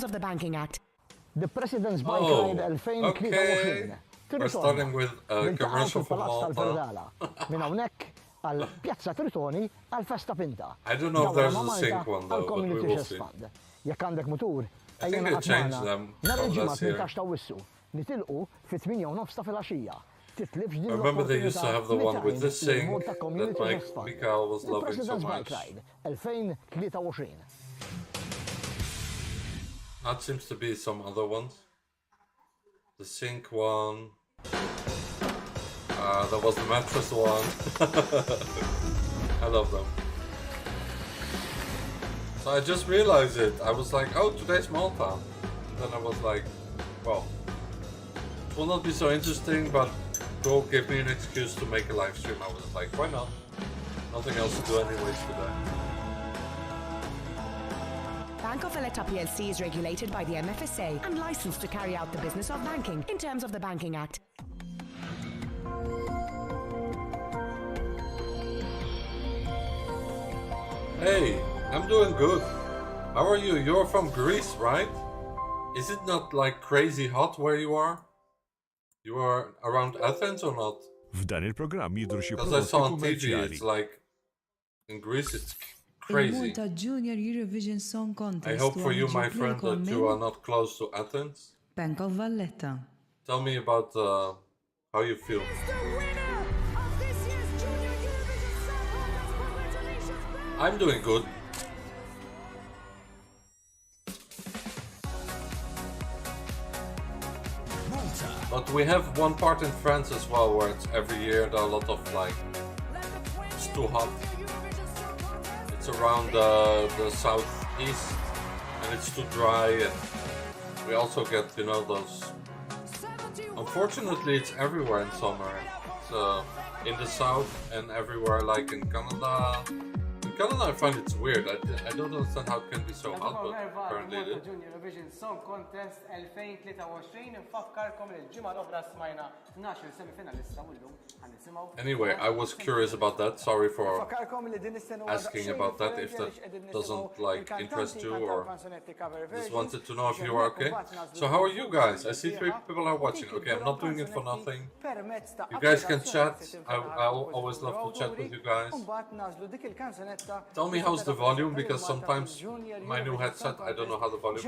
of the Banking Act. The President's Bike Ride 2023. We're starting with a commercial for Malta. Minn hawnhekk għal Pjazza Tritoni għal Festa Pinta. I don't know if there's a sync one though, but we will see. Jekk għandek mutur, I think they changed them from last year. Nitilqu fit-8:30 ta' filgħaxija. I remember they used to have the one with the sync that Mikael was loving so much. 2023. That seems to be some other ones. The sync one. That was the mattress one. I love them. So I just realized it. I was like, oh, today's Malta. And then I was like, well, it will not be so interesting, but Go gave me an excuse to make a live stream. I was like, why not? Nothing else to do anyways today. Bank of Valletta plc is regulated by the MFSA and licensed to carry out the business of banking in terms of the Banking Act. Hey, I'm doing good. How are you? You're from Greece, right? Is it not like crazy hot where you are? You are around Athens or not? F'dan il-programm jidhru xi Because I saw on TV, it's like in Greece it's crazy. Junior Eurovision Song Contest. I hope for you, my friend, that you are not close to Athens. Bank of Valletta. Tell me about how you feel. I'm doing good. But we have one part in France as well where it's every year there are a lot of like, it's too hot. It's around the southeast and it's too dry, and we also get, you know, those, unfortunately it's everywhere in summer. It's in the south and everywhere, like in Canada. In Canada I find it's weird. I don't understand how it can be so hot, but apparently it is. Eurovision Song Contest 2023 nfakkarkom il-ġimgħa l-oħra smajna 12 semifinalista u llum ħanisimgħu. Anyway, I was curious about that. Sorry for asking about that, if that doesn't like interest you, or just wanted to know if you were okay. So how are you guys? I see 3 people are watching. Okay, I'm not doing it for nothing. You guys can chat. I always love to chat with you guys. Tell me how's the volume, because sometimes my new headset, I don't know how the volume is.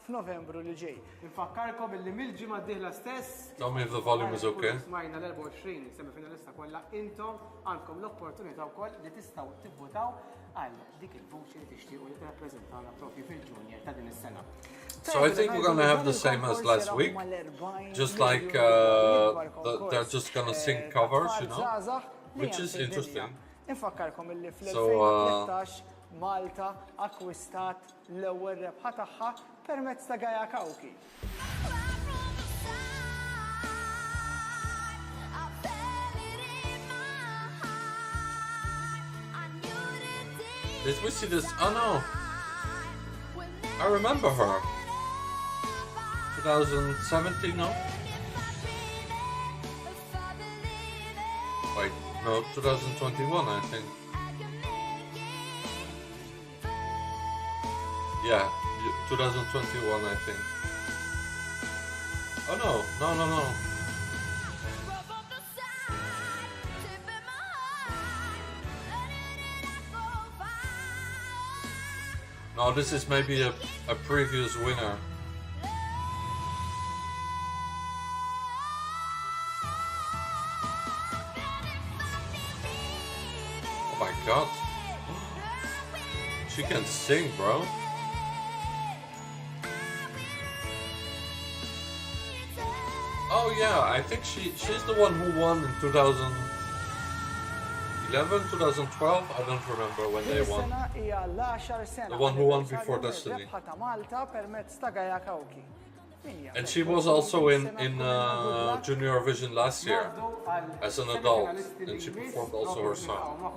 F'Novembru li ġej. Infakkarkom illi mill-ġimgħa d-dieħla stess. Tell me if the volume is okay. Smajna l-24 semifinalista kollha, intom għandkom l-opportunità wkoll li tistgħu tivvutaw għal dik il-vuċi li tixtiequ li tirrappreżentawna propju fil-Junior ta' din is-sena. So I think we're gonna have the same as last week, just like they're just gonna sing covers, you know, which is interesting. Infakkarkom illi fl-2013 Malta akkwistat l-ewwel rebħa tagħha permezz ta' Gaia Kawki. Did we see this? Oh no! I remember her. 2017, no? Wait, no, 2021, I think. Yeah, 2021, I think. Oh no. No, this is maybe a previous winner. Oh my god. She can sing, bro. Oh yeah, I think she's the one who won in 2011, 2012. I don't remember when they won. The one who won before Destiny. And she was also in Junior Eurovision last year as an adult, and she performed also her song.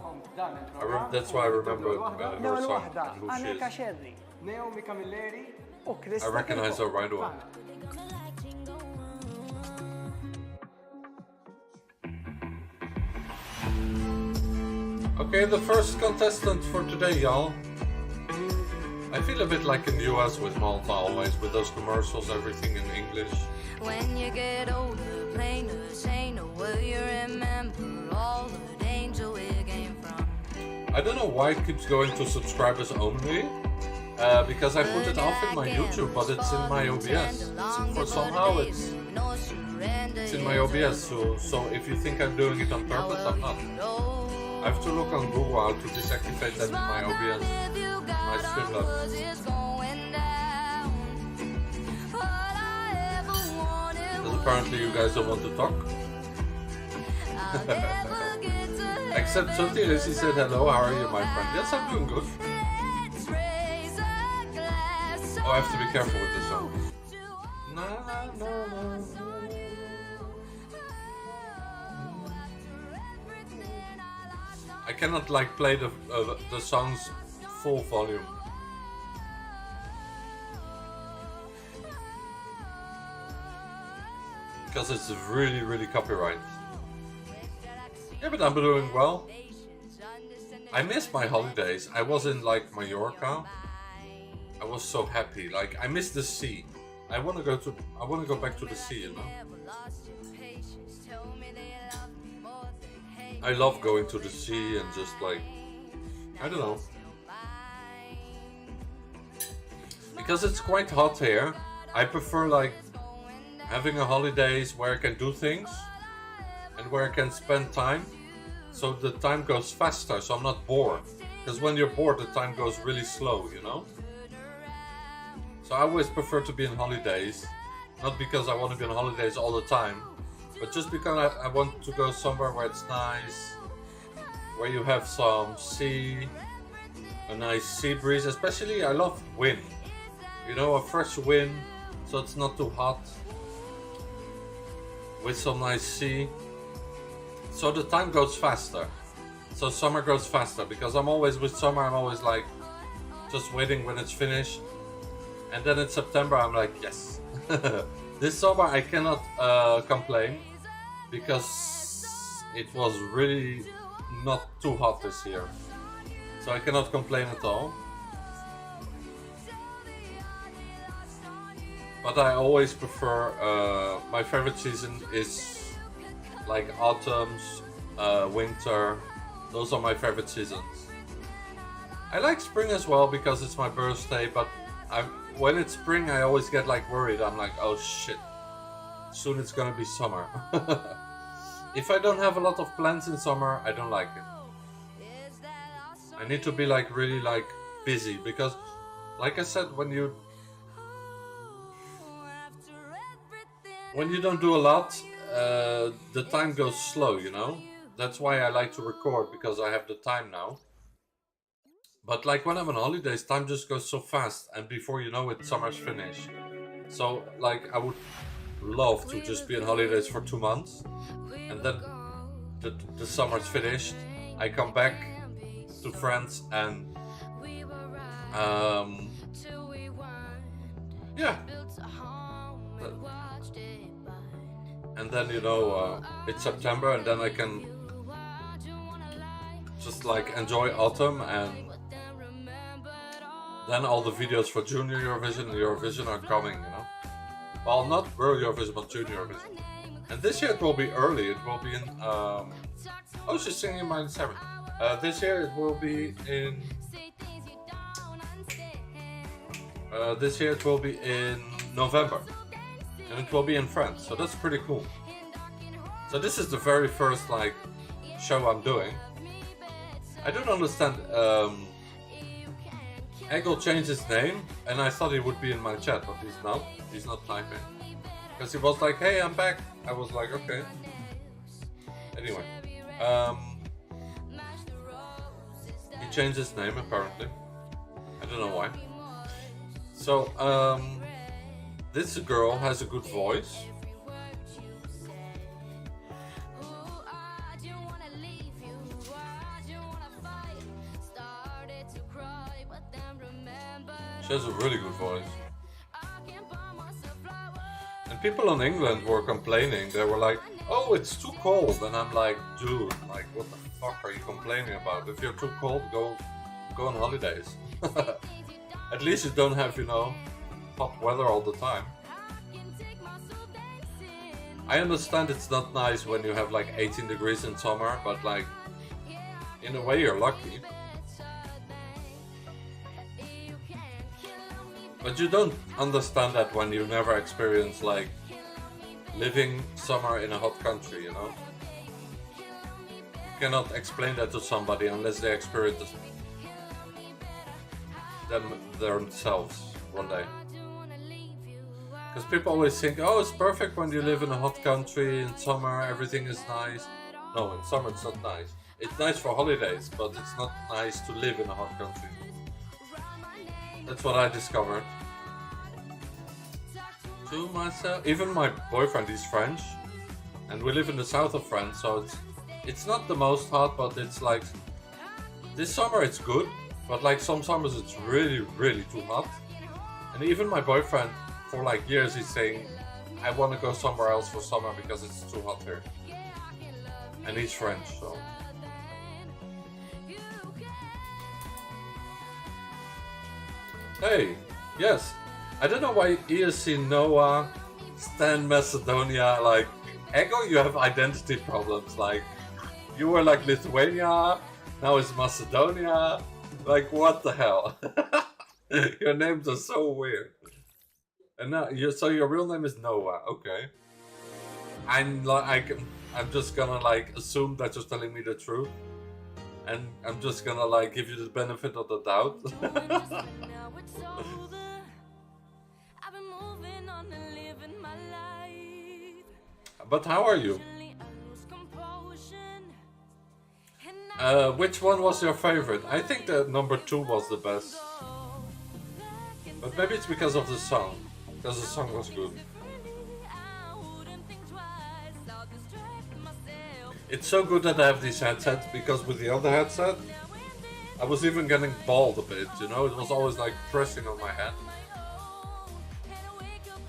That's why I remember her song and who she is. I recognize her right away. Okay, the first contestant for today, y'all. I I feel a bit like in the US with Malta always, with those commercials, everything in English. When you get older, plainer, saner, will you remember all the danger we came from? I don't know why it keeps going to subscribers only, because I put it off in my YouTube, but it's in my OBS. For somehow it's in my OBS, so if you think I'm doing it on purpose, I'm not. I have to look on Google how to deactivate that in my OBS, my Streamlabs. Because apparently you guys don't want to talk. Except Sunti Lizzie said hello, how are you my friend? Yes, I'm doing good. Oh, I have to be careful with this song. No. I cannot like play the songs full volume. Because it's really copyright. Yeah, but I'm doing well. I miss my holidays. I was in like Mallorca. I was so happy. Like I miss the sea. I want to go back to the sea, you know. I love going to the sea and just like, I don't know. Because it's quite hot here, I prefer like having a holidays where I can do things and where I can spend time, so the time goes faster, so I'm not bored. Because when you're bored, the time goes really slow, you know? So I always prefer to be on holidays, not because I want to be on holidays all the time, but just because I want to go somewhere where it's nice, where you have some sea, a nice sea breeze. Especially I love wind, you know, a fresh wind, so it's not too hot, with some nice sea, so the time goes faster. So summer goes faster, because I'm always with summer, I'm always like just waiting when it's finished, and then in September I'm like, yes. This summer I cannot complain, because it was really not too hot this year, so I cannot complain at all. But I always prefer, my favorite season is like autumns, winter. Those are my favorite seasons. I like spring as well because it's my birthday, but when it's spring I always get like worried. I'm like, oh shit, soon it's gonna be summer. If I don't have a lot of plans in summer, I don't like it. I need to be like really like busy, because like I said, when you don't do a lot, the time goes slow, you know? That's why I like to record, because I have the time now. But like when I'm on holidays, time just goes so fast, and before you know it, summer's finished. So like I would love to just be on holidays for 2 months, and then the summer's finished. I come back to France and yeah. And then, you know, it's September, and then I can just like enjoy autumn, and then all the videos for Junior Eurovision and Eurovision are coming, you know. Well, not World Eurovision, but Junior Eurovision. And this year it will be early. It will be in oh, she's singing -7. This year it will be in November, and it will be in France, so that's pretty cool. So this is the very first like show I'm doing. I don't understand. Eggle changed his name, and I thought he would be in my chat, but he's not. He's not typing, because he was like, "Hey, I'm back." I was like, "Okay." Anyway, he changed his name apparently. I don't know why. So this girl has a good voice. She has a really good voice. And people in England were complaining. They were like, "Oh, it's too cold." And I'm like, dude, like, what the fuck are you complaining about? If you're too cold, go on holidays. At least you don't have, you know, hot weather all the time. I understand it's not nice when you have like 18 degrees in summer, but like, in a way you're lucky. But you don't understand that when you never experience like living summer in a hot country, you know? You cannot explain that to somebody unless they experience them themselves one day. Because people always think, oh, it's perfect when you live in a hot country, in summer everything is nice. No, in summer it's not nice. It's nice for holidays, but it's not nice to live in a hot country. That's what I discovered. To myself, even my boyfriend, he's French, and we live in the south of France, so it's not the most hot, but it's like, this summer it's good, but like some summers it's really, really too hot. And even my boyfriend, for like years, he's saying, I want to go somewhere else for summer because it's too hot here. And he's French, so. Hey, yes. I don't know why ESC Noah, Stan Macedonia, like, Ego, you have identity problems. Like, you were like Lithuania, now it's Macedonia. Like, what the hell? Your names are so weird. And now, so your real name is Noah, okay. I'm just gonna like assume that you're telling me the truth. And I'm just gonna like give you the benefit of the doubt. But how are you? Which one was your favorite? I think that number 2 was the best. But maybe it's because of the song. Because the song was good. It's so good that I have these headsets, because with the other headset I was even getting bald a bit, you know? It was always like pressing on my head.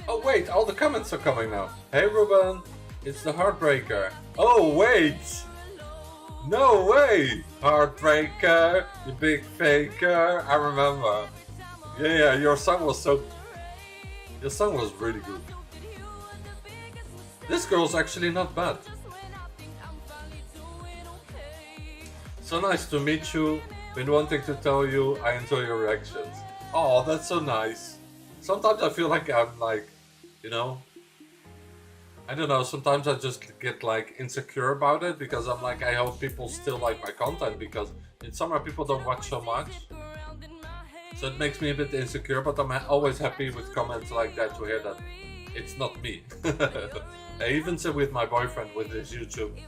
Oh wait, all the comments are coming now. Hey Ruben, it's the Heartbreaker. Oh wait! No way! Heartbreaker, you big faker. I remember. Yeah, your song was so... Your song was really good. This girl's actually not bad. So nice to meet you. Been wanting to tell you I enjoy your reactions. Oh, that's so nice. Sometimes I feel like I'm like, you know, I don't know, sometimes I just get like insecure about it, because I'm like, I hope people still like my content, because in summer people don't watch so much. So it makes me a bit insecure, but I'm always happy with comments like that to hear that it's not me. I even said with my boyfriend with his YouTube.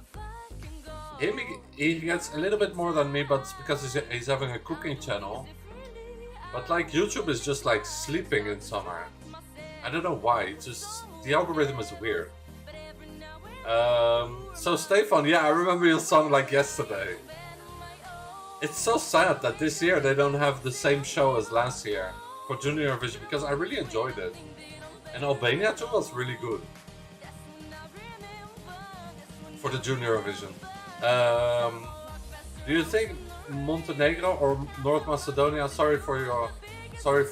He gets a little bit more than me, but it's because he's having a cooking channel. But like YouTube is just like sleeping in summer. I don't know why, it's just, the algorithm is weird. So Stefan, yeah, I remember your song like yesterday. It's so sad that this year they don't have the same show as last year for Junior Eurovision, because I really enjoyed it. And Albania too was really good for the Junior Eurovision. Do you think Montenegro or North Macedonia? Sorry for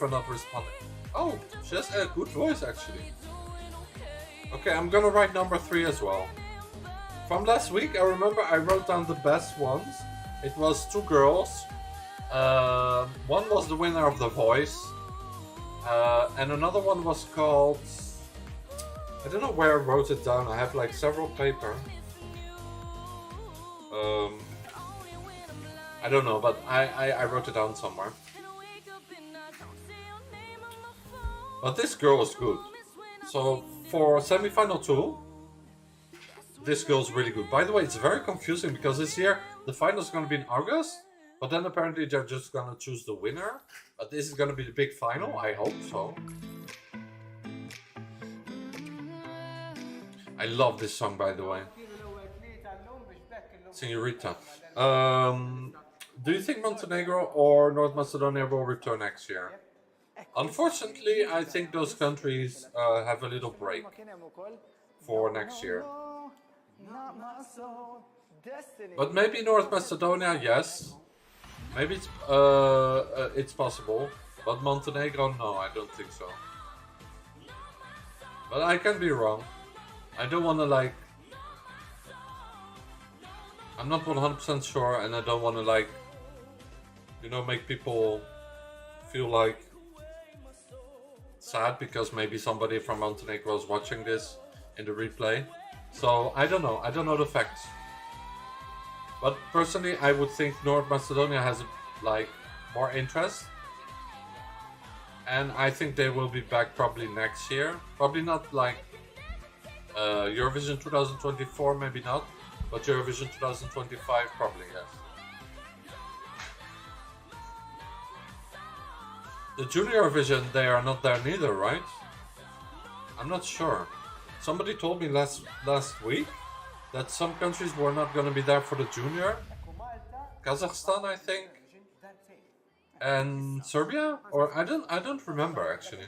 not responding. Oh, she has a good voice actually. Okay, I'm gonna write number 3 as well. From last week, I remember I wrote down the best ones. It was 2 girls. One was the winner of The Voice, and another one was called... I don't know where I wrote it down. I have like several paper. I don't know, but I wrote it down somewhere. But this girl was good. So for semi-final 2, this girl's really good. By the way, it's very confusing because this year the final is going to be in August, but then apparently they're just going to choose the winner. But this is going to be the big final. I hope so. I love this song, by the way. Senorita. Do you think Montenegro or North Macedonia will return next year? Unfortunately, I think those countries have a little break for next year. But maybe North Macedonia, yes. Maybe it's possible. But Montenegro, no, I don't think so. But I can be wrong. I don't want to like... I'm not 100% sure, and I don't want to like, you know, make people feel like sad because maybe somebody from Montenegro is watching this in the replay. So I don't know. I don't know the facts. But personally, I would think North Macedonia has like more interest, and I think they will be back probably next year. Probably not like Eurovision 2024, maybe not, but Eurovision 2025 probably, yes. The Junior Eurovision, they are not there neither, right? I'm not sure. Somebody told me last week that some countries were not going to be there for the Junior. Kazakhstan, I think, and Serbia, or I don't remember actually.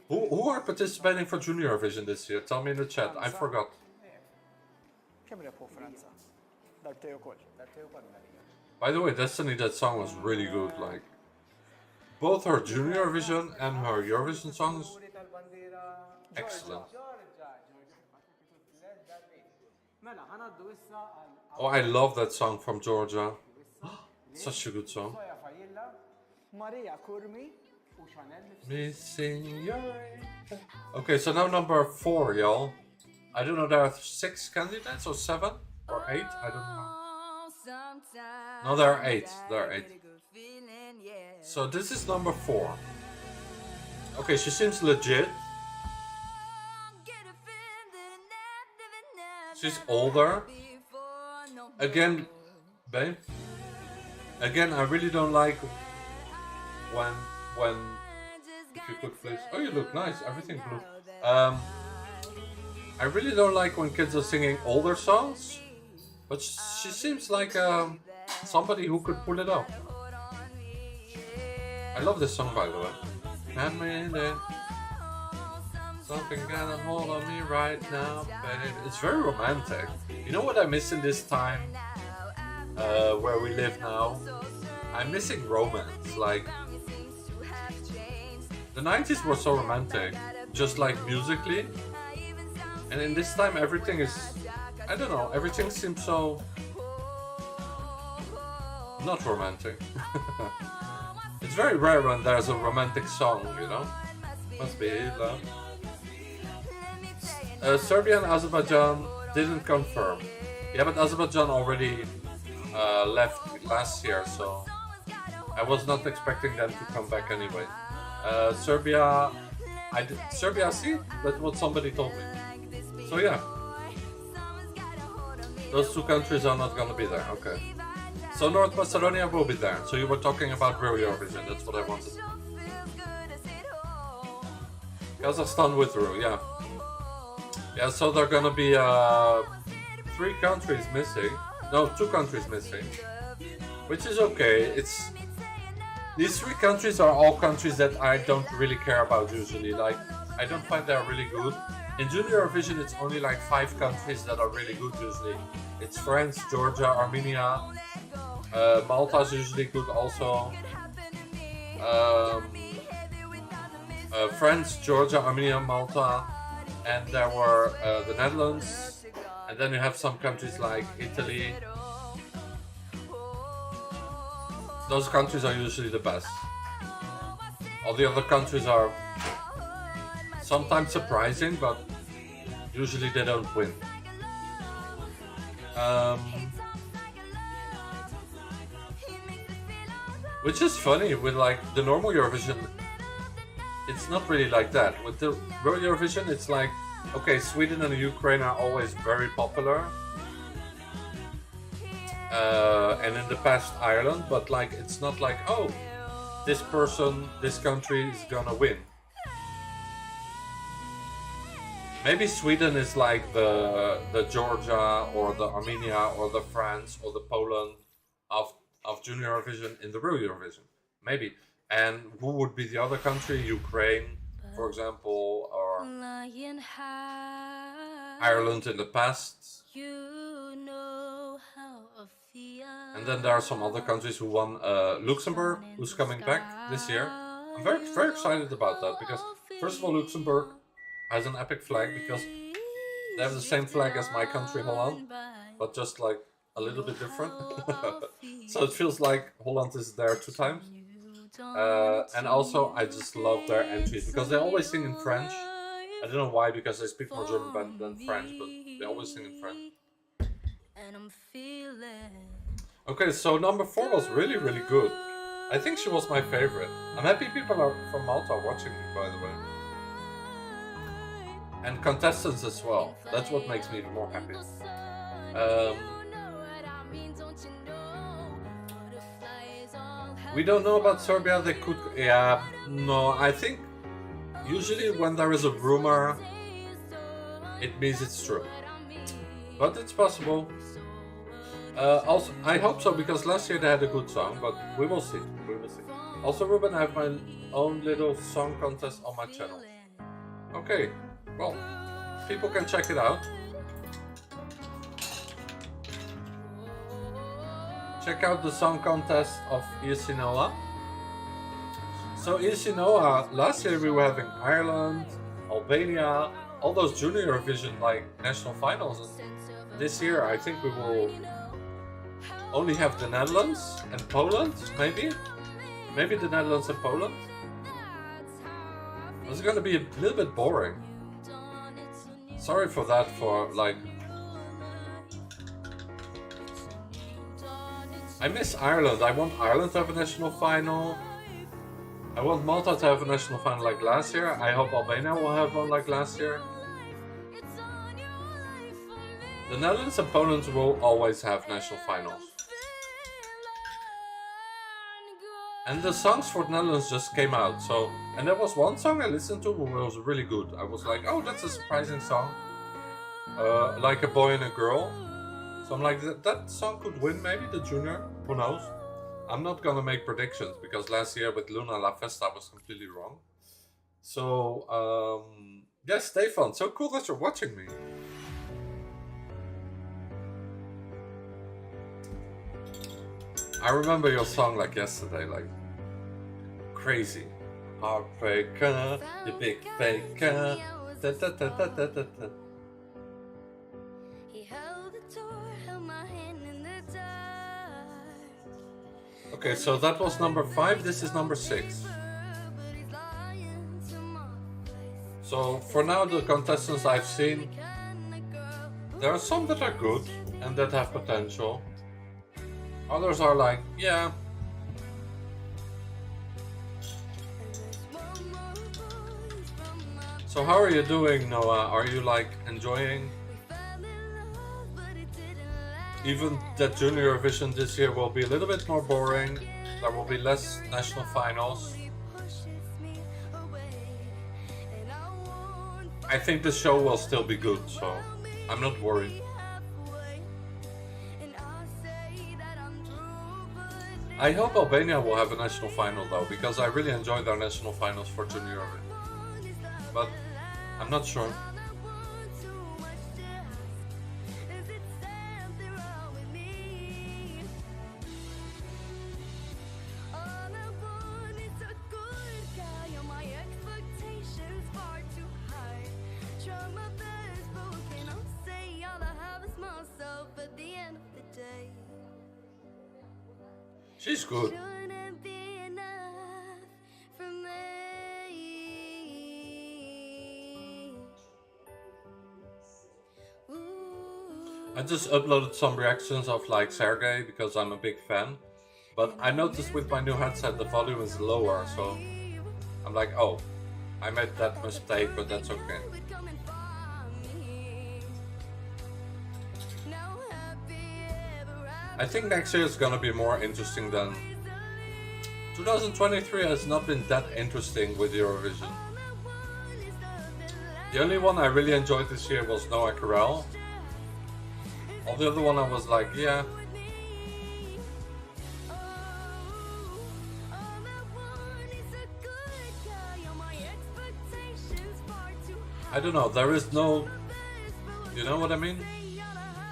Who are participating for Junior Eurovision this year? Tell me in the chat. I forgot. By the way, Destiny, that song was really good. Like both her Junior Eurovision and her Eurovision songs, excellent. Oh, I love that song from Georgia. Such a good song. Missing your... Okay, so now number 4, y'all. I don't know, there are 6 candidates or 7 or 8, I don't know. No, there are 8. There are 8. So this is number 4. Okay, she seems legit. She's older. Again, babe. Again, I really don't like when if you could please. Oh, you look nice. Everything blue. I really don't like when kids are singing older songs, but she seems like somebody who could pull it off. I love this song, by the way. Something got a hold on me right now, babe. It's very romantic. You know what I miss in this time where we live now? I'm missing romance. Like the 90s were so romantic, just like musically. And in this time everything is, I don't know, everything seems so not romantic. It's very rare when there's a romantic song, you know? Must be love. Serbia and Azerbaijan didn't confirm. Yeah, but Azerbaijan already left last year, so I was not expecting them to come back anyway. Serbia, Serbia, see? That's what somebody told me. So yeah, those 2 countries are not gonna be there, okay. So North Macedonia will be there. So you were talking about real Eurovision, that's what I wanted. Kazakhstan withdrew, yeah. Yeah, so there are gonna be 3 countries missing. No, 2 countries missing. Which is okay. These 3 countries are all countries that I don't really care about usually. Like, I don't find they're really good. In Junior Eurovision, it's only like 5 countries that are really good usually. It's France, Georgia, Armenia. Malta's usually good also. France, Georgia, Armenia, Malta. And there were the Netherlands. And then you have some countries like Italy. Those countries are usually the best. All the other countries are sometimes surprising, but usually they don't win. Which is funny, with like the normal Eurovision, it's not really like that. With the real Eurovision, it's like, okay, Sweden and Ukraine are always very popular. And in the past Ireland, but like it's not like, oh, this person, this country is gonna win. Maybe Sweden is like the Georgia or the Armenia or the France or the Poland of Junior Eurovision in the real Eurovision. Maybe. And who would be the other country? Ukraine, for example, or Ireland in the past. You know how I feel. And then there are some other countries who won. Luxembourg, who's coming back this year. I'm very, very excited about that because, first of all, Luxembourg has an epic flag because they have the same flag as my country, Holland, but just like a little bit different. So it feels like Holland is there 2 times. And also, I just love their entries because they always sing in French. I don't know why, because they speak more German than French, but they always sing in French. Okay, so number 4 was really, really good. I think she was my favorite. I'm happy people are from Malta watching me, by the way. And contestants as well. That's what makes me even more happy. We don't know about Serbia. They could... Yeah, no, I think usually when there is a rumor, it means it's true. But it's possible. Also, I hope so, because last year they had a good song, but we will see. We will see. Also, Ruben, I have my own little song contest on my channel. Okay, well, people can check it out. Check out the song contest of ESC Noah. So ESC Noah, last year we were having Ireland, Albania, all those junior Eurovision like national finals. And this year I think we will only have the Netherlands and Poland, maybe? Maybe the Netherlands and Poland? It's gonna be a little bit boring. Sorry for that, for like... I miss Ireland. I want Ireland to have a national final. I want Malta to have a national final like last year. I hope Albania will have one like last year. The Netherlands and Poland will always have national finals. And the songs for the Netherlands just came out, so... And there was one song I listened to which was really good. I was like, oh, that's a surprising song. Like a boy and a girl. So I'm like, that song could win maybe, the junior. Who knows? I'm not gonna make predictions, because last year with Luna La Festa was completely wrong. So, yes, Stefan, so cool that you're watching me. I remember your song like yesterday, like crazy. Heartbreaker, you big faker. Da, da, da, da, da, da, da. Okay, so that was number 5, this is number 6. So for now, the contestants I've seen, there are some that are good and that have potential. Others are like, yeah. So how are you doing, Noah? Are you like enjoying? Even that junior Eurovision this year will be a little bit more boring. There will be less national finals. I think the show will still be good, so I'm not worried. I hope Albania will have a national final though, because I really enjoyed their national finals for junior Eurovision. But I'm not sure. She's good. I just uploaded some reactions of like Sergey because I'm a big fan. But I noticed with my new headset the volume is lower, so I'm like, oh, I made that mistake, but that's okay. I think next year is gonna be more interesting than... 2023 has not been that interesting with Eurovision. The only one I really enjoyed this year was Noah Carell. All the other one I was like, yeah. I don't know, there is no... You know what I mean?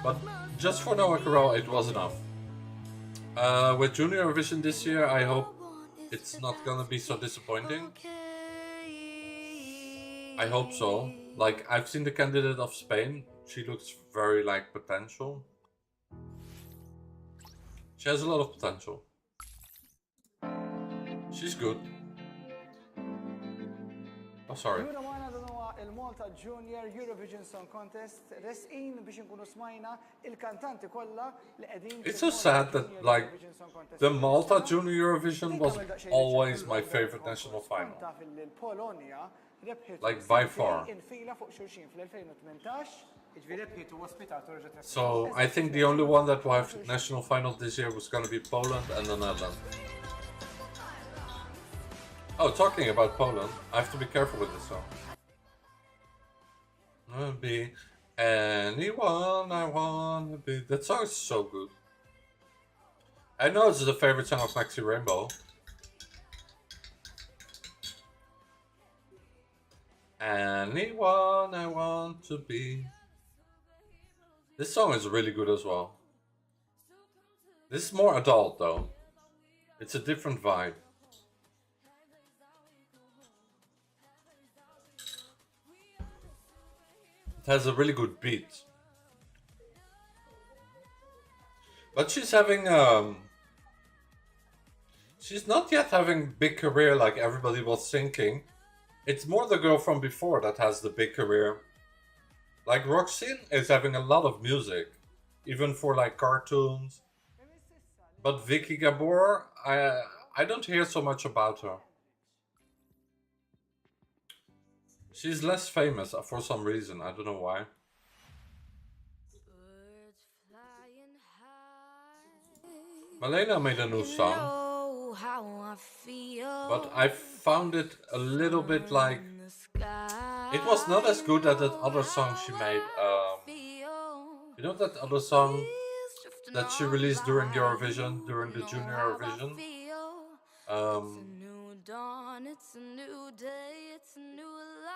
But just for Noah Carell it was enough. With Junior Eurovision this year, I hope it's not gonna be so disappointing. I hope so. Like, I've seen the candidate of Spain. She looks very, like, potential. She has a lot of potential. She's good. Oh, sorry. Il-Malta Junior Eurovision Song Contest resqin biex nkunu smajna il-kantanti kollha li qegħdin. It's so sad that, like, the Malta Junior Eurovision was always my favorite national final. Like, by far. So I think the only one that will have national final this year was gonna be Poland and the Netherlands. Oh, talking about Poland, I have to be careful with this song. I'll be anyone I wanna be. That song is so good. I know this is a favorite song of Maxi Rainbow. Anyone I want to be. This song is really good as well. This is more adult though. It's a different vibe. It has a really good beat. But she's having she's not yet having big career like everybody was thinking. It's more the girl from before that has the big career. Like Roxanne is having a lot of music, even for like cartoons. But Vicky Gabor, I don't hear so much about her. She's less famous for some reason, I don't know why. Malena made a new song, but I found it a little bit like... It was not as good as that other song she made. You know that other song that she released during Eurovision, during the Junior Eurovision?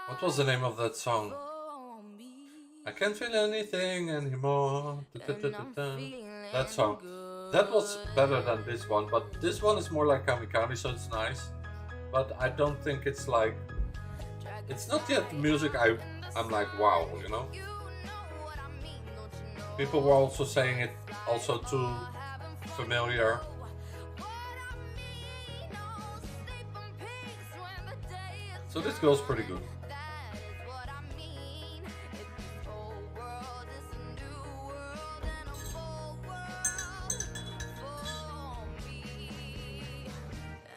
What was the name of that song? I can't feel anything anymore. That song. That was better than this one, but this one is more like Kamikami, so it's nice. But I don't think it's like... It's not yet music I'm like, wow, you know? People were also saying it also too familiar. So this goes pretty good.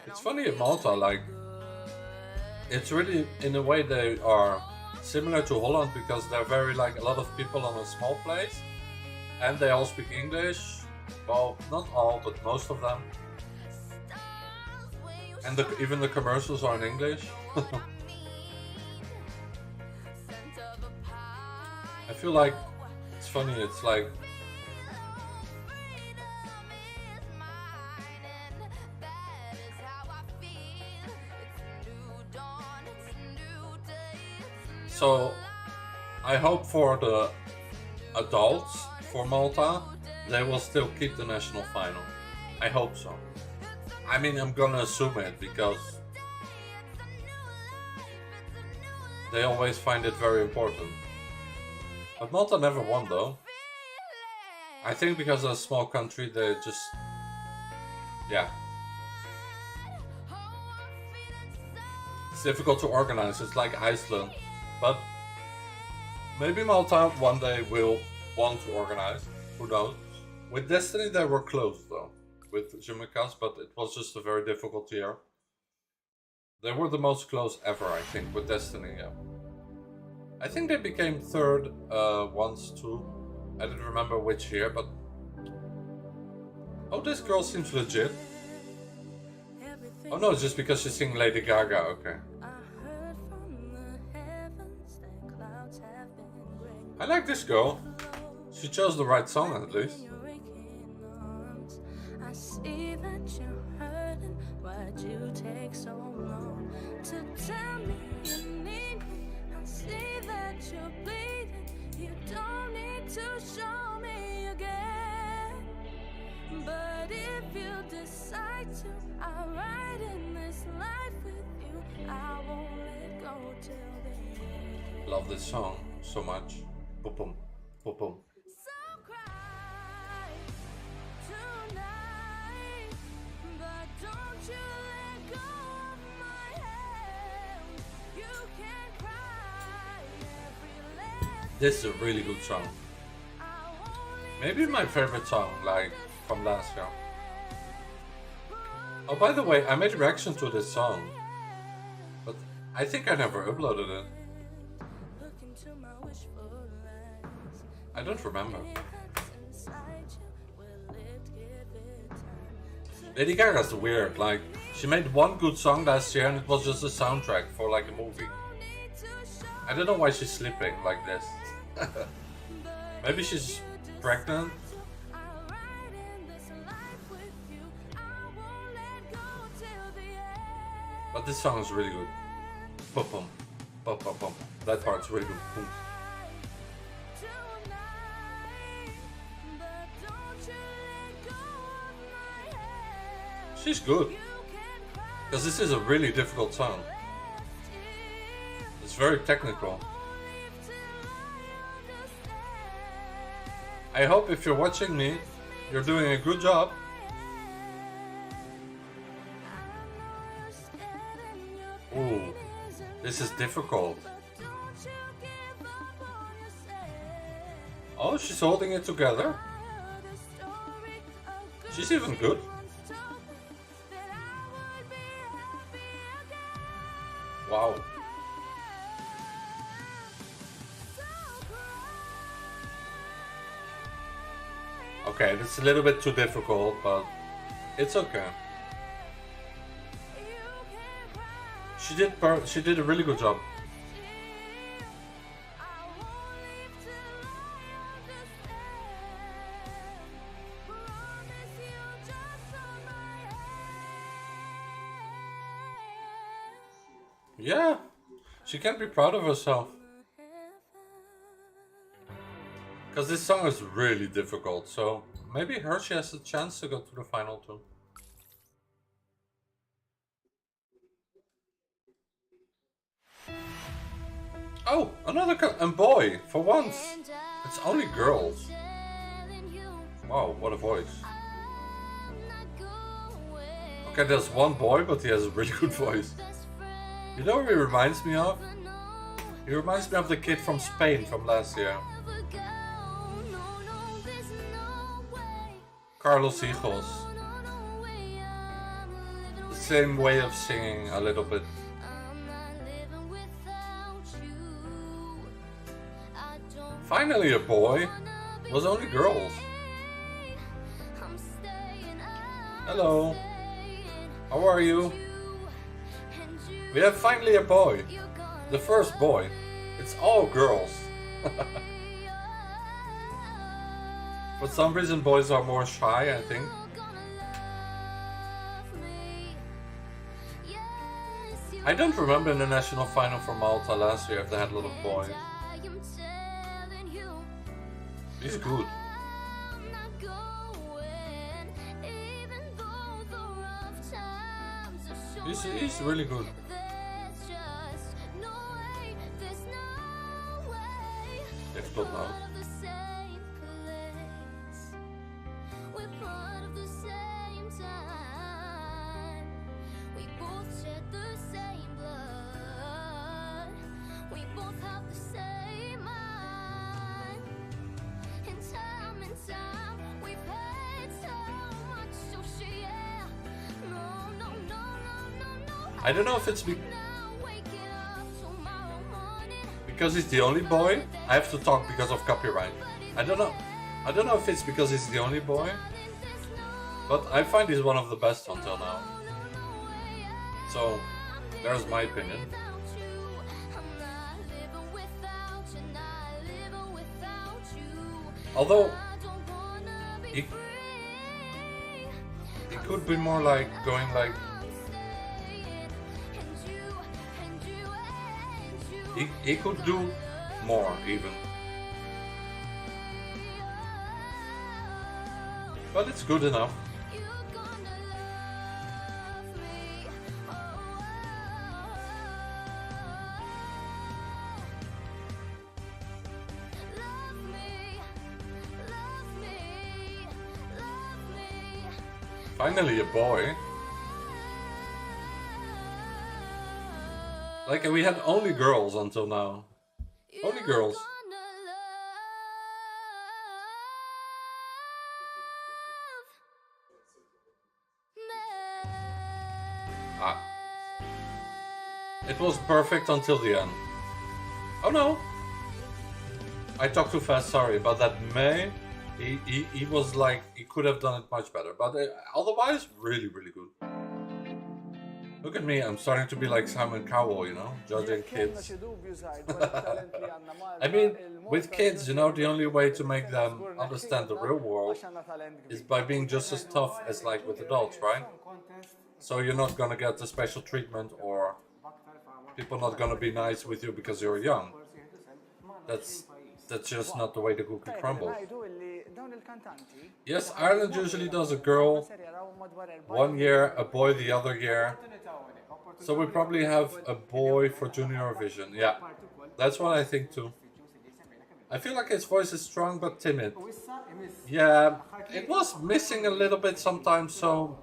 It's funny in Malta, like, it's really, in a way, they are similar to Holland because they're very, like, a lot of people on a small place and they all speak English. Well, not all, but most of them. And even the commercials are in English. I feel like it's funny, it's like so I hope for the adults for Malta they will still keep the national final. I hope so. I mean, I'm gonna assume it because they always find it very important. But Malta never won though. I think because of a small country, they just... yeah. It's difficult to organize, it's like Iceland. But maybe Malta one day will want to organize, who knows. With Destiny they were close though, with Jimicas, but it was just a very difficult year. They were the most close ever, I think, with Destiny, yeah. I think they became third once too. I didn't remember which year, but... Oh, this girl seems legit. Oh no, it's just because she's singing Lady Gaga, okay. I like this girl. She chose the right song at least. I see that you're hurting. Why'd you take so long to tell me you need me? I see that you're bleeding. You don't need to show me again. But if Love this song so much. Boom, boom, boom, boom. So cry tonight, but don't you let go of my hand. You can cry every last. This is a really good song. Maybe my favorite song, like from last year. Oh, by the way, I made a reaction to this song, but I think I never uploaded it. Look into my wishful eyes. I don't remember. Inside you, will it give it time? Lady Gaga's weird, like, she made one good song last year and it was just a soundtrack for like a movie. Need to show I don't know why she's sleeping like this. Maybe she's pregnant? I'll ride in this life with you. I won't let go till the end. But this song is really good. Pum pum, pum pum pum. That part's really good. Boom. Tonight, but don't you let go of my hand. She's good. You can cry Because this is a really difficult song. still. It's very technical. Leave till I understand. I hope if you're watching me, you're doing a good job. Ooh, this is difficult. Oh, she's holding it together. She's even good. Wow. Okay, it's a little bit too difficult, but it's okay. She did a really good job. Yeah, she can be proud of herself. Because this song is really difficult, so maybe Hershey has a chance to go to the final too. Oh, another boy, for once. It's only girls. Wow, what a voice. Okay, there's one boy, but he has a really good voice. You know what he reminds me of? He reminds me of the kid from Spain from last year. Carlos Hijos. The same way of singing a little bit. Finally a boy. It was only girls. Hello. How are you? We have finally a boy. The first boy. It's all girls. For some reason boys are more shy, I think. I don't remember in the national final for Malta last year if they had a lot of boys. He's good. He's really good. Difficult now. I don't know if it's because he's the only boy. I have to talk because of copyright. I don't know if it's because he's the only boy, but I find he's one of the best until now. So there's my opinion. Although he could be more like going like. He could do more even. But it's good enough. Finally a boy. Like, we had only girls until now. Only girls. Ah. It was perfect until the end. Oh no! I talked too fast, sorry, but that May, he was like, he could have done it much better, but otherwise, really, really good. Look at me, I'm starting to be like Simon Cowell, you know, judging kids. I mean, with kids, you know, the only way to make them understand the real world is by being just as tough as like with adults, right? So you're not gonna get the special treatment, or people not gonna be nice with you because you're young. That's just not the way the cookie crumbles. Yes, Ireland usually does a girl 1 year, a boy the other year. So we probably have a boy for Junior Eurovision. Yeah, that's what I think too. I feel like his voice is strong but timid. Yeah, it was missing a little bit sometimes, so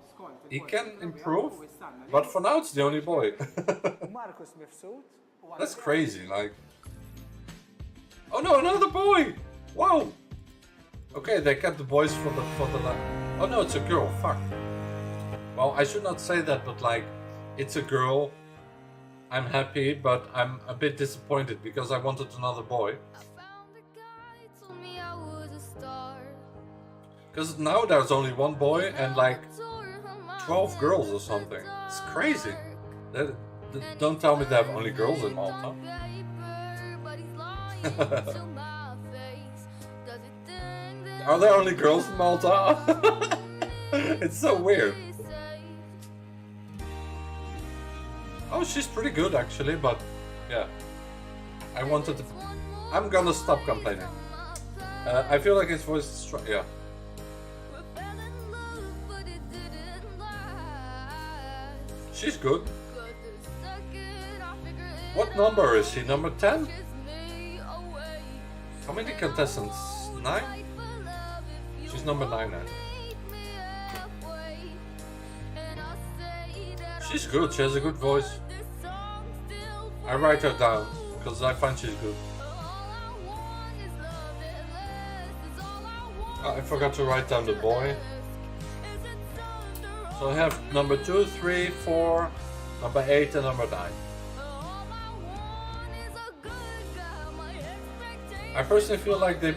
he can improve. But for now, it's the only boy. That's crazy, like... Oh no, another boy! Wow! Okay, they kept the boys for the oh no, it's a girl, fuck. Well, I should not say that, but like, it's a girl. I'm happy, but I'm a bit disappointed because I wanted another boy. Because now there's only one boy and like 12 girls or something. It's crazy. Don't tell me they have only girls in Malta. Are there only girls in Malta? It's so weird. Oh, she's pretty good actually, but yeah. I wanted to... I'm gonna stop complaining. I feel like his voice is strong. Yeah. She's good. What number is she? Number 10? How many contestants? 9? She's number 9 now. She's good, she has a good voice. I write her down, because I find she's good. Oh, I forgot to write down the boy. So I have number 2, 3, 4, number 8 and number 9. I personally feel like they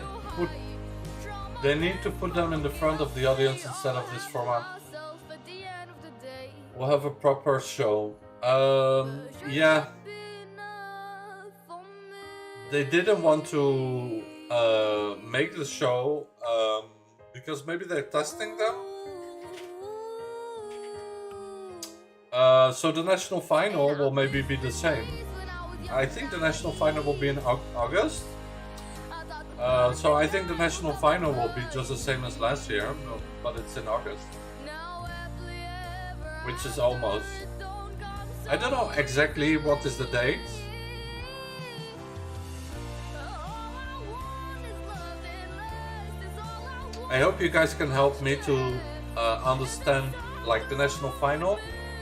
need to put them in the front of the audience instead of this format. We'll have a proper show. Yeah. They didn't want to make the show because maybe they're testing them. So the national final will maybe be the same. I think the national final will be in August. So I think the national final will be just the same as last year, but it's in August. Which is almost... I don't know exactly what is the date. I hope you guys can help me to understand like the national final.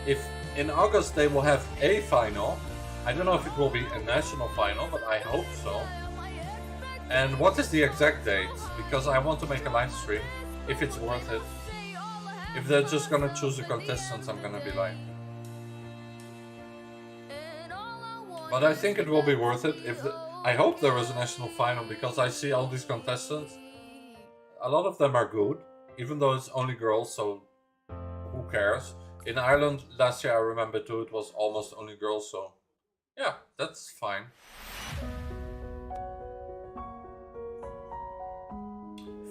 If in August they will have a final, I don't know if it will be a national final, but I hope so. And what is the exact date? Because I want to make a live stream, if it's worth it. If they're just gonna choose the contestants, I'm gonna be like... But I think it will be worth it. I hope there is a national final, because I see all these contestants. A lot of them are good, even though it's only girls, so who cares? In Ireland, last year I remember too, it was almost only girls, so... Yeah, that's fine.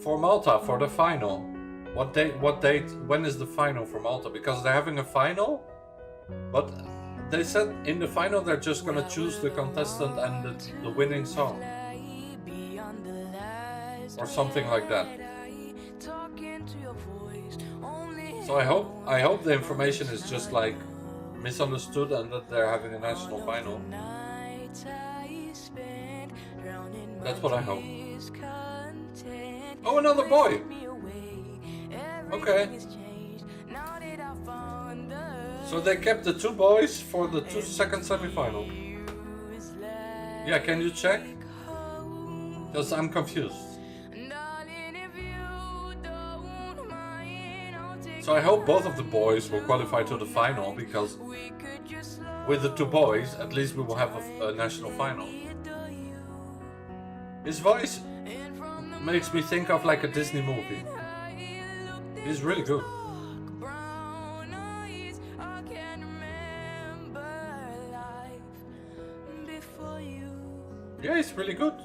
For Malta, for the final. What date, when is the final for Malta? Because they're having a final, but they said in the final they're just gonna choose the contestant and the winning song. Or something like that. So I hope the information is just like misunderstood and that they're having a national final. That's what I hope. Oh, another boy! Okay. So they kept the 2 boys for the second semi-final. Yeah, can you check? Because I'm confused. So I hope both of the boys will qualify to the final, because with the 2 boys, at least we will have a national final. His voice makes me think of like a Disney movie. He's really good. Yeah, he's really good.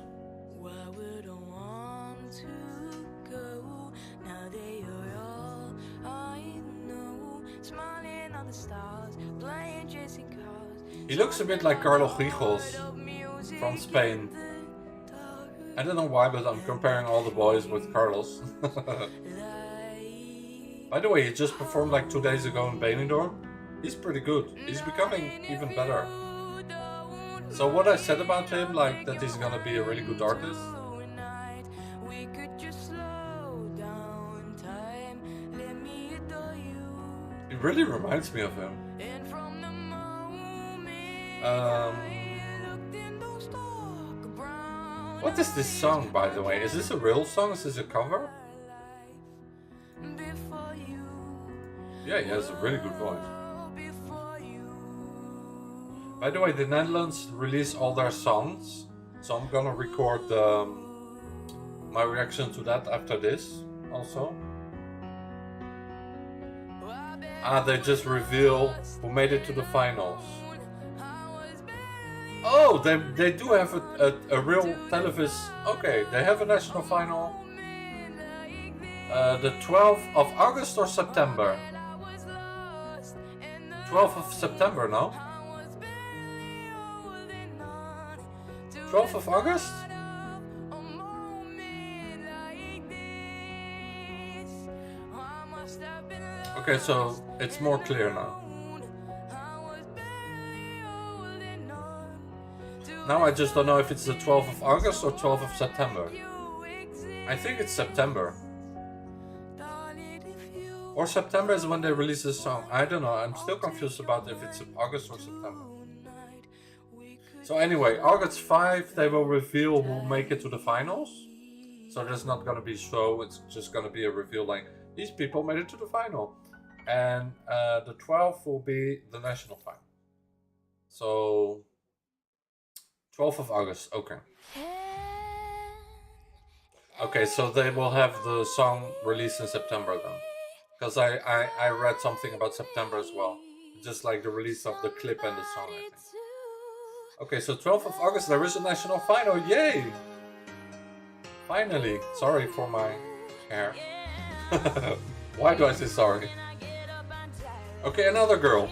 He looks a bit like Carlos Gijos from Spain. I don't know why, but I'm comparing all the boys with Carlos. By the way, he just performed like 2 days ago in Benidorm. He's pretty good. He's becoming even better. So what I said about him, like that he's gonna be a really good artist. It really reminds me of him. What is this song, by the way? Is this a real song? Is this a cover? Yeah, he has a really good voice. By the way, the Netherlands release all their songs, so I'm gonna record my reaction to that after this also. They just reveal who made it to the finals. Oh, they do have a real television. Okay, they have a national final. The 12th of August or September? 12th of September, no? 12th of August? Okay, so it's more clear now. Now I just don't know if it's the 12th of August or 12th of September. I think it's September. Or September is when they release the song. I don't know, I'm still confused about if it's August or September. So anyway, August 5 they will reveal who make it to the finals. So there's not gonna be a show, it's just gonna be a reveal like, these people made it to the final. And the 12th will be the national final. So 12th of August, okay. Okay, so they will have the song released in September then. Because I read something about September as well. Just like the release of the clip and the song, I think. Okay, so 12th of August there is a national final, yay! Finally, sorry for my hair. Why do I say sorry? Okay, another girl.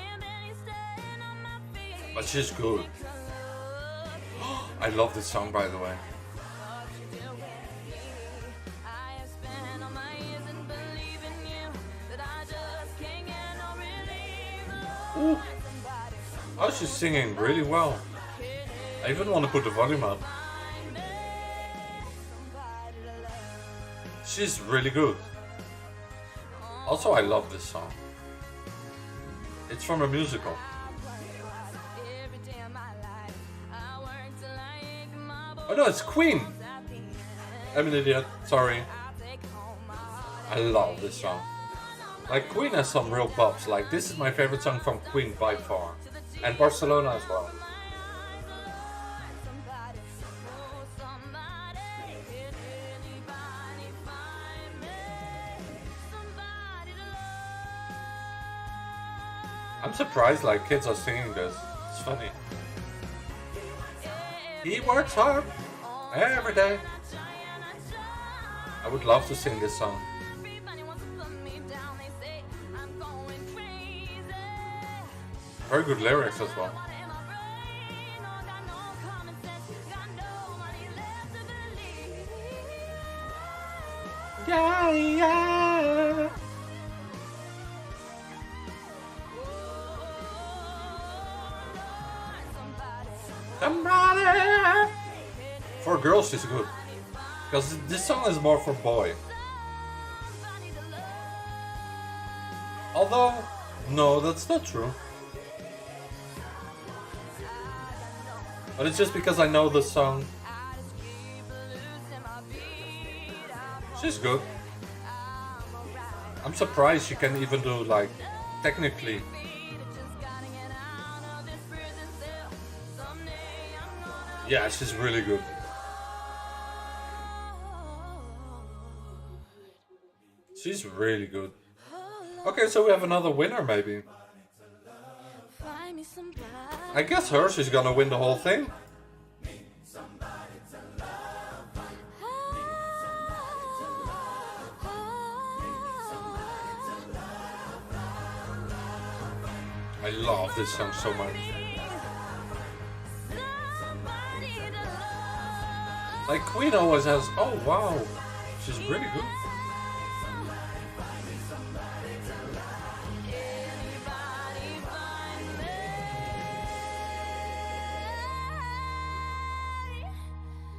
But she's good. I love this song, by the way. Ooh. Oh, she's singing really well. I even want to put the volume up. She's really good. Also, I love this song. It's from a musical. Oh no, it's Queen! I'm an idiot, sorry. I love this song. Like, Queen has some real pops. Like, this is my favorite song from Queen by far. And Barcelona as well. I'm surprised like kids are singing this. It's funny. He works hard every day. I would love to sing this song. Very good lyrics as well. Yeah, yeah. Somebody. For girls, she's good. Because this song is more for boy. Although, No, that's not true. But it's just because I know the song. She's good. I'm surprised she can even do, like, technically. Yeah, she's really good. She's really good. Okay, so we have another winner, maybe. I guess Hershey's gonna win the whole thing. I love this song so much. Like, Queen always has... Oh, wow. She's really good.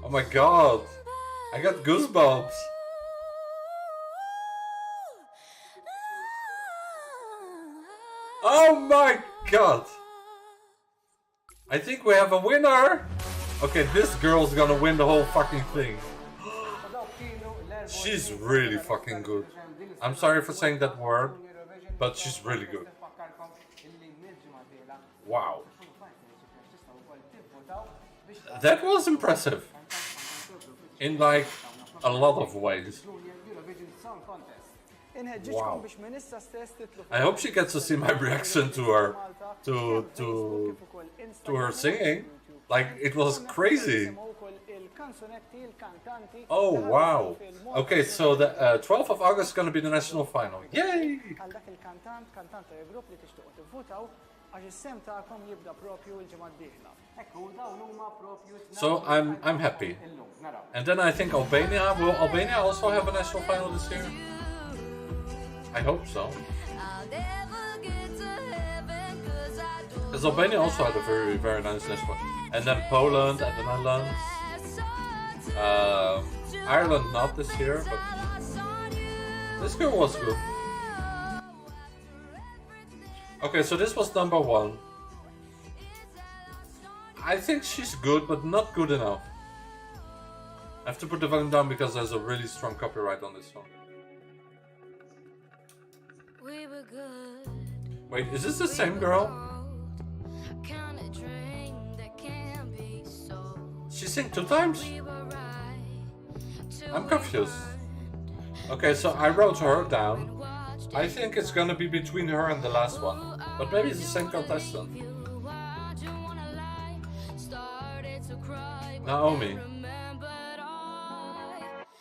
Oh my god. I got goosebumps. Oh my god. I think we have a winner. Okay, this girl's gonna win the whole fucking thing. She's really fucking good. I'm sorry for saying that word, but she's really good. Wow. That was impressive. In like a lot of ways. Wow. I hope she gets to see my reaction to her to her singing. Like, it was crazy. Oh wow. Okay, so the 12th of August is gonna be the national final. Yay! So I'm happy. And then I think Albania, will Albania also have a national final this year? I hope so. Because Albania also had a very, very nice national. And then Poland and the Netherlands. Ireland not this year, but this girl was good. Okay, so this was number 1. I think she's good, but not good enough. I have to put the volume down because there's a really strong copyright on this song. Wait, is this the same girl? She sang 2 times? I'm confused. Okay, so I wrote her down. I think it's gonna be between her and the last one. But maybe it's the same contestant. Naomi.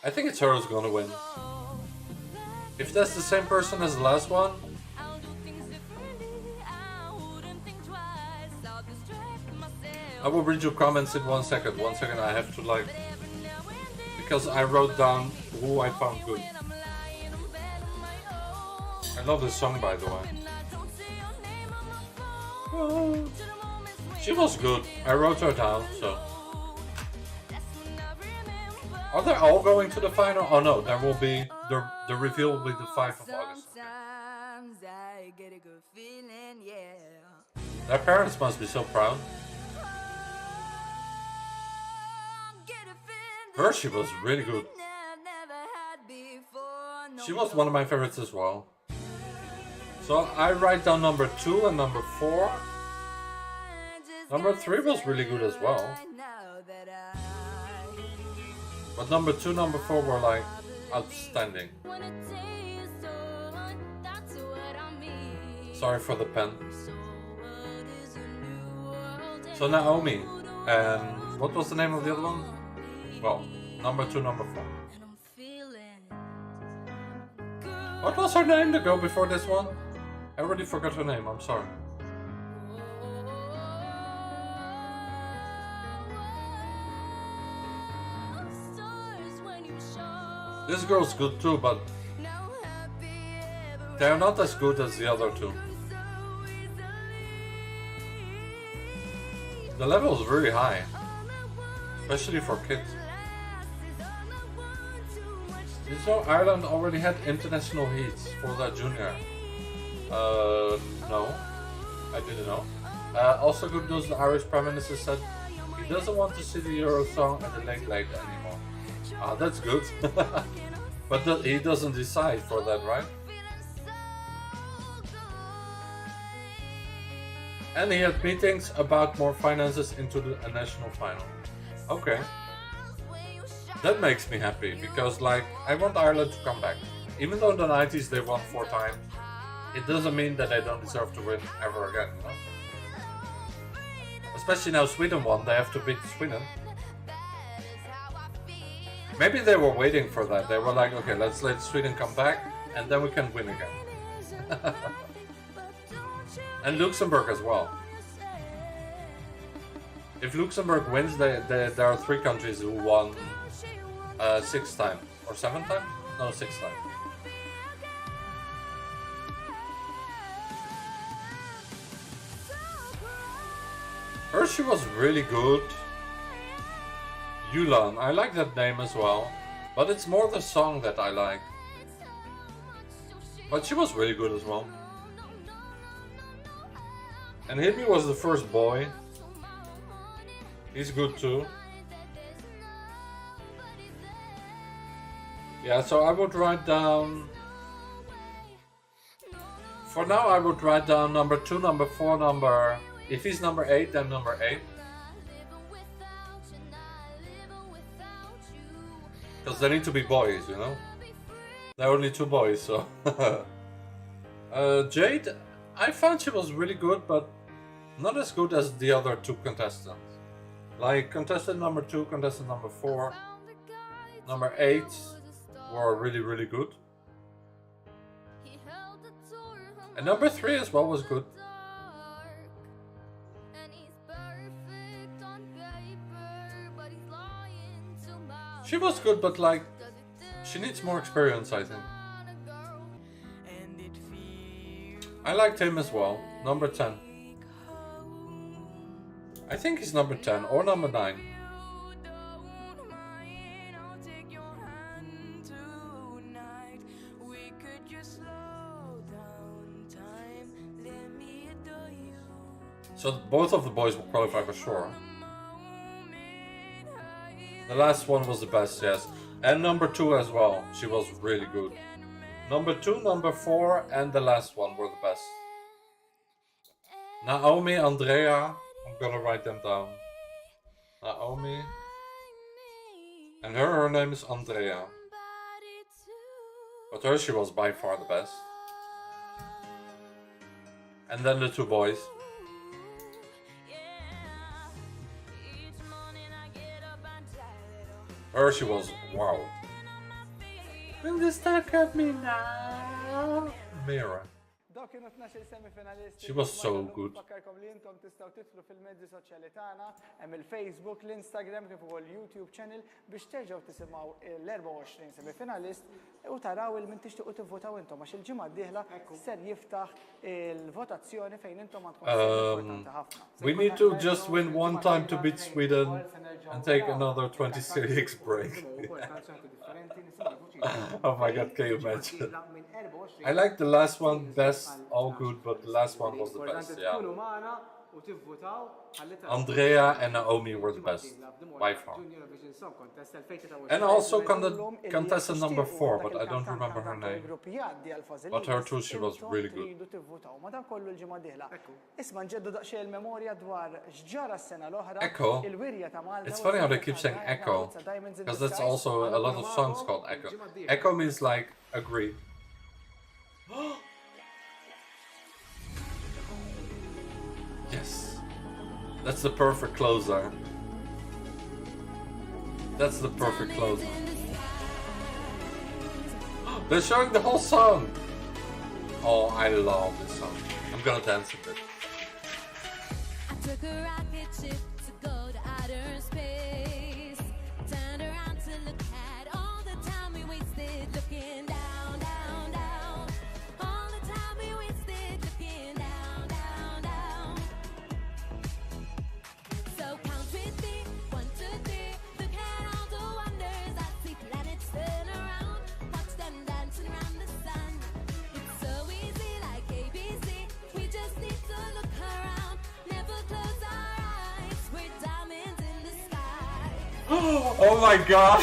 I think it's her who's gonna win. If that's the same person as the last one. I will read your comments in 1 second. 1 second, I have to like... Because I wrote down who I found good. I love this song, by the way. Oh, she was good. I wrote her down, so... Are they all going to the final? Oh no, there will be... The reveal will be the 5th of August. Their parents must be so proud. Hershey was really good. She was one of my favorites as well. So I write down number 2 and number 4. Number 3 was really good as well. But number 2, number 4 were like outstanding. Sorry for the pen. So Naomi, and what was the name of the other one? Well, number 2, number 4. What was her name, the girl before this one? I already forgot her name, I'm sorry. This girl's good too, but they're not as good as the other 2. The level is really high, especially for kids. Did you know Ireland already had international heats for their junior? No, I didn't know. Also good news, the Irish Prime Minister said he doesn't want to see the Euro song at the late anymore. Ah, that's good. But he doesn't decide for that, right? And he had meetings about more finances into the national final. Okay. That makes me happy, because like, I want Ireland to come back. Even though in the 90s they won 4 times, it doesn't mean that they don't deserve to win ever again, you know? Especially now Sweden won, they have to beat Sweden. Maybe they were waiting for that. They were like, okay, let's let Sweden come back and then we can win again. And Luxembourg as well. If Luxembourg wins, there are 3 countries who won 6 times. Or 7 times? No, 6 times. She was really good. Yulan, I like that name as well. But it's more the song that I like. But she was really good as well. And Hibby was the first boy. He's good too. Yeah, so I would write down... For now I would write down number 2, number 4, number... If he's number 8, then number 8. Because they need to be boys, you know? There are only 2 boys, so... Jade, I found she was really good, but not as good as the other 2 contestants. Like, contestant number 2, contestant number 4, number 8 were really, really good. And number 3 as well was good. She was good, but like, she needs more experience, I think. I liked him as well, number 10. I think he's number 10 or number 9. So both of the boys will qualify for sure. The last one was the best, yes. And number 2 as well. She was really good. Number 2, number 4, and the last one were the best. Naomi, Andrea. I'm gonna write them down. Naomi. And her name is Andrea. But her, she was by far the best. And then the 2 boys. Her, she was wow. Will this talk at me now? Mira. She was so good. Fakkarkom li intom tistgħu titlu fil-mezzi soċjali tagħna, hemm il-Facebook, l-Instagram kif ukoll YouTube channel biex terġgħu tisimgħu l-24 semifinalist u taraw il-min tixtiequ tivvotaw intom għax il-ġimgħa d-dieħla ser jiftaħ il-votazzjoni fejn intom għandkom importanti ħafna. We need to just win 1 time to beat Sweden and take another 26 break. Oh my god, can you imagine? I like the last one best, all good, but the last one was the best, yeah. Andrea and Naomi were the best, by far. And also contestant number 4, but I don't remember her name. But her too, she was really good. Echo. It's funny how they keep saying echo, because that's also a lot of songs called echo. Echo means like agree. Yes, that's the perfect closer. That's the perfect closer. They're showing the whole song. Oh, I love this song. I'm gonna dance with it. I took a rocket ship to go to outer space. Turned around to look at all the time we wasted looking down, down, down. All the time we wasted looking down, down, down. So count with me, 1, 2, 3. Look at all the wonders I see. Planets turn around, watch them dancing around the sun. It's so easy like ABC. Oh my god!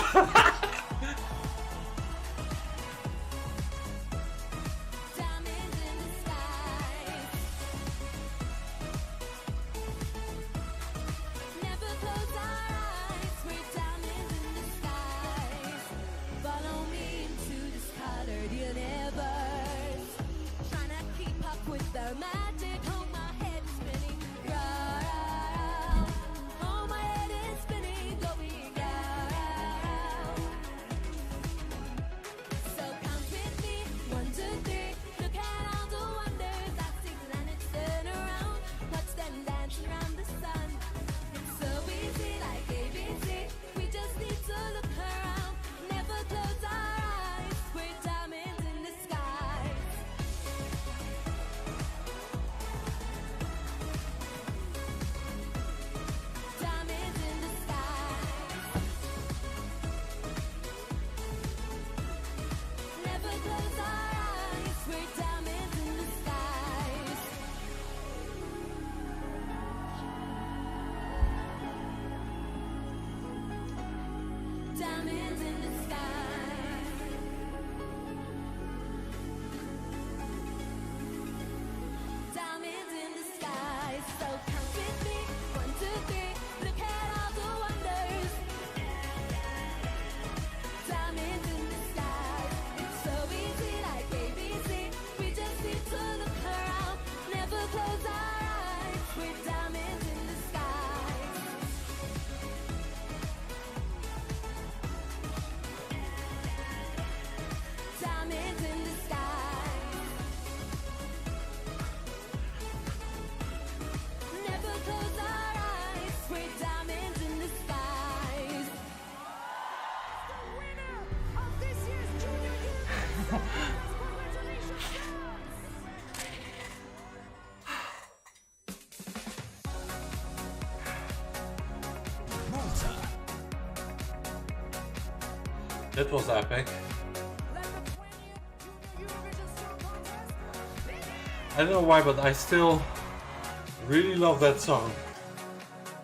Diamonds in the sky. Never close our eyes. We're diamonds in the sky. Follow me into this colored universe. Trying to keep up with the magic. Hold my head spinning round. Oh, my head is spinning, going round. So count with me, 1, 2, 3. Look at all the wonders I see planets turn around. Watch them dancing around the sun. It's so easy, like ABC. We just need to look around. Never close our eyes. We're diamonds in the sky. Diamonds in the sky. Never close our eyes. We're diamonds in the skies. Diamonds in the sky. Diamonds in the sky. So count with me, 1, 2, 3. Look at all the wonders. Diamonds in the sky. It's so easy, like ABC. We just need to look around. Never close our eyes. We're diamonds in the sky. Diamonds in the sky. Never close our eyes. We're diamonds in the skies. The winner of this year's Junior Eurovision. Congratulations, Malta. That was epic. I don't know why, but I still really love that song.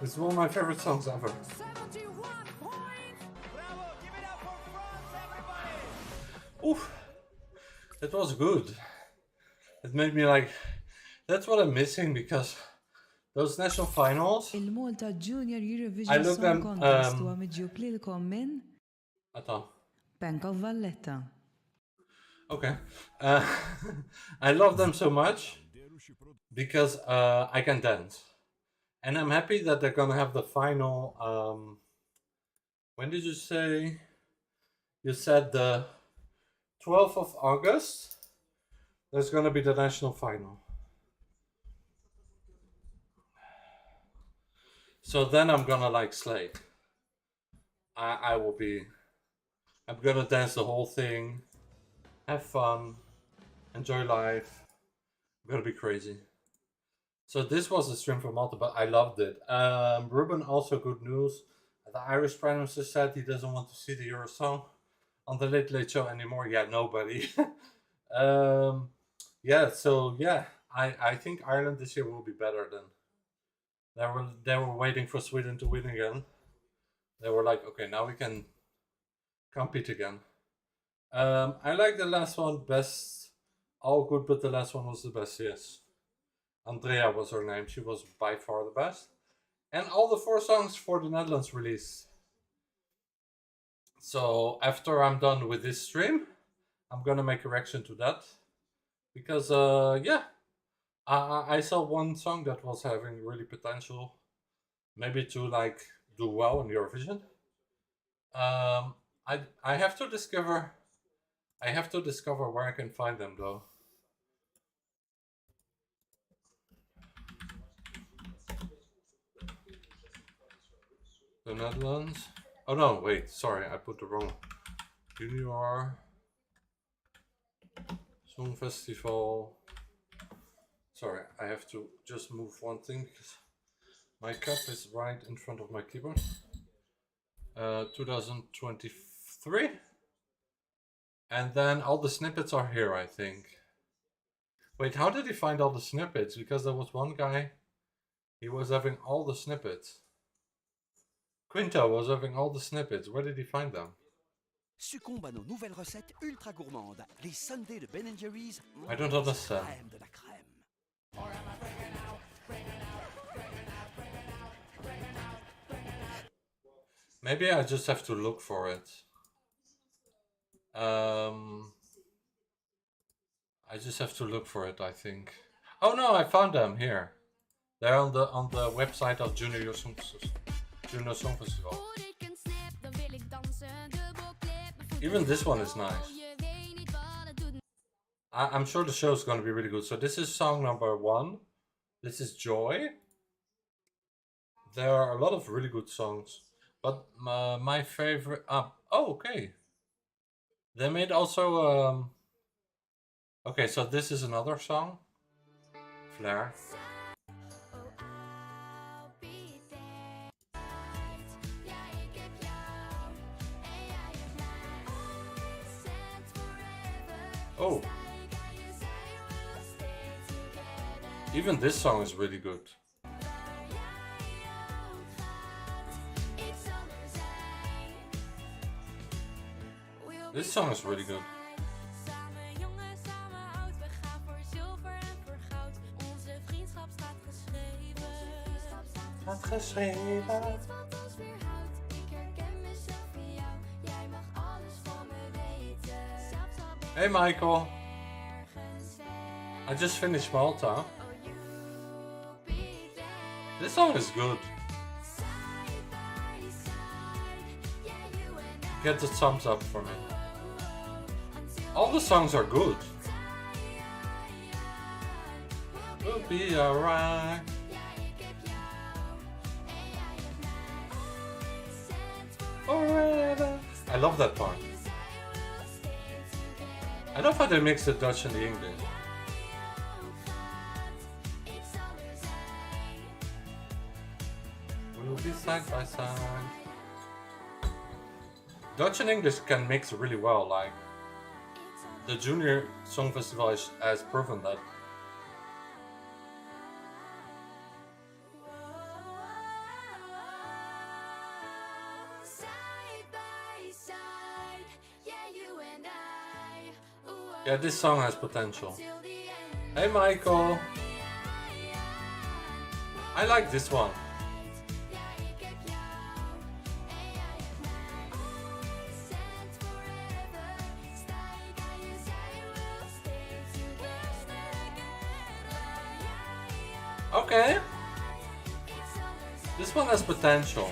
It's one of my favorite songs ever. 71 points. Bravo, give it up for France, everybody. Oof, that was good. It made me like, that's what I'm missing, because those national finals. Il-Malta Junior I Eurovision looked Song at, Contest huwa miġġub lilkom minn Attends. Bank of Valletta. Okay. I love them so much because I can dance. And I'm happy that they're gonna have the final. When did you say? You said the 12th of August. There's gonna be the national final. So then I'm gonna like slay. I will be. I'm gonna dance the whole thing. Have fun, enjoy life. I'm gonna be crazy. So this was a stream from Malta, but I loved it. Ruben, also good news. The Irish Prime Minister said he doesn't want to see the Eurosong on the Late Late Show anymore. Yeah, nobody. Yeah, so yeah, I think Ireland this year will be better than. They were waiting for Sweden to win again. They were like, okay, now we can compete again. I like the last one best. All good, but the last one was the best, yes. Andrea was her name. She was by far the best. And all the 4 songs for the Netherlands release. So after I'm done with this stream, I'm gonna make a reaction to that. Because, yeah. I saw one song that was having really potential. Maybe to like do well in Eurovision. I have to discover where I can find them though. The Netherlands. Oh no, wait, sorry, I put the wrong. Junior Song Festival. Sorry, I have to just move one thing because my cup is right in front of my keyboard. 2023. And then all the snippets are here, I think. Wait, how did he find all the snippets? Because there was one guy, he was having all the snippets. Quinto was having all the snippets. Where did he find them? Succombe à nos nouvelles recettes ultra gourmandes. Les sundaes de Ben & Jerry's. I don't understand. Crème de la crème. Maybe I just have to look for it. I just have to look for it, I think. Oh no, I found them here. They're on the website of Junior Song Festival. Even this one is nice. I'm sure the show is going to be really good. So this is song number 1. This is Joy. There are a lot of really good songs, but my favorite. Oh, okay. They made also. Okay, so this is another song. Flair. Oh. Even this song is really good. This song is really good. Hey Michael, I just finished Malta. This song is good. Get the thumbs up for me. All the songs are good. We'll be alright. Forever. I love that part. I love how they mix the Dutch and the English. We'll be side by side. Dutch and English can mix really well, like the Junior Song Festival has proven that. Yeah, this song has potential. Hey Michael! I like this one. Okay. This one has potential.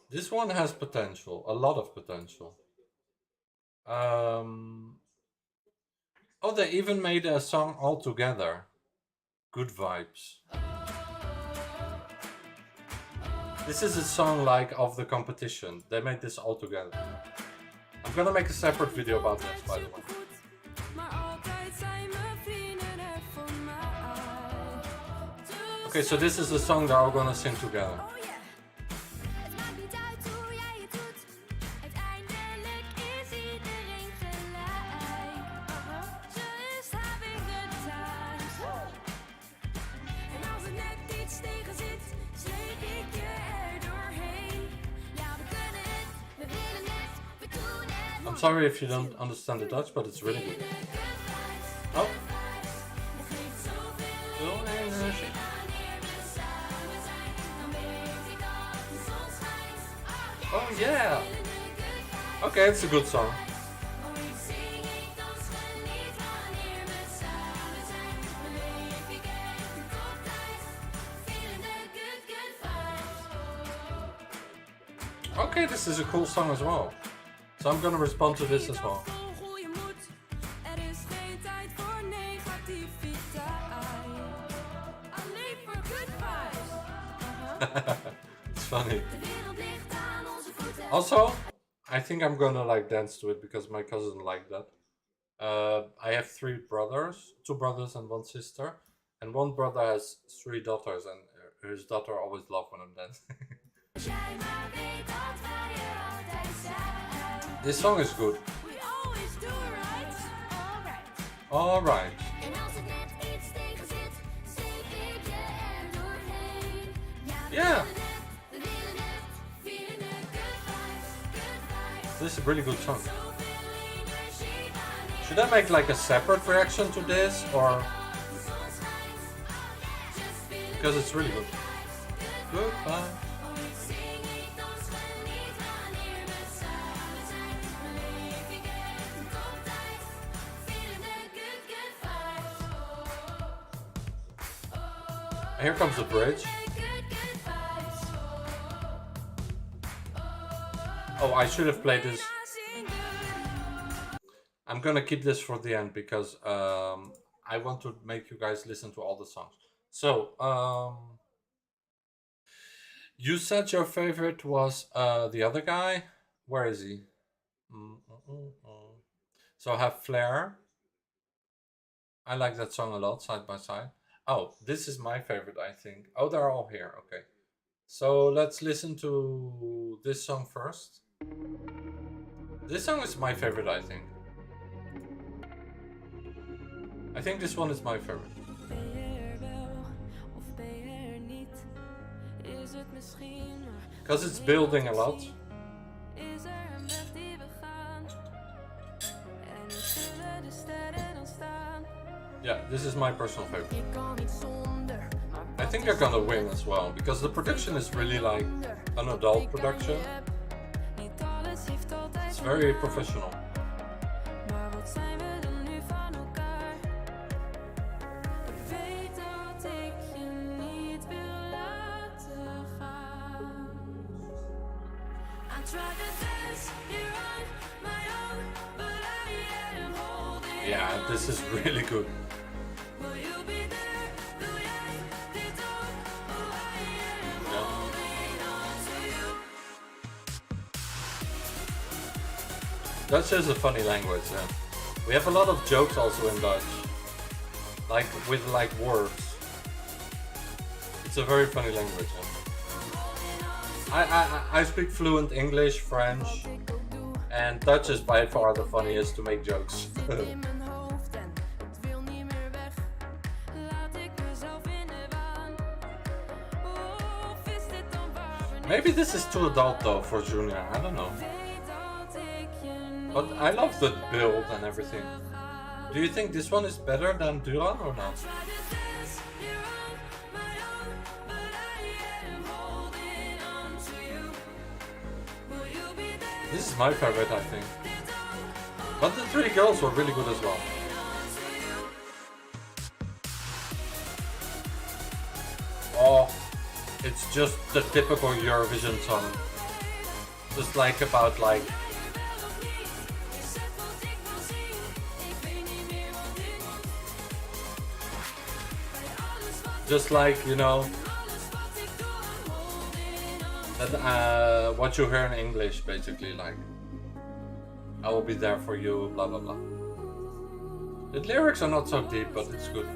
This one has potential, a lot of potential. Oh, they even made a song all together. Good vibes. This is a song like of the competition. They made this all together. I'm gonna make a separate video about this, by the way. Okay, so this is a song that we're gonna sing together. I'm sorry if you don't understand the Dutch, but it's really good. Oh. Oh yeah. Okay, it's a good song. Okay, this is a cool song as well. So I'm gonna respond to this as well. It's funny. Also, I think I'm gonna like dance to it because my cousin liked that. I have 3 brothers, 2 brothers and 1 sister, and one brother has 3 daughters, and his daughter always loves when I'm dancing. This song is good. Alright. Yeah. This is a really good song. Should I make like a separate reaction to this, or because it's really good. Goodbye. Here comes the bridge. Oh, I should have played this. I'm gonna keep this for the end because I want to make you guys listen to all the songs. So, you said your favorite was the other guy. Where is he? So I have Flair. I like that song a lot, Side by Side. Oh, this is my favorite, I think. Oh, they're all here. Okay. So let's listen to this song first. This song is my favorite, I think. I think this one is my favorite. Because it's building a lot. Yeah, this is my personal favorite. I think they're gonna win as well, because the production is really like an adult production. It's very professional. Yeah, this is really good. Dutch is a funny language, yeah. We have a lot of jokes also in Dutch. Like, with like words. It's a very funny language, yeah. I speak fluent English, French, and Dutch is by far the funniest to make jokes. Maybe this is too adult though for Junior, I don't know. But I love the build and everything. Do you think this one is better than Duran or not? This is my favorite, I think. But the three girls were really good as well. Oh, it's just the typical Eurovision song. Just like about like... Just like, you know, that, what you hear in English, basically, like, I will be there for you, blah blah blah. The lyrics are not so deep, but it's good.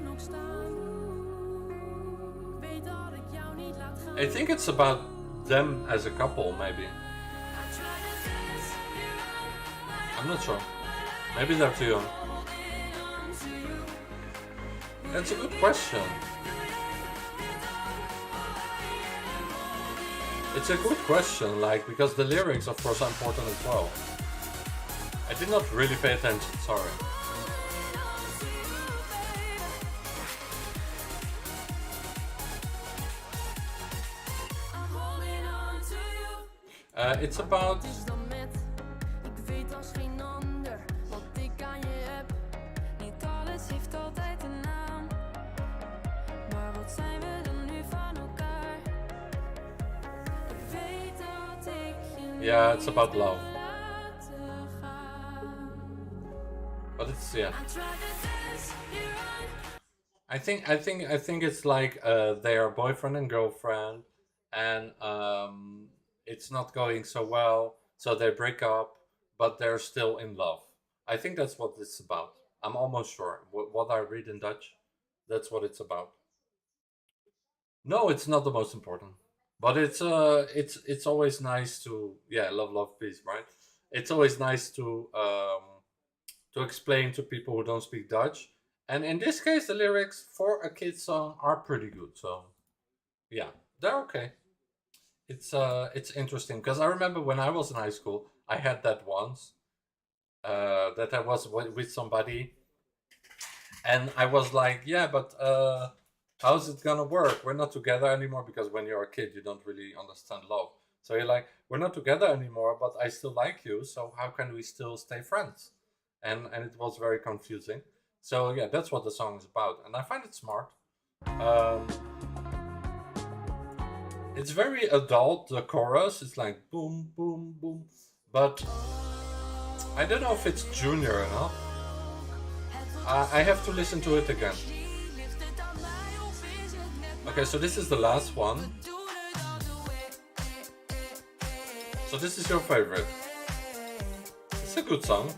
I think it's about them as a couple, maybe. I'm not sure. Maybe they're too young. That's a good question. It's a good question, like, because the lyrics, of course, are important as well. I did not really pay attention, sorry. It's about... Yeah, it's about love. But it's, yeah. I think it's like they are boyfriend and girlfriend, and it's not going so well, so they break up, but they're still in love. I think that's what it's about. I'm almost sure. What I read in Dutch, that's what it's about. No, it's not the most important. But it's always nice to, yeah, love, peace, right? It's always nice to explain to people who don't speak Dutch. And in this case, the lyrics for a kid's song are pretty good. So, yeah, they're okay. it's interesting because I remember when I was in high school, I had that once. That I was with somebody, and I was like, yeah, but how's it gonna work? We're not together anymore, because when you're a kid, you don't really understand love. So you're like, we're not together anymore, but I still like you. So how can we still stay friends? And it was very confusing. So yeah, that's what the song is about, and I find it smart. It's very adult. The chorus is like boom, boom, boom, but I don't know if it's junior enough. I have to listen to it again. Okay, so this is the last one. So this is your favorite. It's a good song.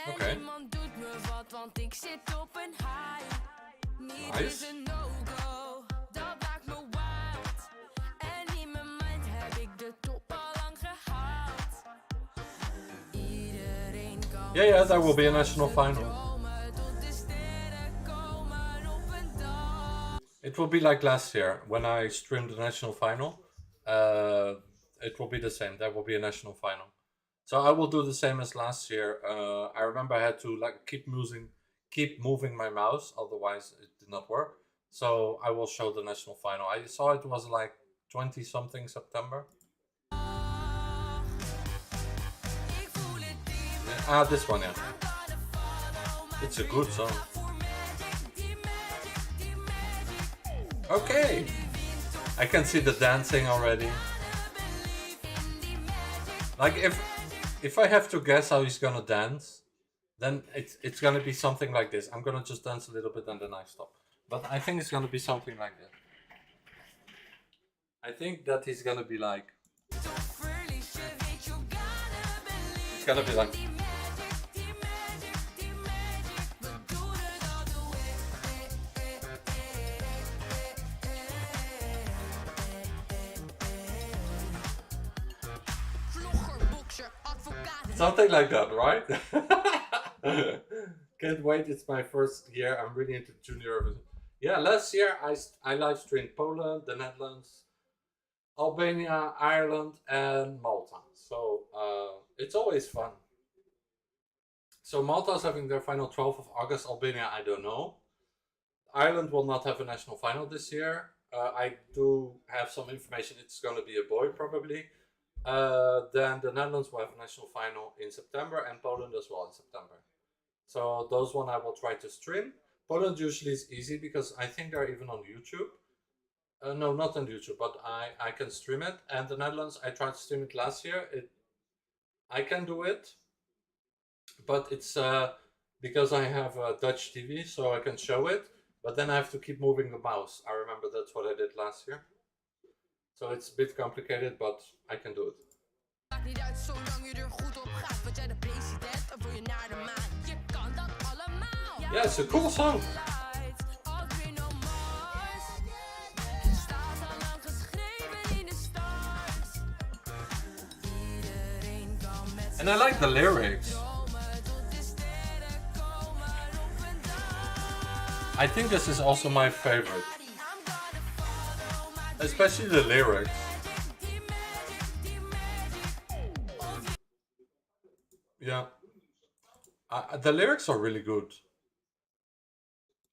Okay. Nice. Yeah, there will be a national final. It will be like last year when I streamed the national final. It will be the same. There will be a national final. So I will do the same as last year. I remember I had to like keep moving my mouse, otherwise it did not work. So I will show the national final. I saw it was like 20-something September. This one, yeah. It's a good song. Okay. I can see the dancing already. Like if I have to guess how he's gonna dance, then it's gonna be something like this. I'm gonna just dance a little bit and then I stop. But I think it's gonna be something like that. I think that he's gonna be like... It's gonna be like... Something like that, right? Can't wait, it's my first year. I'm really into Junior Eurovision. Yeah, last year I live streamed Poland, the Netherlands, Albania, Ireland, and Malta. So it's always fun. So Malta is having their final 12th of August. Albania, I don't know. Ireland will not have a national final this year. I do have some information. It's going to be a boy, probably. Then the Netherlands will have a national final in September, and Poland as well in September. So those one I will try to stream. Poland usually is easy because I think they're even on YouTube. No, not on YouTube, but I can stream it. And the Netherlands, I tried to stream it last year. I can do it, but it's because I have a Dutch TV, so I can show it. But then I have to keep moving the mouse. I remember that's what I did last year. So it's a bit complicated, but I can do it. Yeah, it's a cool song. And I like the lyrics. I think this is also my favorite. Especially the lyrics. Yeah. The lyrics are really good.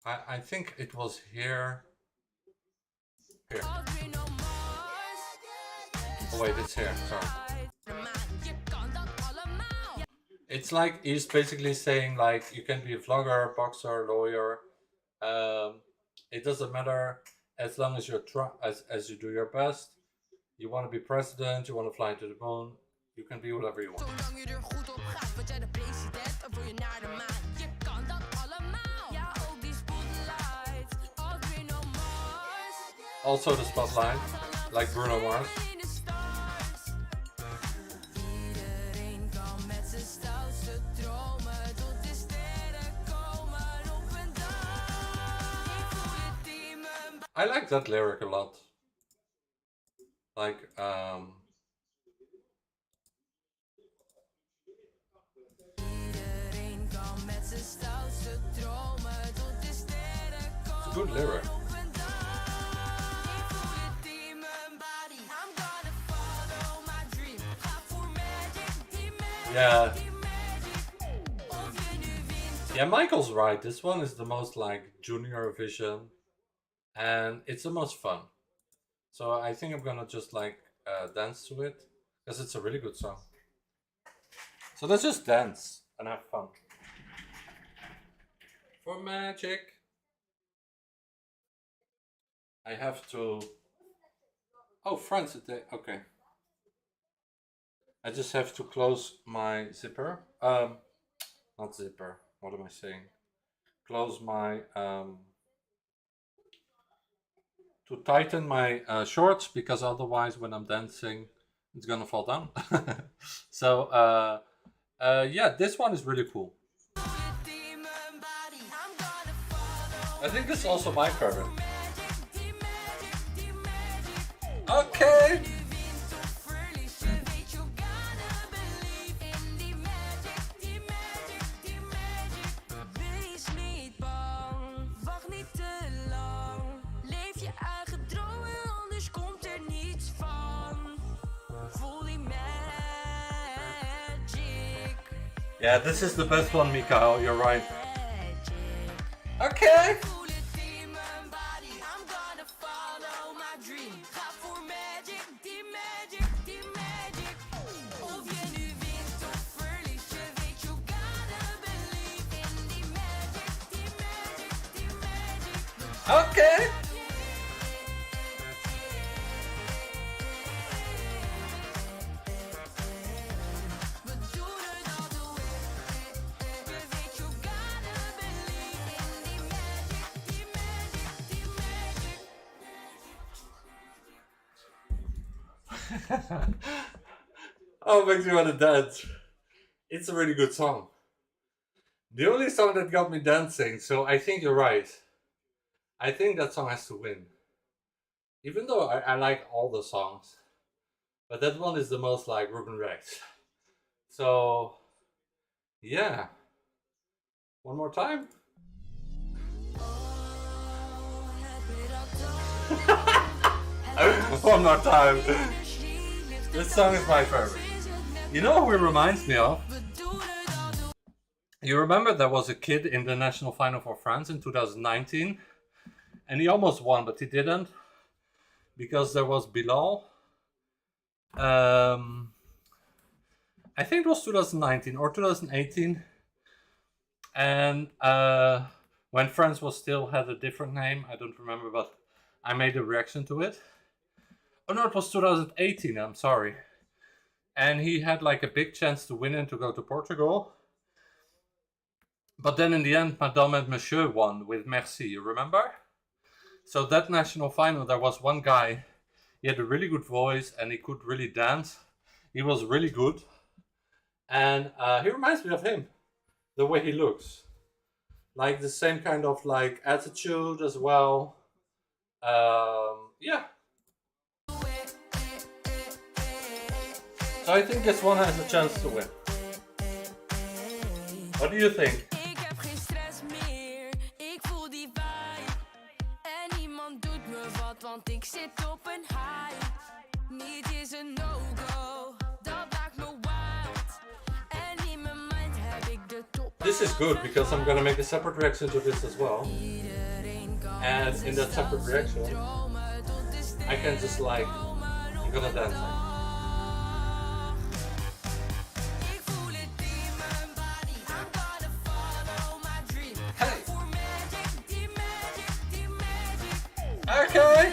I think it was here. Here. Oh wait, it's here, sorry. It's like, he's basically saying like, you can be a vlogger, boxer, lawyer. It doesn't matter as long as you're as you do your best. You want to be president, you want to fly to the moon, you can be whatever you want. Also the spotlight, like Bruno Mars. I like that lyric a lot. Like, good lyric. Yeah. Yeah, Michael's right. This one is the most like junior Eurovision, and it's the most fun. So I think I'm gonna just like dance to it because it's a really good song. So let's just dance and have fun. For magic, I have to. Oh, France, okay. I just have to close my zipper. Not zipper. What am I saying? Close my to tighten my shorts, because otherwise when I'm dancing it's gonna fall down. So yeah, this one is really cool. I think this is also my favorite. Okay. Yeah, this is the best one, Mikael, you're right. Okay! Okay! Oh, it makes me want to dance. It's a really good song. The only song that got me dancing, so I think you're right. I think that song has to win. Even though I like all the songs. But that one is the most like Ruben Reacts. So, yeah. One more time. One more time. This song is my favorite. You know who it reminds me of? You remember there was a kid in the national final for France in 2019, and he almost won, but he didn't, because there was Bilal. I think it was 2019 or 2018, and when France was still had a different name, I don't remember, but I made a reaction to it. Oh no, it was 2018, I'm sorry. And he had like a big chance to win and to go to Portugal. But then in the end, Madame and Monsieur won with Merci, you remember? So that national final, there was one guy, he had a really good voice and he could really dance. He was really good. And he reminds me of him, the way he looks. Like the same kind of like attitude as well. Yeah. So I think this one has a chance to win. What do you think? This is good because I'm gonna make a separate reaction to this as well. And in that separate reaction, I can just like, I'm gonna dance. Okay.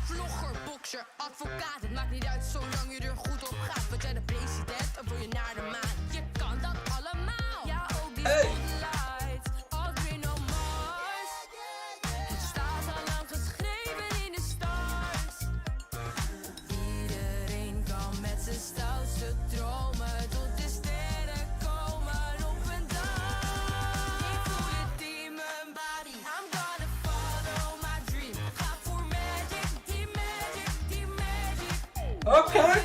Vlogger, bokser, advocaat, het maakt niet uit zolang je er goed op gaat. Word jij de president of wil je naar de maan? Je kan dat allemaal. Ja, ook die spotlight. Als we no Mars. Het staat Okay.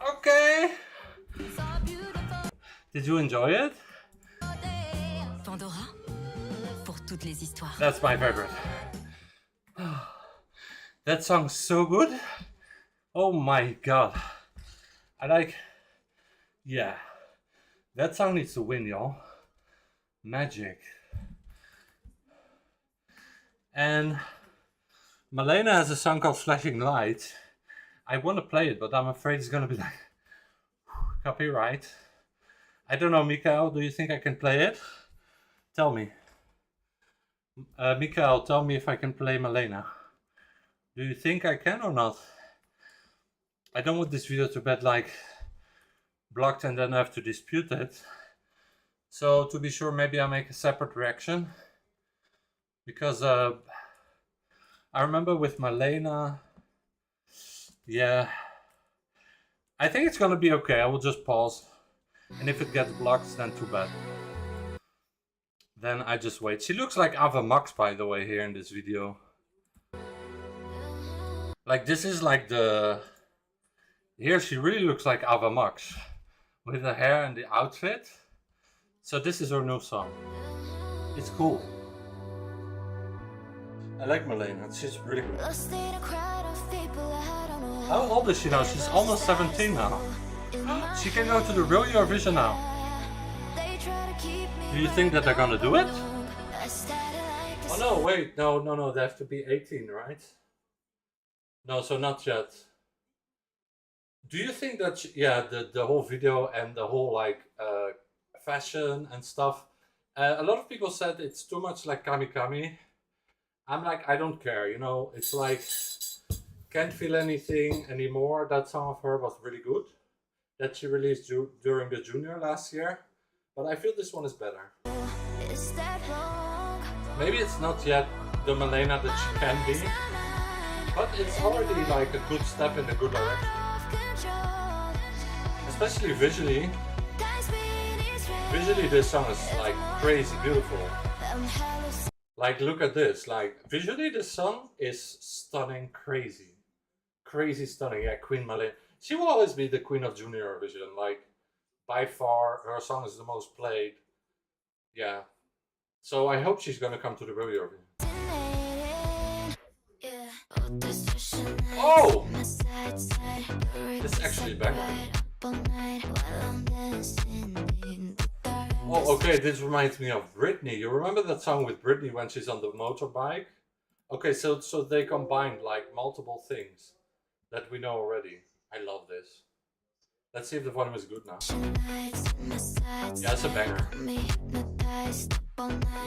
Okay. Did you enjoy it? Pandora, pour toutes les histoires. That's my favorite. That song's so good. Oh my god. I like... Yeah. That song needs to win, y'all. Magic. And Malena has a song called Flashing Lights. I want to play it, but I'm afraid it's gonna be like copyright. I don't know, Mikael, do you think I can play it? Tell me. Mikael, tell me if I can play Malena. Do you think I can or not? I don't want this video to get like blocked and then I have to dispute it. So to be sure, maybe I'll make a separate reaction. Because I remember with Malena, yeah, I think it's gonna be okay. I will just pause, and if it gets blocked, then too bad. Then I just wait. She looks like Ava Max, by the way, here in this video. Like, this is like the... Here she really looks like Ava Max, with the hair and the outfit. So this is her new song. It's cool. I like Malena, she's really good. How old is she now? She's almost 17 now. She can go to the real Eurovision now. Do you think that they're gonna do it? Oh no, wait, no, they have to be 18, right? No, so not yet. Do you think that, yeah, the whole video and the whole like fashion and stuff, a lot of people said it's too much like Kami Kami. I'm like, I don't care, you know, it's like, can't feel anything anymore. That song of her was really good, that she released during the junior last year, but I feel this one is better. Maybe it's not yet the Malena that she can be, but it's already like a good step in a good direction. Especially visually. Visually this song is like crazy beautiful. Like, look at this, like visually this song is stunning, crazy stunning. Yeah, Queen Malena, she will always be the queen of Junior Eurovision, like by far. Her song is the most played. Yeah, so I hope she's gonna come to the real Eurovision. Oh, this is actually banger. Oh, okay, this reminds me of Britney. You remember that song with Britney when she's on the motorbike? Okay, so they combined like multiple things that we know already. I love this. Let's see if the volume is good now. Yeah, it's a banger.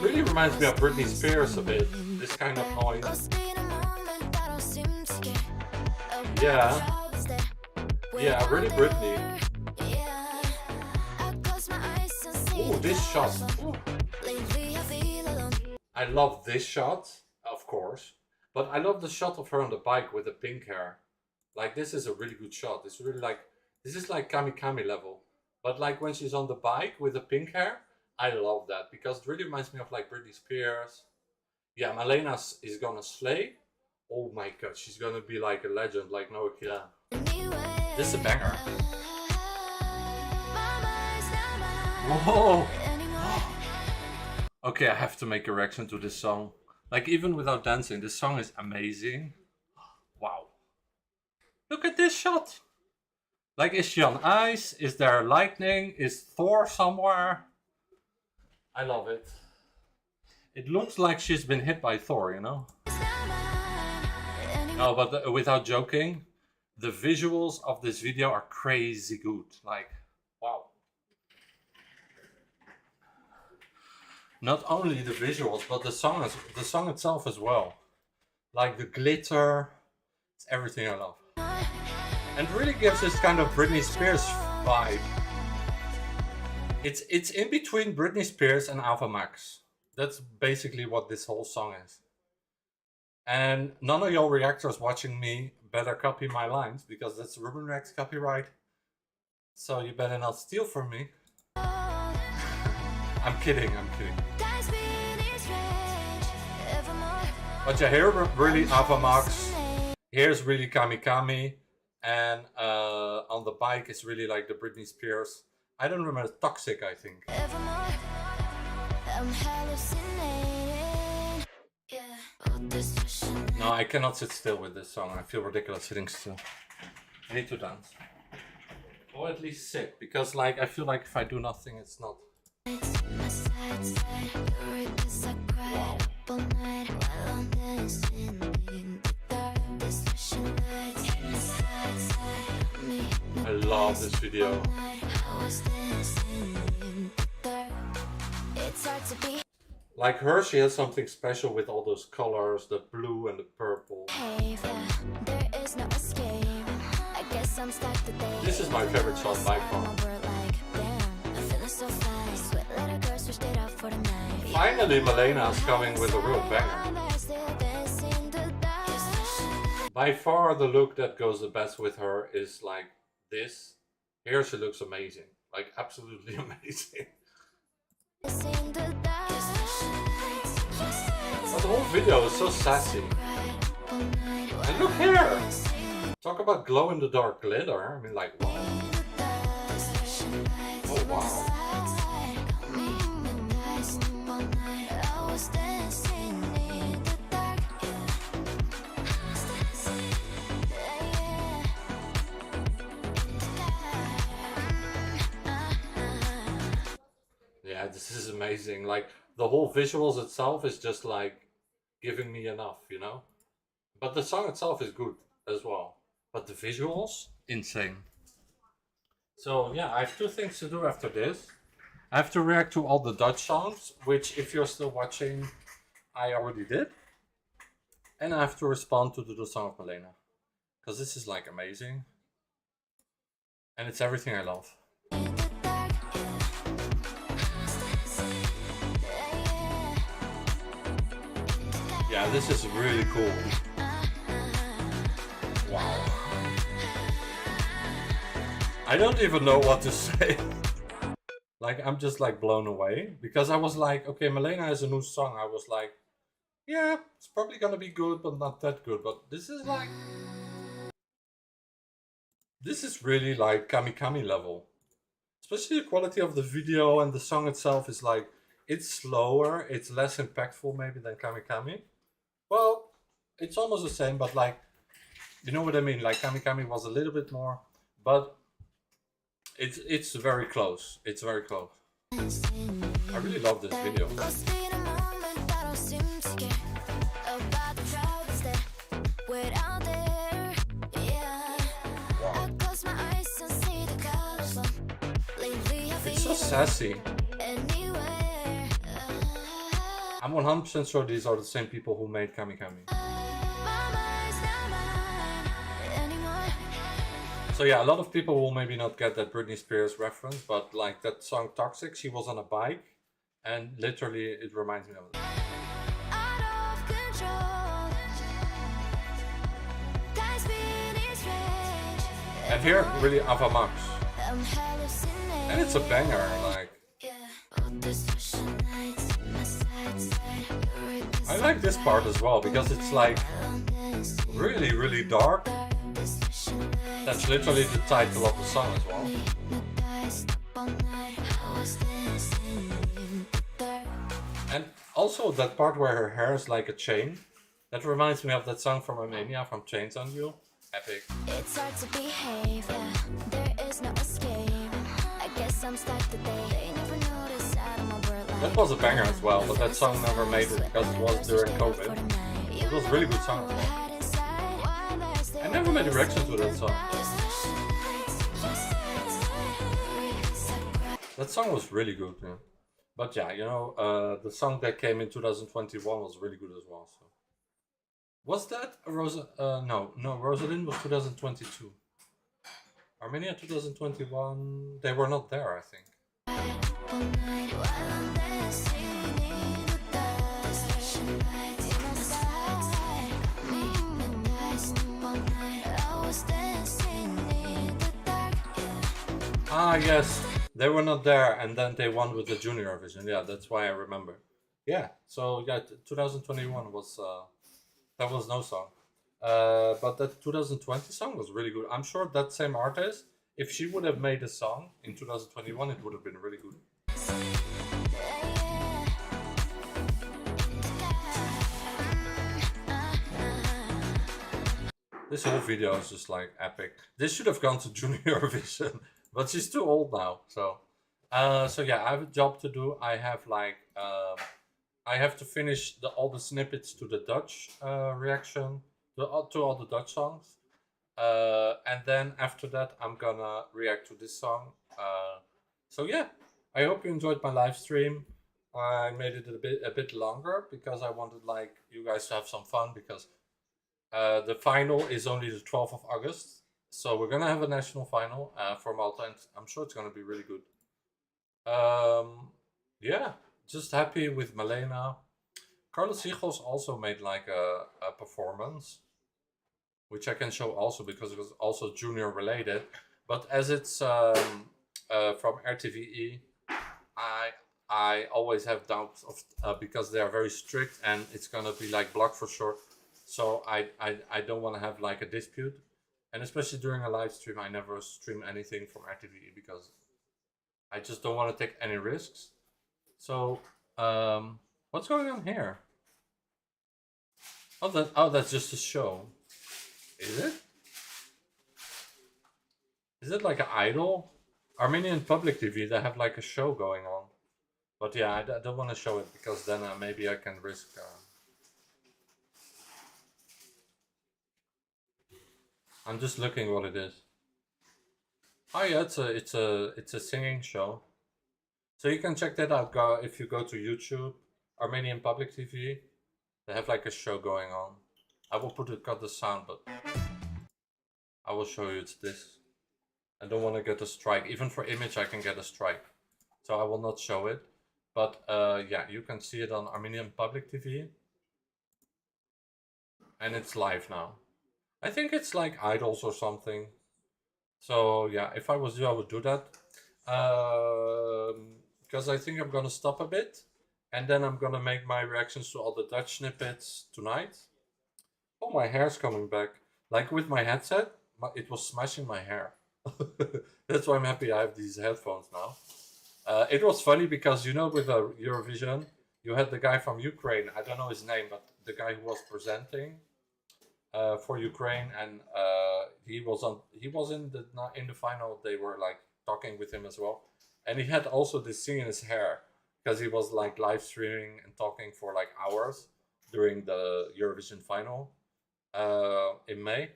Really reminds me of Britney Spears a bit. This kind of noise. Yeah. Yeah, really Britney. Oh, this shot. Ooh. I love this shot, of course. But I love the shot of her on the bike with the pink hair. Like, this is a really good shot. It's really like, this is like Kami Kami level. But like when she's on the bike with the pink hair, I love that. Because it really reminds me of like Britney Spears. Yeah, Malena is gonna slay. Oh my god, she's gonna be like a legend, like Noah Kira. This is a banger. Whoa! Okay, I have to make a reaction to this song. Like, even without dancing, this song is amazing. Wow. Look at this shot! Like, is she on ice? Is there lightning? Is Thor somewhere? I love it. It looks like she's been hit by Thor, you know? No, but without joking, the visuals of this video are crazy good. Like, wow. Not only the visuals, but the song itself as well. Like the glitter, it's everything I love. And really gives this kind of Britney Spears vibe. It's in between Britney Spears and Ava Max. That's basically what this whole song is. And none of your reactors watching me better copy my lines, because that's Ruben Reacts copyright. So you better not steal from me. I'm kidding, I'm kidding. But yeah, here really Ava Max. Here's really Kami Kami. And on the bike is really like the Britney Spears. I don't remember, Toxic, I think. No, I cannot sit still with this song. I feel ridiculous sitting still. I need to dance. Or at least sit, because like I feel like if I do nothing, it's not. Wow. I love this video. Like her, she has something special with all those colors, the blue and the purple. This is my favorite song by far. Finally, Malena is coming with a real banger. By far, the look that goes the best with her is like this. Here she looks amazing, like absolutely amazing. But the whole video is so sassy. And look here! Talk about glow-in-the-dark glitter. I mean, like, wow. Oh, wow. Yeah, this is amazing. Like, the whole visuals itself is just like giving me enough, you know? But the song itself is good as well. But the visuals, insane. So yeah, I have two things to do after this. I have to react to all the Dutch songs, which if you're still watching, I already did. And I have to respond to the song of Malena. Because this is like amazing. And it's everything I love. Yeah, this is really cool. Wow. I don't even know what to say. Like, I'm just like blown away. Because I was like, okay, Malena has a new song. I was like, yeah, it's probably gonna be good, but not that good. But this is like... This is really like Kami Kami level. Especially the quality of the video, and the song itself is like... It's slower, it's less impactful maybe than Kami Kami. Well, it's almost the same, but like, you know what I mean? Like Kami Kami was a little bit more, but it's very close. It's very close. I really love this video. Wow. It's so sassy. I'm 100% sure these are the same people who made Kami Kami. So yeah, a lot of people will maybe not get that Britney Spears reference, but like that song Toxic, she was on a bike, and literally it reminds me of it. And here, really Ava Max. And it's a banger, like... I like this part as well, because it's like really, really dark. That's literally the title of the song as well. And also that part where her hair is like a chain. That reminds me of that song from Romania, from Chains on You. Epic. It's hard to behave, yeah. There is no escape. I guess I'm stuck today. They never noticed out of my bird life. That was a banger as well, but that song never made it because it was during COVID. It was a really good song. I never made a reaction to that song. That song was really good, yeah. But yeah, you know, the song that came in 2021 was really good as well. So, was that Rosa? No, Rosalind was 2022. Armenia 2021. They were not there, I think. Ah, yes. They were not there, and then they won with the Junior Eurovision. Yeah, that's why I remember. Yeah, so yeah, 2021 was that was no song, but that 2020 song was really good. I'm sure that same artist, if she would have made a song in 2021, it would have been really good. This whole video is just like epic. This should have gone to Junior Eurovision. But she's too old now, so yeah, I have a job to do. I have like I have to finish all the snippets to the Dutch reaction to all the Dutch songs, and then after that I'm gonna react to this song. So yeah, I hope you enjoyed my live stream. I made it a bit longer because I wanted like you guys to have some fun because the final is only the 12th of August. So we're gonna have a national final for Malta, and I'm sure it's gonna be really good. Yeah, just happy with Malena. Carlos Hijos also made like a performance, which I can show also because it was also junior related. But as it's from RTVE, I always have doubts of because they are very strict and it's gonna be like blocked for sure. So I don't want to have like a dispute. And especially during a live stream, I never stream anything from RTVE because I just don't want to take any risks. So, what's going on here? Oh, that's just a show. Is it? Is it like an idol? Armenian public TV, they have like a show going on. But yeah, I don't want to show it because then maybe I can risk... I'm just looking what it is. Oh yeah, it's a singing show. So you can check that out. If you go to YouTube, Armenian Public TV, they have like a show going on. I will cut the sound, but I will show you it's this. I don't want to get a strike. Even for image, I can get a strike. So I will not show it. But yeah, you can see it on Armenian Public TV. And it's live now. I think it's like idols or something. So yeah, if I was you, I would do that. Because I think I'm gonna stop a bit. And then I'm gonna make my reactions to all the Dutch snippets tonight. Oh, my hair's coming back. Like with my headset, it was smashing my hair. That's why I'm happy I have these headphones now. It was funny because, you know, with Eurovision, you had the guy from Ukraine. I don't know his name, but the guy who was presenting for Ukraine, and he was in the final. They were like talking with him as well, and he had also this thing in his hair because he was like live streaming and talking for like hours during the Eurovision final in May.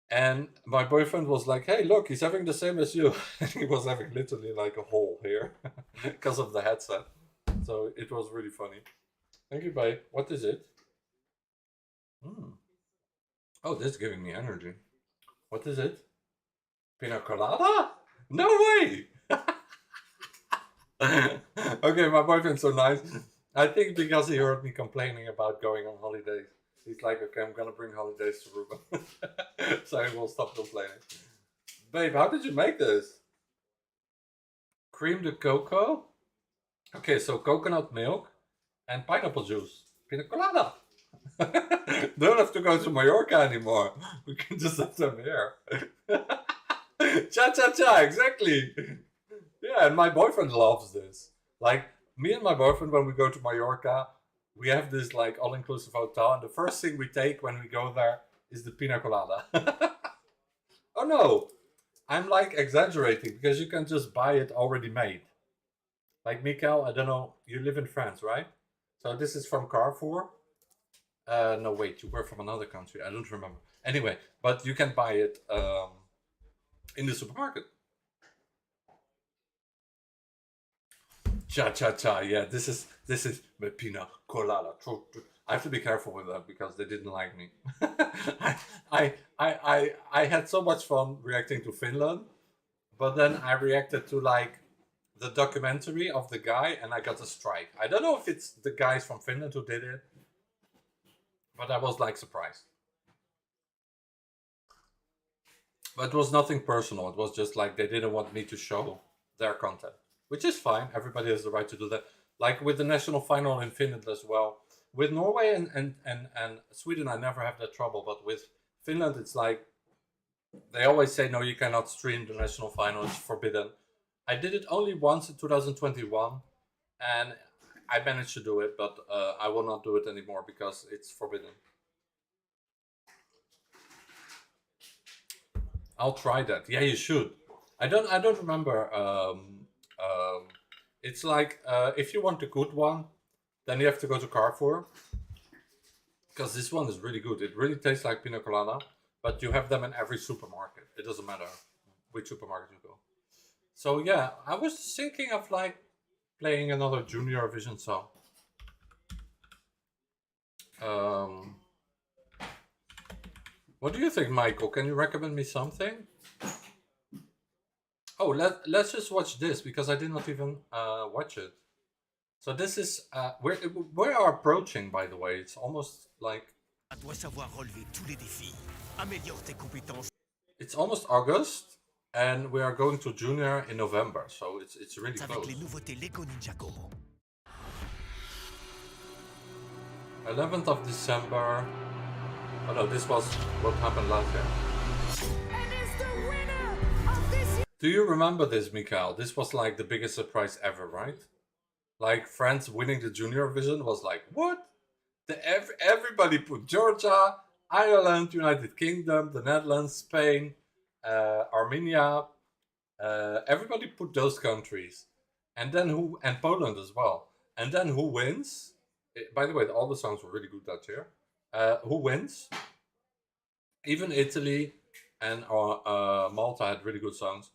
And my boyfriend was like, "Hey, look, he's having the same as you." And he was having literally like a hole here because of the headset. So it was really funny. Thank you, babe. What is it? Oh, this is giving me energy. What is it? Pina colada? No way! Okay, my boyfriend's so nice. I think because he heard me complaining about going on holidays. He's like, okay, I'm gonna bring holidays to Ruben. So I will stop complaining. Babe, how did you make this? Cream de cocoa? Okay, so coconut milk and pineapple juice. Pina colada. Don't have to go to Mallorca anymore. We can just have them here. Cha-cha-cha, exactly. Yeah, and my boyfriend loves this. Like, me and my boyfriend, when we go to Mallorca, we have this like all-inclusive hotel, and the first thing we take when we go there is the pina colada. Oh no, I'm like exaggerating because you can just buy it already made. Like Mikael, I don't know, you live in France, right? So this is from Carrefour. No, wait, you were from another country. I don't remember. Anyway, but you can buy it in the supermarket. Cha-cha-cha, yeah, this is my pina colada. I have to be careful with that because they didn't like me. I had so much fun reacting to Finland, but then I reacted to like the documentary of the guy and I got a strike. I don't know if it's the guys from Finland who did it, but I was like surprised. But it was nothing personal. It was just like they didn't want me to show their content, which is fine. Everybody has the right to do that. Like with the national final in Finland as well. With Norway and Sweden, I never have that trouble. But with Finland, it's like they always say, no, you cannot stream the national final. It's forbidden. I did it only once in 2021, and I managed to do it, but I will not do it anymore because it's forbidden. I'll try that. Yeah, you should. I don't remember. It's like if you want a good one, then you have to go to Carrefour, because this one is really good. It really tastes like pina colada, but you have them in every supermarket. It doesn't matter which supermarket you go. So yeah, I was thinking of like playing another Junior Eurovision song. What do you think, Michael? Can you recommend me something? Oh, let's just watch this because I did not even watch it. So this is we are approaching, by the way. It's almost like it's almost August, and we are going to Junior in November. So it's really close. 11th of December. Oh no, this was what happened last year. Do you remember this, Mikael? This was like the biggest surprise ever, right? Like France winning the Junior Eurovision was like, what? Everybody put Georgia, Ireland, United Kingdom, the Netherlands, Spain, Armenia. Everybody put those countries. And then and Poland as well. And then who wins? By the way, all the songs were really good that year. Who wins? Even Italy and Malta had really good songs.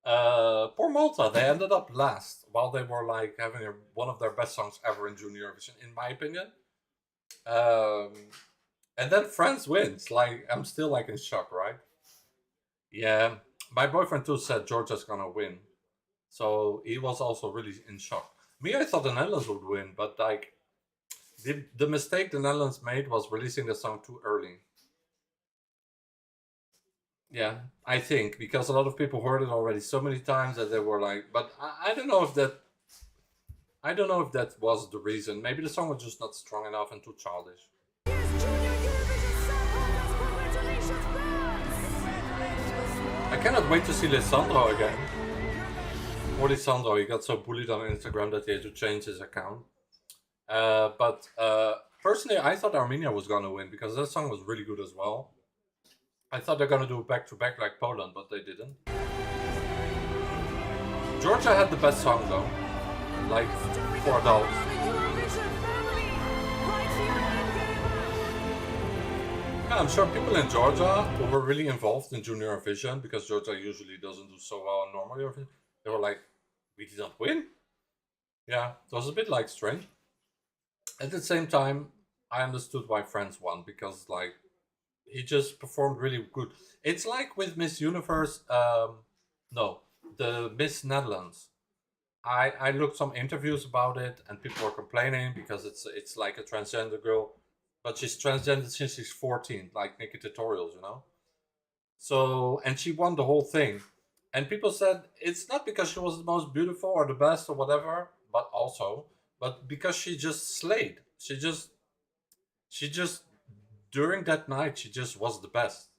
Poor Malta, they ended up last while they were like having one of their best songs ever in Junior Eurovision, in my opinion. And then France wins. Like, I'm still like in shock, right? Yeah, my boyfriend too said Georgia's gonna win, so he was also really in shock. Me, I thought the Netherlands would win, but like the mistake the Netherlands made was releasing the song too early. Yeah, I think, because a lot of people heard it already so many times that they were like, but I don't know if that, was the reason. Maybe the song was just not strong enough and too childish. I cannot wait to see Lisandro again. Poor Lisandro, he got so bullied on Instagram that he had to change his account. But personally, I thought Armenia was gonna win because that song was really good as well. I thought they're gonna do it back-to-back like Poland, but they didn't. Georgia had the best song though, like for adults. Yeah, I'm sure people in Georgia who were really involved in Junior Eurovision, because Georgia usually doesn't do so well in normal Eurovision, they were like, we didn't win? Yeah, it was a bit like strange. At the same time, I understood why France won, because like, he just performed really good. It's like with Miss Universe, no, the Miss Netherlands. I looked some interviews about it, and people were complaining because it's like a transgender girl, but she's transgender since she's 14, like Nikki Tutorials, you know. So, and she won the whole thing, and people said it's not because she was the most beautiful or the best or whatever, but because she just slayed. She just during that night, she just was the best.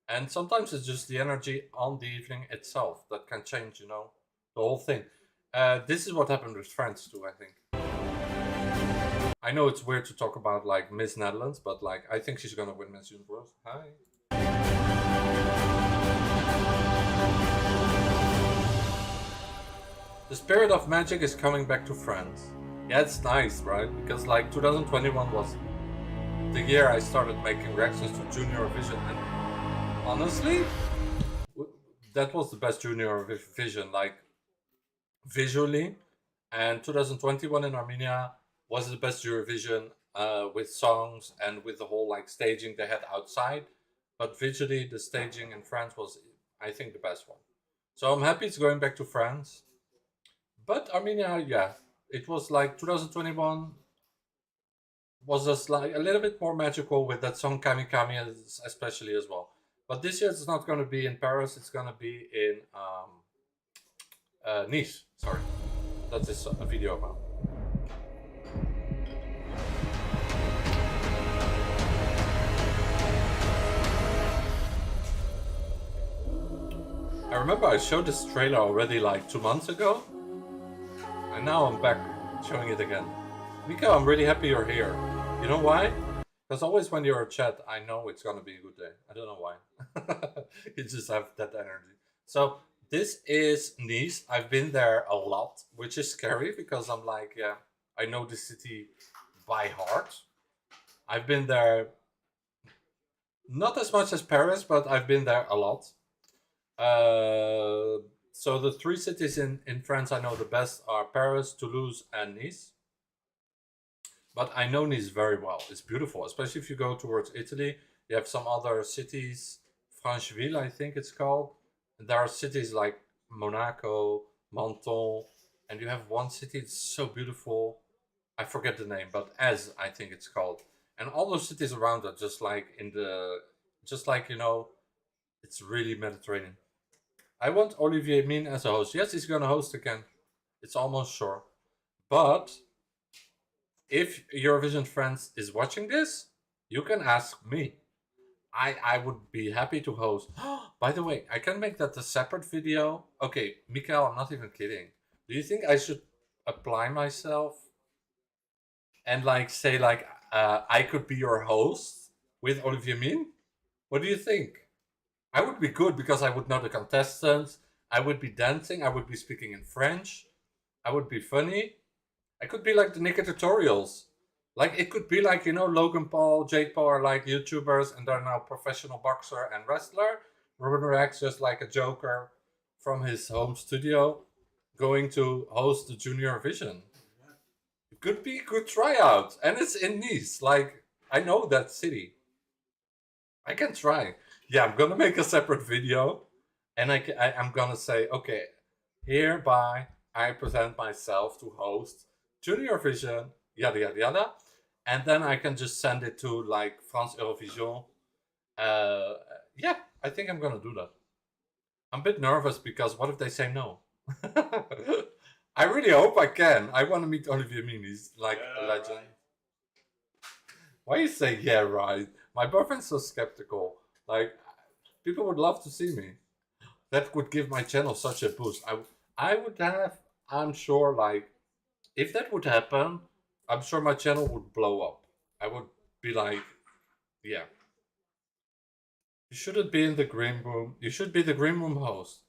And sometimes it's just the energy on the evening itself that can change, you know, the whole thing. This is what happened with France too, I think. I know it's weird to talk about like Miss Netherlands, but like I think she's gonna win Miss Universe. Hi. The spirit of magic is coming back to France. Yeah, it's nice, right? Because like 2021 was the year I started making reactions to Junior Eurovision, and honestly, that was the best Junior Eurovision, like visually. And 2021 in Armenia was the best Eurovision with songs and with the whole like staging they had outside. But visually, the staging in France was, I think, the best one. So I'm happy it's going back to France. But Armenia, yeah, it was like 2021 was just like a little bit more magical with that song Kami Kami especially as well. But this year it's not going to be in Paris, it's going to be in Nice, sorry. That's this a video about. I remember I showed this trailer already like 2 months ago, and now I'm back showing it again. Mika, I'm really happy you're here. You know why? Because always when you're in chat, I know it's gonna be a good day. I don't know why. You just have that energy. So this is Nice. I've been there a lot, which is scary because I'm like, yeah, I know the city by heart. I've been there not as much as Paris, but I've been there a lot. So the 3 cities in France I know the best are Paris, Toulouse, and Nice. But I know Nice very well. It's beautiful, especially if you go towards Italy. You have some other cities, Francheville, I think it's called. And there are cities like Monaco, Menton, and you have one city, it's so beautiful. I forget the name, but As, I think it's called. And all those cities around it, just like, you know, it's really Mediterranean. I want Olivier Mine as a host. Yes, he's gonna host again. It's almost sure. But if Eurovision France is watching this, you can ask me. I would be happy to host. By the way, I can make that a separate video. Okay, Mikael, I'm not even kidding. Do you think I should apply myself and like say like I could be your host with Olivier Mine? What do you think? I would be good because I would know the contestants. I would be dancing. I would be speaking in French. I would be funny. I could be like the Nika tutorials. Like it could be like, you know, Logan Paul, Jake Paul are like YouTubers and they're now professional boxer and wrestler. Ruben Reacts just like a joker from his home studio going to host the Junior Eurovision. It could be a good tryout. And it's in Nice. Like, I know that city. I can try. Yeah, I'm gonna make a separate video and I'm gonna say, okay, hereby I present myself to host Junior Eurovision, yada yada yada, and then I can just send it to like France Eurovision. Yeah, I think I'm gonna do that. I'm a bit nervous because what if they say no? I really hope I can. I want to meet Olivier Mine. He's like a legend. Why you say yeah, right? My boyfriend's so skeptical. Like, people would love to see me. That would give my channel such a boost. I would have, I'm sure, like, if that would happen, I'm sure my channel would blow up. I would be like, yeah. You shouldn't be in the green room. You should be the green room host.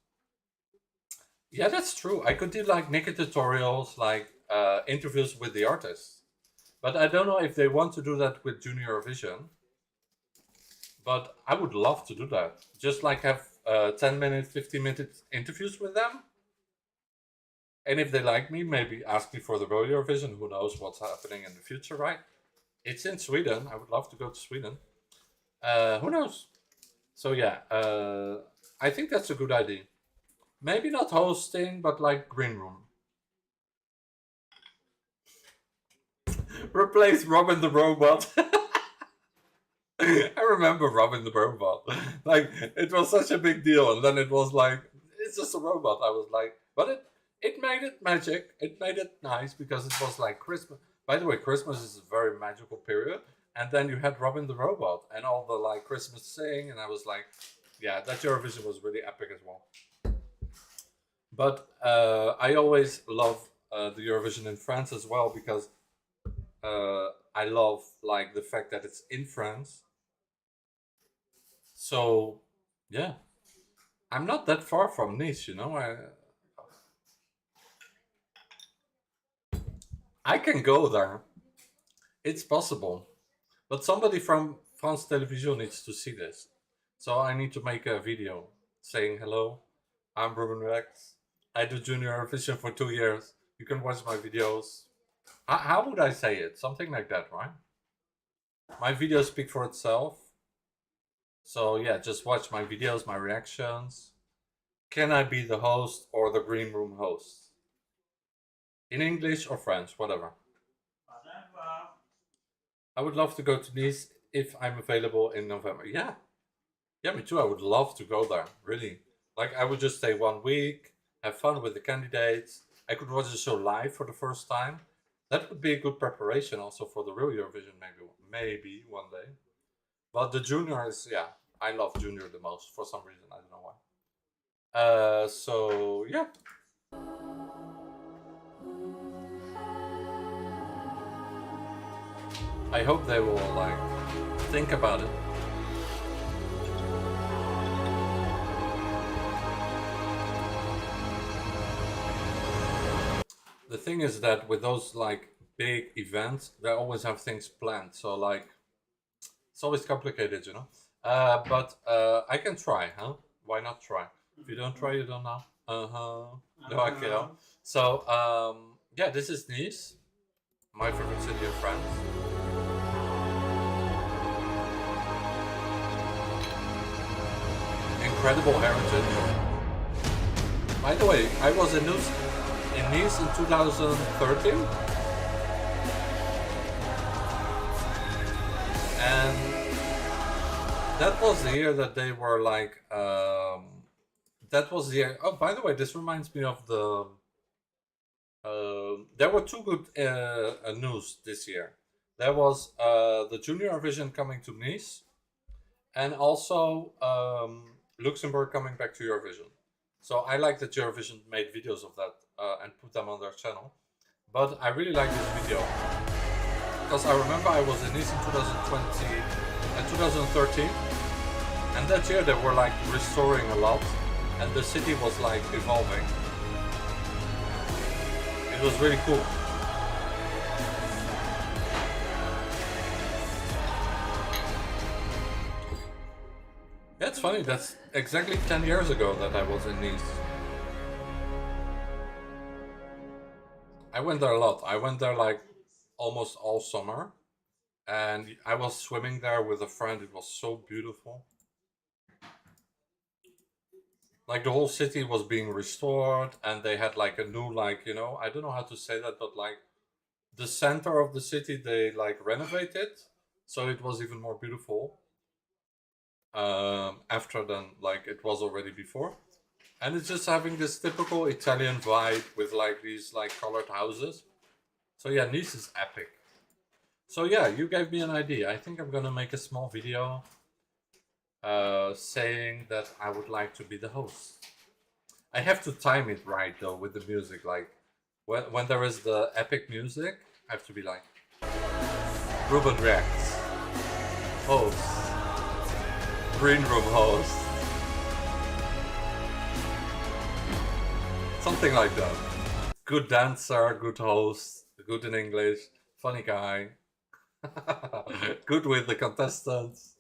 Yeah, that's true. I could do like naked tutorials, like interviews with the artists. But I don't know if they want to do that with Junior Eurovision. But I would love to do that. Just like have 10-minute, 15-minute interviews with them. And if they like me, maybe ask me for the Royal Eurovision. Who knows what's happening in the future, right? It's in Sweden. I would love to go to Sweden. Who knows? So yeah, I think that's a good idea. Maybe not hosting, but like green room. Replace Robin the Robot. I remember Robin the Robot. Like, it was such a big deal. And then it was like, it's just a robot. I was like, but it made it magic. It made it nice because it was like Christmas. By the way, Christmas is a very magical period. And then you had Robin the Robot and all the like Christmas sing. And I was like, yeah, that Eurovision was really epic as well. But I always love the Eurovision in France as well because I love like the fact that it's in France. So yeah, I'm not that far from Nice, you know. I can go there. It's possible. But somebody from France Television needs to see this. So I need to make a video saying, hello, I'm RUBEN REACTS. I do Junior Eurovision for 2 years. You can watch my videos. How would I say it? Something like that, right? My videos speak for itself. So yeah, just watch my videos, my reactions. Can I be the host or the green room host? In English or French, whatever. I would love to go to Nice if I'm available in November. Yeah. Yeah, me too. I would love to go there, really. Like, I would just stay 1 week, have fun with the candidates. I could watch the show live for the first time. That would be a good preparation also for the real Eurovision, maybe one day. But the juniors, yeah, I love junior the most for some reason. I don't know why. So yeah. I hope they will like think about it. The thing is that with those like big events, they always have things planned. So like, it's always complicated, you know. But I can try, huh? Why not try? If you don't try, you don't know. No, I can't. So yeah, this is Nice, my favorite city in France. Incredible heritage. By the way, I was in Nice in 2013, and that was the year that they were like, that was the year. Oh, by the way, this reminds me of the, there were two good news this year. There was the Junior Eurovision coming to Nice, and also Luxembourg coming back to Eurovision. So I like that Eurovision made videos of that and put them on their channel. But I really like this video because I remember I was in Nice in 2020 and 2013, and that year they were like restoring a lot and the city was like evolving. It was really cool. That's funny, that's exactly 10 years ago that I was in Nice. I went there a lot. I went there like almost all summer. And I was swimming there with a friend. It was so beautiful. Like the whole city was being restored and they had like a new, like, you know, I don't know how to say that, but like the center of the city, they like renovated. So it was even more beautiful. After than like it was already before, and it's just having this typical Italian vibe with like these like colored houses. So yeah, Nice is epic. So yeah, you gave me an idea. I think I'm gonna make a small video saying that I would like to be the host. I have to time it right though with the music. Like when there is the epic music, I have to be like RUBEN Reacts, host, green room host, something like that. Good dancer, good host, good in English, funny guy, good with the contestants.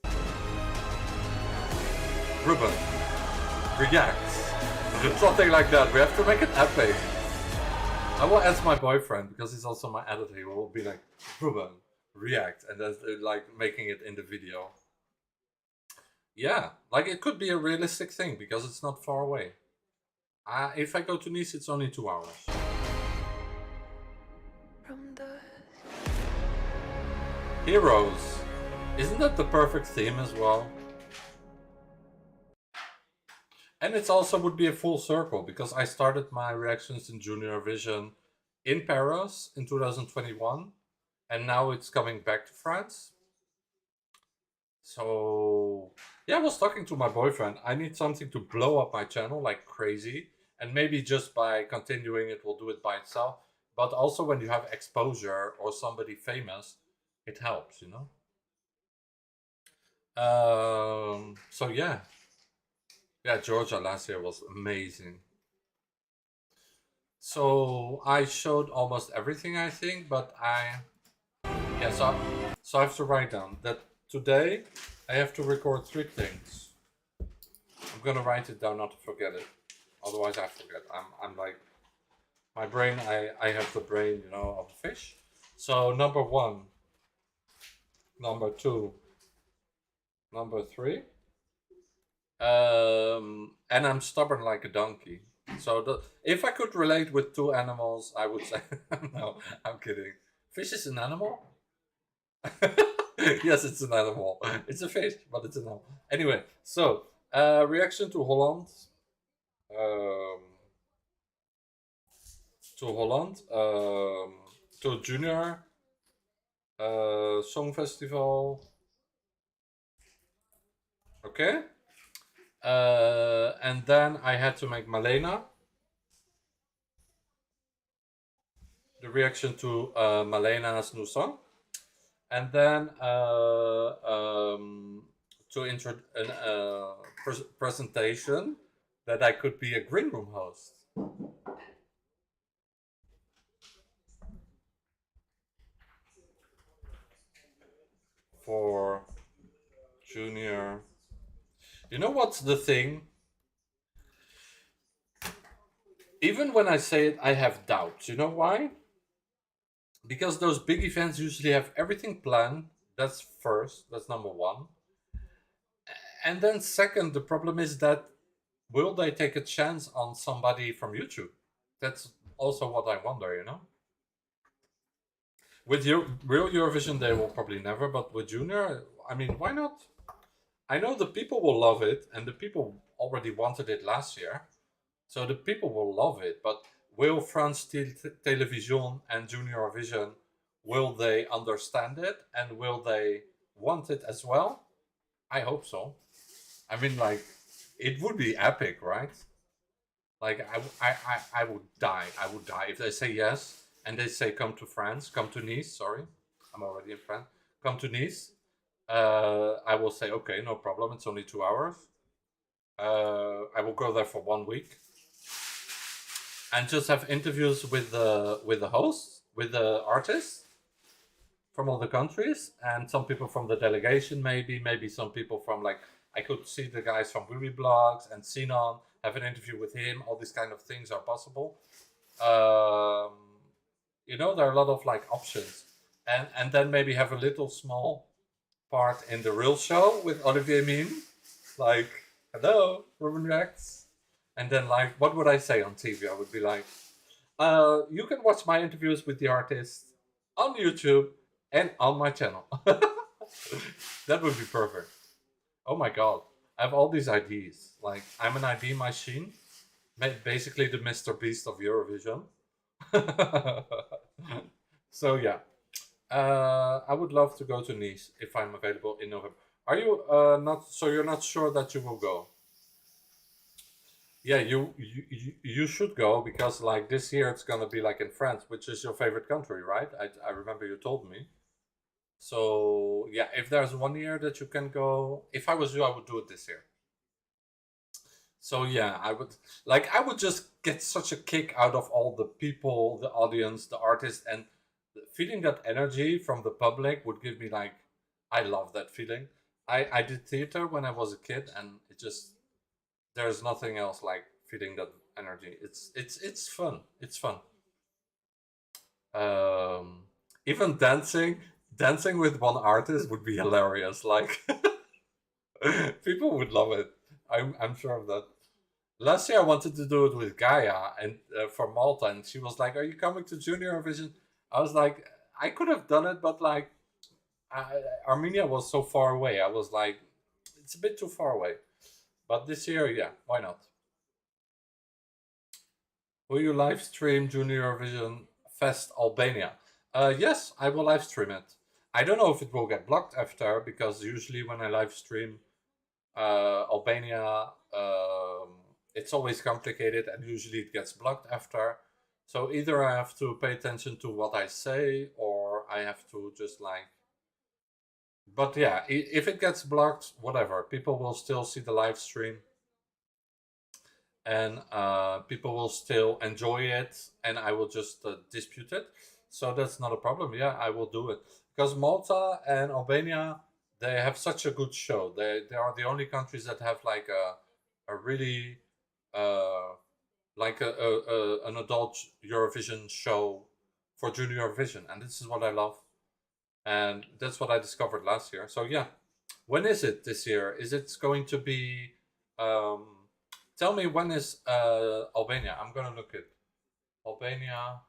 RUBEN Reacts, something like that. We have to make it epic. I will ask my boyfriend because he's also my editor. He will be like RUBEN React, and that's like making it in the video. Yeah, like it could be a realistic thing because it's not far away. If I go to Nice, it's only 2 hours. Heroes. Isn't that the perfect theme as well? And it also would be a full circle because I started my reactions in Junior Eurovision in Paris in 2021 and now it's coming back to France. So yeah, I was talking to my boyfriend. I need something to blow up my channel like crazy, and maybe just by continuing it will do it by itself. but also when you have exposure or somebody famous, it helps, you know. So yeah, Georgia last year was amazing. So I showed almost everything, I think, but so I have to write down that today I have to record 3 things. I'm gonna write it down not to forget it, otherwise I forget. I'm like, my brain, I have the brain, you know, of a fish. So number 1, number 2, number 3, and I'm stubborn like a donkey. So if I could relate with 2 animals, I would say, no, I'm kidding. Fish is an animal? Yes, it's an animal. It's a fish, but it's an animal. Anyway, so reaction to Holland. To Junior Song Festival. Okay. And then I had to make Malena. The reaction to Malena's new song. And then to presentation that I could be a green room host. For Junior. You know what's the thing? Even when I say it, I have doubts. You know why? Because those big events usually have everything planned. That's first. That's number 1. And then second, the problem is that will they take a chance on somebody from YouTube? That's also what I wonder, you know? With real Eurovision, they will probably never, but with Junior, I mean, why not? I know the people will love it, and the people already wanted it last year, so the people will love it, but will France Television and Junior Vision, will they understand it, and will they want it as well? I hope so. I mean, like, it would be epic, right? Like, I would die. I would die if they say yes. And they say, come to France, come to Nice, sorry. I'm already in France. Come to Nice. I will say, okay, no problem. It's only 2 hours. I will go there for 1 week. And just have interviews with the hosts, with the artists from all the countries. And some people from the delegation, maybe some people from, like, I could see the guys from Willy Blogs and Sinan, have an interview with him. All these kind of things are possible. You know, there are a lot of like options, and then maybe have a little small part in the real show with Olivier Mine, like, hello, Ruben Reacts, and then like, what would I say on TV? I would be like, you can watch my interviews with the artist on YouTube and on my channel. That would be perfect. Oh my god, I have all these ideas. Like, I'm an idea machine, basically the Mr. Beast of Eurovision. So yeah, I would love to go to Nice if I'm available in November. Are you not? So you're not sure that you will go? Yeah, you should go, because like this year it's gonna be like in France, which is your favorite country, right? I remember you told me. So yeah, if there's 1 year that you can go, if I was you, I would do it this year. So yeah, I would just get such a kick out of all the people, the audience, the artists, and feeling that energy from the public would give me like, I love that feeling. I did theater when I was a kid, and it just, there's nothing else like feeling that energy. It's fun. It's fun. Even dancing with one artist would be hilarious. Like, people would love it. I'm sure of that. Last year I wanted to do it with Gaia and for Malta, and she was like, "Are you coming to Junior Eurovision?" I was like, I could have done it, but like, Armenia was so far away. I was like, it's a bit too far away. But this year, yeah, why not? Will you live stream Junior Eurovision Fest Albania? Yes, I will live stream it. I don't know if it will get blocked after, because usually when I live stream Albania, it's always complicated and usually it gets blocked after. So either I have to pay attention to what I say, or I have to just like... But yeah, if it gets blocked, whatever. People will still see the live stream. And people will still enjoy it. And I will just dispute it. So that's not a problem. Yeah, I will do it. Because Malta and Albania, they have such a good show. They are the only countries that have like a really... like an adult Eurovision show for Junior Eurovision, and this is what I love, and that's what I discovered last year. So yeah, when is it this year? Is it going to be? Tell me, when is Albania? I'm gonna look it. Albania.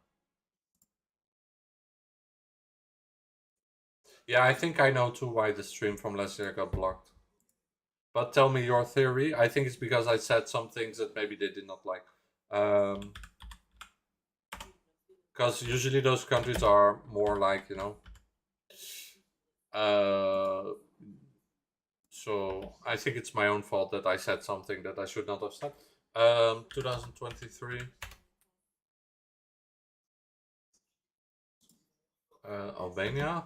Yeah, I think I know too why the stream from last year got blocked. But tell me your theory. I think it's because I said some things that maybe they did not like. Because usually those countries are more like, you know. So I think it's my own fault that I said something that I should not have said. 2023. Albania.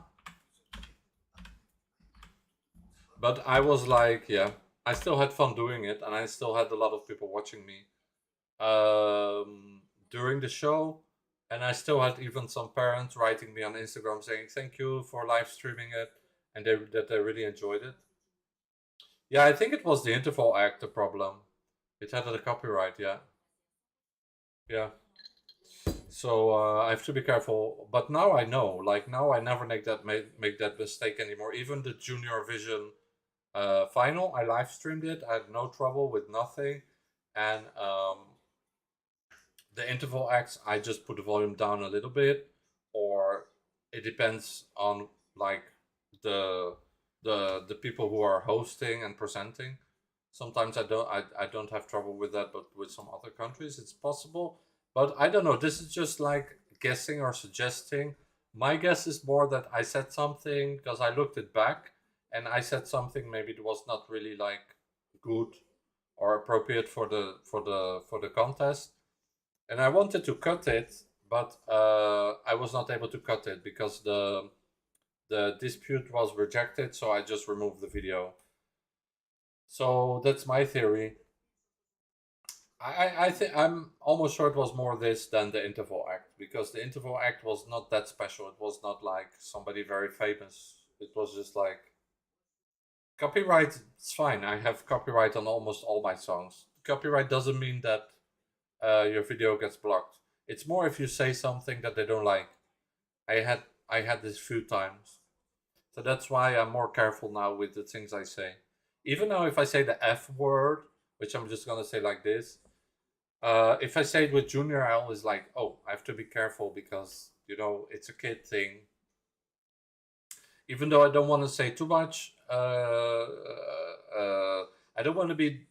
But I was like, yeah, I still had fun doing it, and I still had a lot of people watching me during the show, and I still had even some parents writing me on Instagram saying thank you for live streaming it, and that they really enjoyed it. Yeah, I think it was the interval act, the problem. It had a copyright, yeah. Yeah. So I have to be careful. But now I know, like now I never make that mistake anymore. Even the Junior Vision final, I live streamed it. I had no trouble with nothing, and the interval acts, I just put the volume down a little bit, or it depends on like the people who are hosting and presenting. Sometimes I don't have trouble with that, but with some other countries it's possible. But I don't know, this is just like guessing or suggesting. My guess is more that I said something because I looked it back, and I said something maybe it was not really like good or appropriate for the contest, and I wanted to cut it, but I was not able to cut it because the dispute was rejected, so I just removed the video. So that's my theory. I think I'm almost sure it was more this than the interval act, because the interval act was not that special. It was not like somebody very famous. It was just like copyright. It's fine. I have copyright on almost all my songs. Copyright doesn't mean that your video gets blocked. It's more if you say something that they don't like. I had this few times, so that's why I'm more careful now with the things I say. Even now, if I say the F word, which I'm just gonna say like this, if I say it with Junior, I always like, oh, I have to be careful because, you know, it's a kid thing. Even though I don't want to say too much, I don't want to be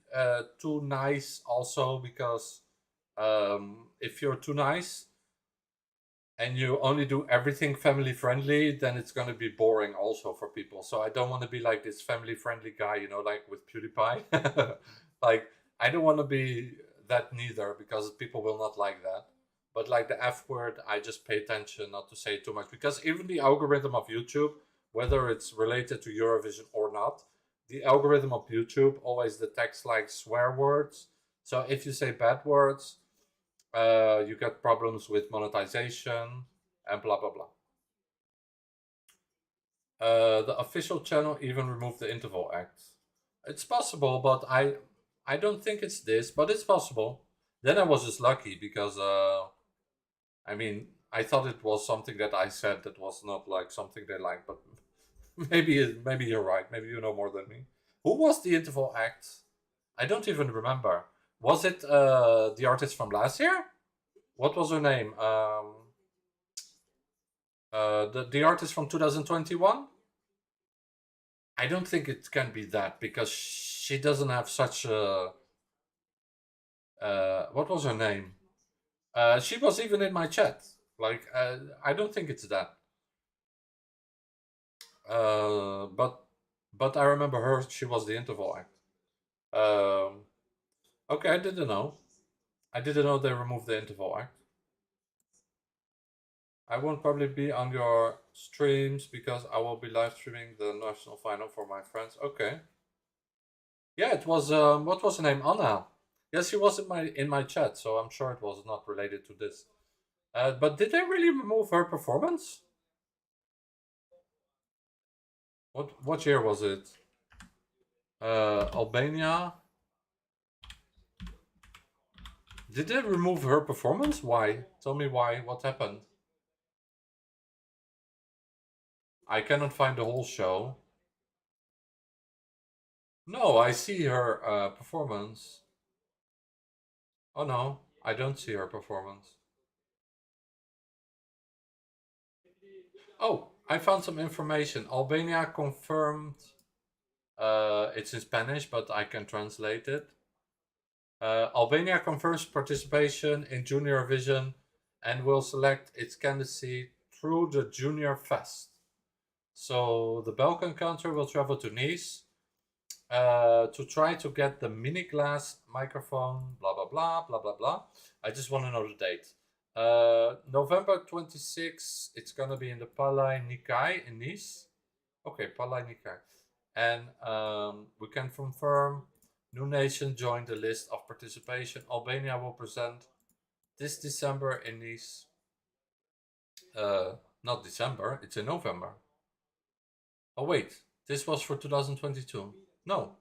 too nice also, because if you're too nice and you only do everything family friendly, then it's going to be boring also for people. So I don't want to be like this family friendly guy, you know, like with PewDiePie. Like, I don't want to be that neither, because people will not like that. But like the F word, I just pay attention not to say too much, because even the algorithm of YouTube, whether it's related to Eurovision or not, the algorithm of YouTube always detects like swear words. So if you say bad words, you get problems with monetization and blah blah blah. The official channel even removed the interval act. It's possible, but I don't think it's this, but it's possible. Then I was just lucky because I mean, I thought it was something that I said that was not like something they like, but maybe you're right. Maybe you know more than me. Who was the interval act? I don't even remember. Was it the artist from last year? What was her name? The artist from 2021? I don't think it can be that, because she doesn't have such a... what was her name? She was even in my chat. Like, I don't think it's that. But I remember her. She was the interval act. Okay, I didn't know. I didn't know they removed the interval act. I won't probably be on your streams because I will be live streaming the national final for my friends. Okay. Yeah, it was what was her name? Anna. Yes, she was in my chat, so I'm sure it was not related to this. But did they really remove her performance? What year was it? Albania. Did they remove her performance? Why? Tell me why. What happened? I cannot find the whole show. No, I see her performance. Oh no, I don't see her performance. Oh, I found some information. Albania confirmed. It's in Spanish, but I can translate it. Albania confirms participation in Junior Eurovision and will select its candidacy through the Junior Fest. So the Balkan country will travel to Nice to try to get the mini glass microphone, blah, blah, blah, blah, blah, blah. I just want to know the date. November 26th, it's going to be in the Palais Nikai in Nice. Okay, Palais Nikai. And we can confirm new nation joined the list of participation. Albania will present this December in Nice. Not December, it's in November. Oh wait, this was for 2022. No.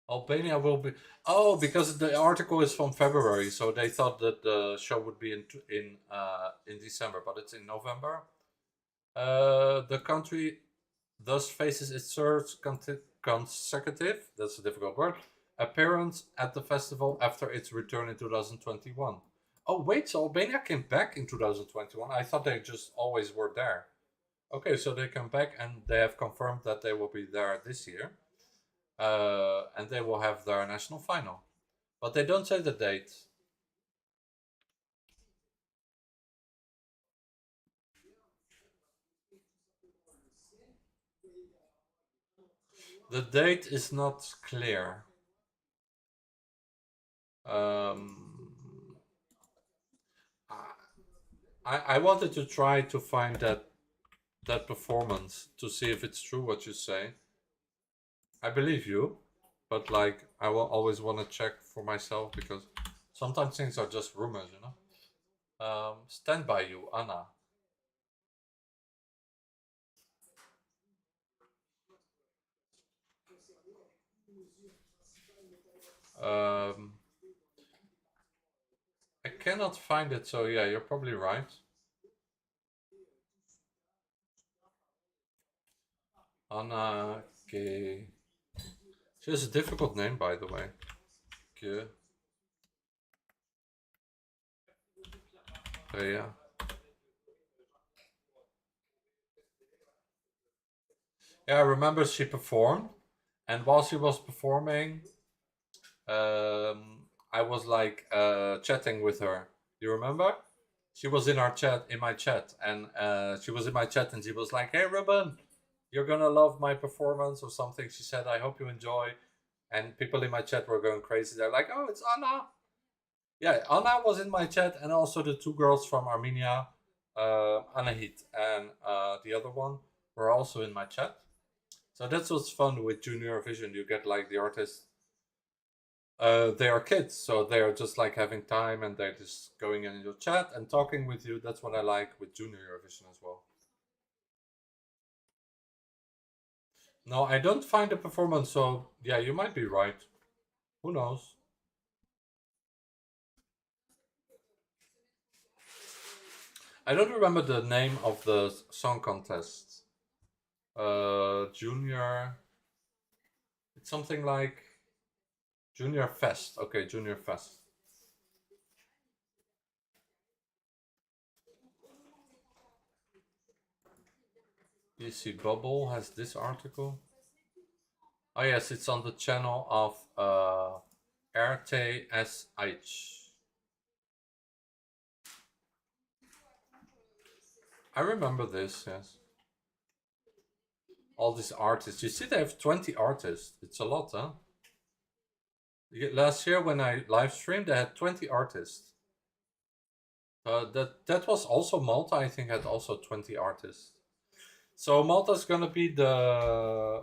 Albania will be... Oh, because the article is from February, so they thought that the show would be in December, but it's in November. The country thus faces its third consecutive, that's a difficult word, appearance at the festival after its return in 2021. Oh wait, so Albania came back in 2021? I thought they just always were there. Okay, so they come back and they have confirmed that they will be there this year. And they will have their national final. But they don't say the date. The date is not clear. I wanted to try to find that performance to see if it's true what you say. I believe you, but like I will always want to check for myself because sometimes things are just rumors, you know. Stand by you, Anna. I cannot find it, so yeah, you're probably right. Anna K. She has a difficult name, by the way. K. Yeah. Yeah, I remember she performed, and while she was performing, I was like chatting with her. You remember? She was in our chat, in my chat, and she was in my chat, and she was like, "Hey, Ruben, you're gonna love my performance," or something. She said, "I hope you enjoy." And people in my chat were going crazy. They're like, "Oh, it's Anna." Yeah, Anna was in my chat, and also the two girls from Armenia, Anahit and the other one, were also in my chat. So that's what's fun with Junior Eurovision. You get like the artists. They are kids, so they are just like having time, and they're just going in your chat and talking with you. That's what I like with Junior Eurovision as well. No, I don't find the performance, so yeah, you might be right. Who knows? I don't remember the name of the song contest. Junior... It's something like... Junior Fest. Okay, Junior Fest. You see, Bubble has this article. Oh yes, it's on the channel of RTSH. I remember this, yes. All these artists. You see, they have 20 artists. It's a lot, huh? Last year when I live streamed, they had 20 artists. That was also Malta. I think had also 20 artists. So Malta's gonna be the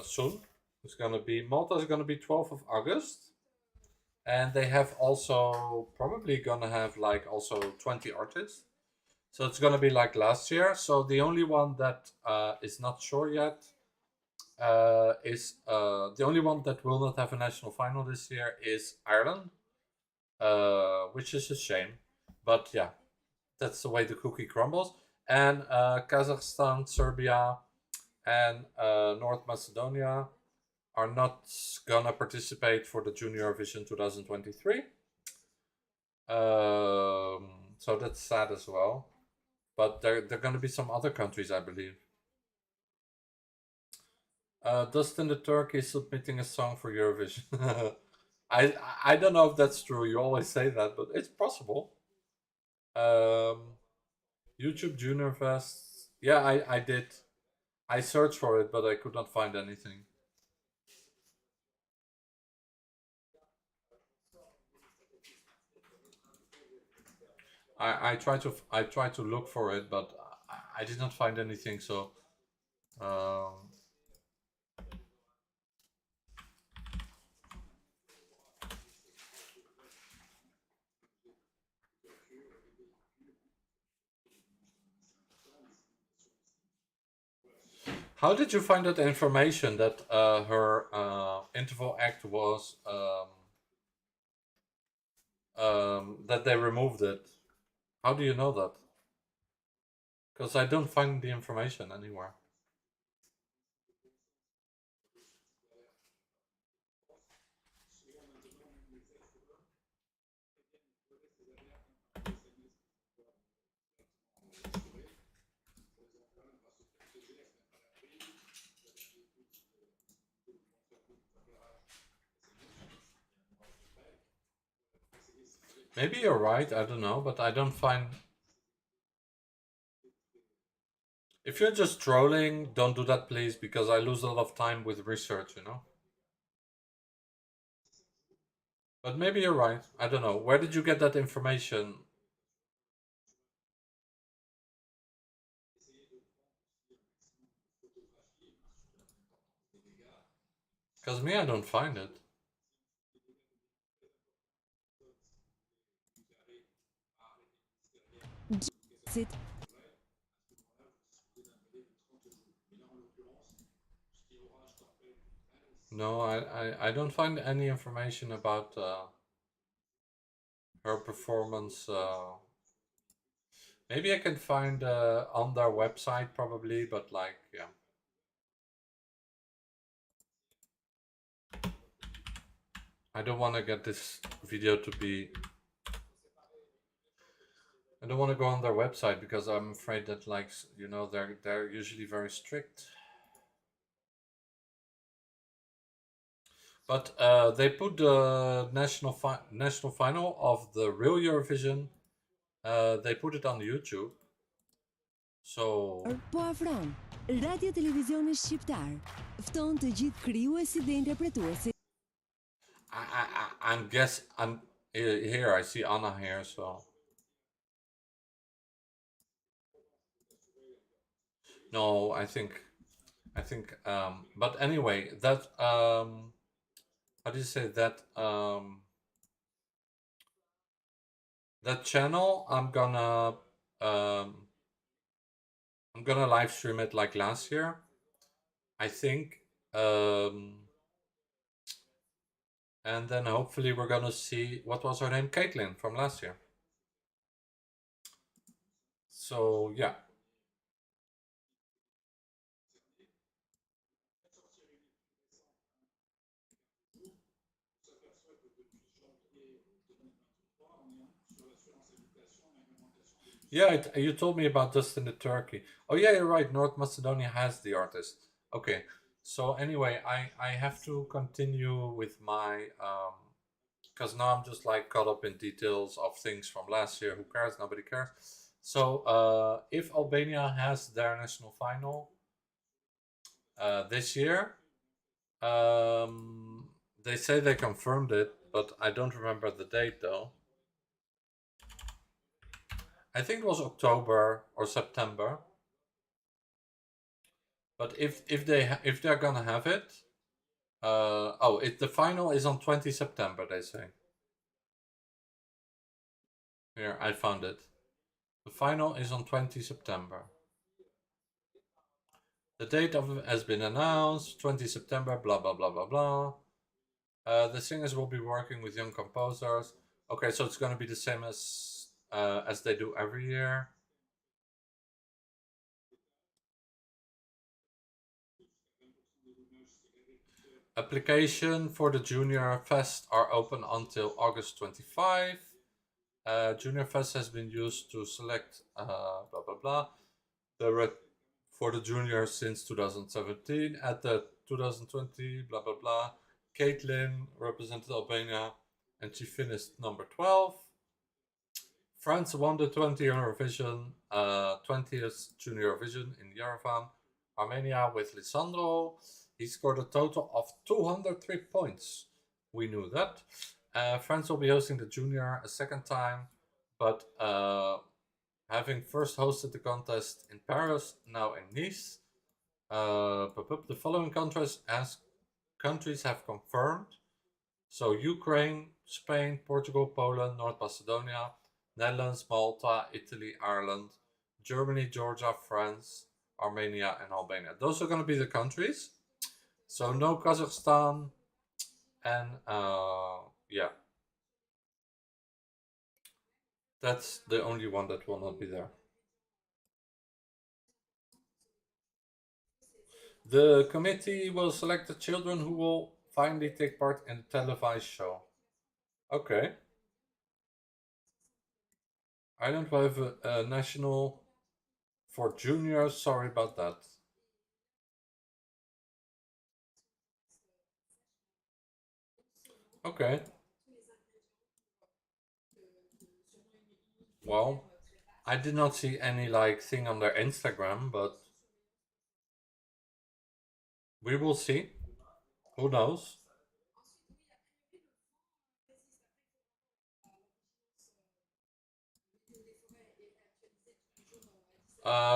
soon. It's gonna be Malta's gonna be 12th of August, and they have also probably gonna have like also 20 artists. So it's gonna be like last year. So the only one that is not sure yet is the only one that will not have a national final this year is Ireland, which is a shame. But yeah, that's the way the cookie crumbles. And Kazakhstan, Serbia, and North Macedonia are not gonna participate for the Junior Eurovision 2023. So that's sad as well. But there are gonna be some other countries, I believe. Dustin the Turk is submitting a song for Eurovision. I don't know if that's true. You always say that, but it's possible. YouTube Junior Fest. Yeah, I did. I searched for it, but I could not find anything. I tried to look for it, but I did not find anything. So. How did you find that information that her interval act was that they removed it? How do you know that? Because I don't find the information anywhere. Maybe you're right, I don't know, but I don't find... If you're just trolling, don't do that please, because I lose a lot of time with research, you know? But maybe you're right, I don't know. Where did you get that information? Because me, I don't find it. No, I don't find any information about her performance. Maybe I can find on their website probably, but like, yeah. I don't want to get this video to be... I don't want to go on their website because I'm afraid that, like, you know, they're usually very strict. But they put the national final of the real Eurovision. They put it on YouTube. So Po afron, Radio Televizioni Shqiptar fton të gjithë krijuesit dhe interpretuesit. I'm here. I see Anna here, so no, I think but anyway, that how do you say that that channel, I'm gonna live stream it like last year, I think, and then hopefully we're gonna see, what was her name? Caitlin from last year. So yeah. Yeah, you told me about Dustin the Turkey. Oh yeah, you're right. North Macedonia has the artist. Okay. So anyway, I have to continue with my because now I'm just like caught up in details of things from last year. Who cares? Nobody cares. So if Albania has their national final this year, they say they confirmed it, but I don't remember the date though. I think it was October or September. But if they're gonna have it, the final is on 20 September. They say. Here, I found it. The final is on 20 September. The date of it has been announced. 20 September. Blah blah blah blah blah. The singers will be working with young composers. Okay, so it's gonna be the same as they do every year. Application for the Junior Fest are open until August 25. Junior Fest has been used to select blah blah blah for the juniors since 2017. At the 2020 blah blah blah, Caitlin represented Albania and she finished number 12. France won the 20th Junior Eurovision in Yerevan. Armenia with Lisandro. He scored a total of 203 points. We knew that. France will be hosting the junior a second time, but having first hosted the contest in Paris, now in Nice. The following countries have confirmed. So Ukraine, Spain, Portugal, Poland, North Macedonia, Netherlands, Malta, Italy, Ireland, Germany, Georgia, France, Armenia, and Albania. Those are going to be the countries. So no Kazakhstan, and yeah, that's the only one that will not be there. The committee will select the children who will finally take part in the televised show. Okay. Ireland will have a national for juniors. Sorry about that. Okay. Well, I did not see any thing on their Instagram, but we will see. Who knows?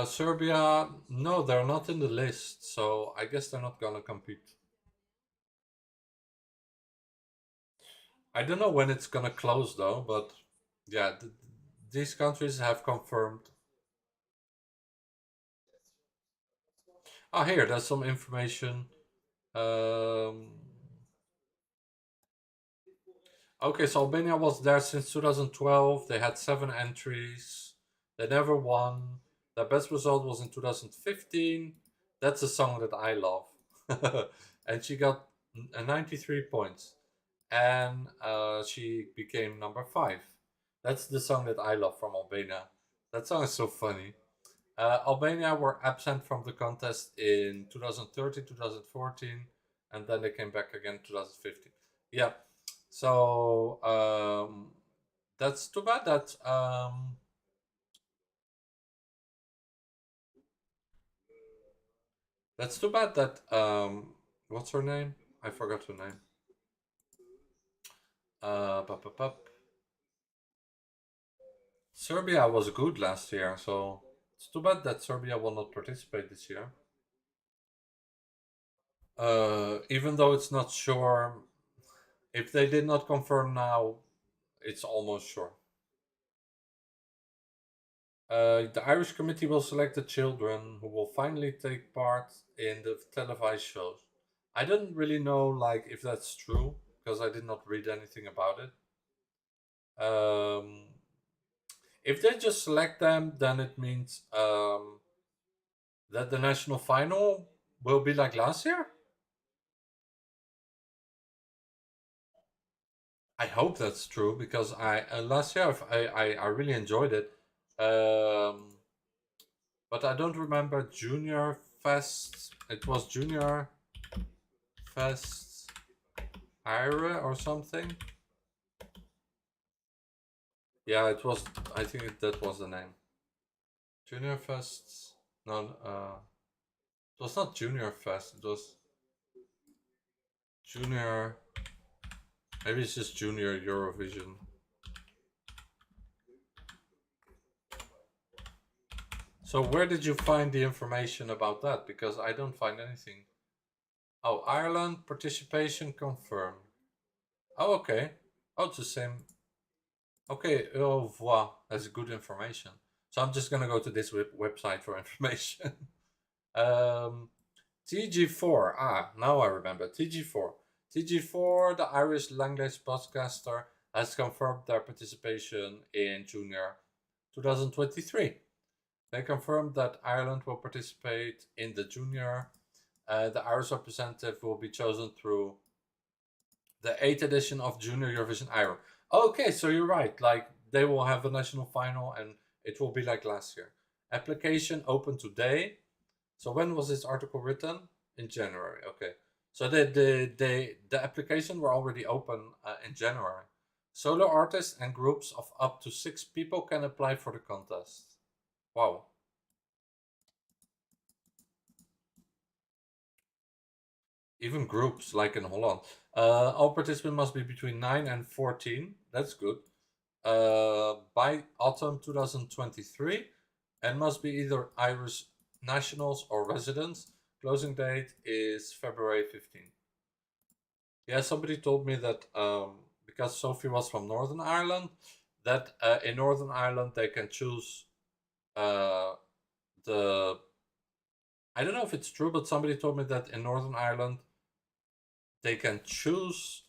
Serbia, no, they're not in the list, so I guess they're not gonna compete. I don't know when it's gonna close though, but yeah, these countries have confirmed. Here, there's some information. Okay, so Albania was there since 2012. They had 7 entries. They never won. Their best result was in 2015. That's a song that I love. And she got 93 points. And she became number 5. That's the song that I love from Albania. That song is so funny. Albania were absent from the contest in 2013, 2014, and then they came back again in 2015. Yeah, so that's too bad that what's her name? I forgot her name. Serbia was good last year, so it's too bad that Serbia will not participate this year. Even though it's not sure, if they did not confirm now, it's almost sure. The Irish committee will select the children who will finally take part in the televised shows. I don't really know if that's true, because I did not read anything about it. If they just select them, then it means that the national final will be like last year. I hope that's true, because last year I really enjoyed it. But I don't remember Junior Fest. It was Junior Fest Ira or something. Yeah, it was. I think that was the name. Junior Fest. No, it was not Junior Fest. It was Junior. Maybe it's just Junior Eurovision. So where did you find the information about that? Because I don't find anything. Oh, Ireland participation confirmed. Oh, okay. Oh, it's the same. Okay, au revoir. That's good information. So I'm just gonna go to this website for information. TG4. Ah, now I remember. TG4. TG4, the Irish language podcaster, has confirmed their participation in Junior 2023. They confirmed that Ireland will participate in the Junior. The Irish representative will be chosen through the 8th edition of Junior Eurovision Ireland. Okay, so you're right. Like, they will have a national final and it will be like last year. Application open today. So when was this article written? In January. Okay. So the application were already open in January. Solo artists and groups of up to 6 people can apply for the contest. Wow. Even groups, like in Holland. All participants must be between 9 and 14. That's good. By autumn 2023. And must be either Irish nationals or residents. Closing date is February 15th. Yeah, somebody told me that because Sophie was from Northern Ireland, that in Northern Ireland they can choose I don't know if it's true, but somebody told me that in Northern Ireland they can choose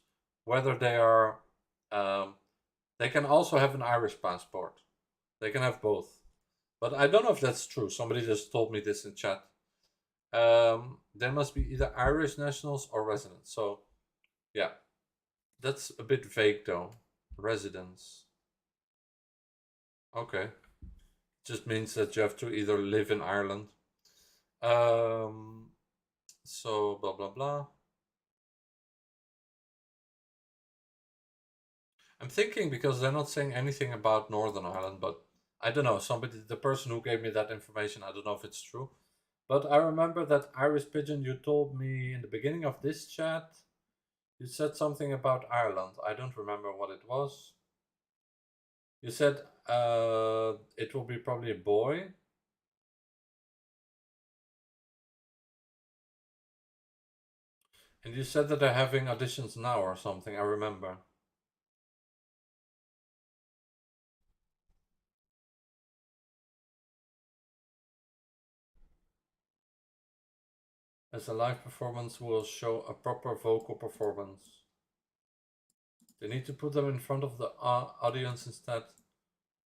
whether they are they can also have an Irish passport. They can have both. But I don't know if that's true. Somebody just told me this in chat. There must be either Irish nationals or residents. So, yeah. That's a bit vague though. Residents. Okay. Just means that you have to either live in Ireland. So, blah, blah, blah. I'm thinking because they're not saying anything about Northern Ireland, but I don't know. The person who gave me that information, I don't know if it's true. But I remember that Irish Pigeon, you told me in the beginning of this chat, you said something about Ireland. I don't remember what it was. You said it will be probably a boy. And you said that they're having auditions now or something, I remember. As a live performance will show a proper vocal performance. They need to put them in front of the audience instead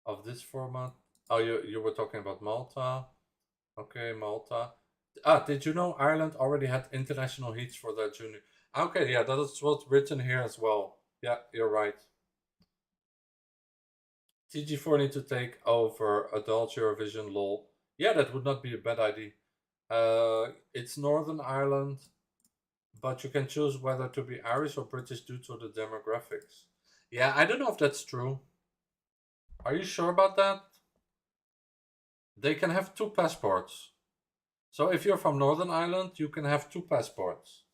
of this format. Oh, you were talking about Malta. Okay, Malta. Ah, did you know Ireland already had international heats for their junior? Okay, yeah, that is what's written here as well. Yeah, you're right. TG4 need to take over adult Eurovision, lol. Yeah, that would not be a bad idea. It's Northern Ireland, but you can choose whether to be Irish or British due to the demographics. Yeah, I don't know if that's true. Are you sure about that? They can have 2 passports. So if you're from Northern Ireland, you can have 2 passports.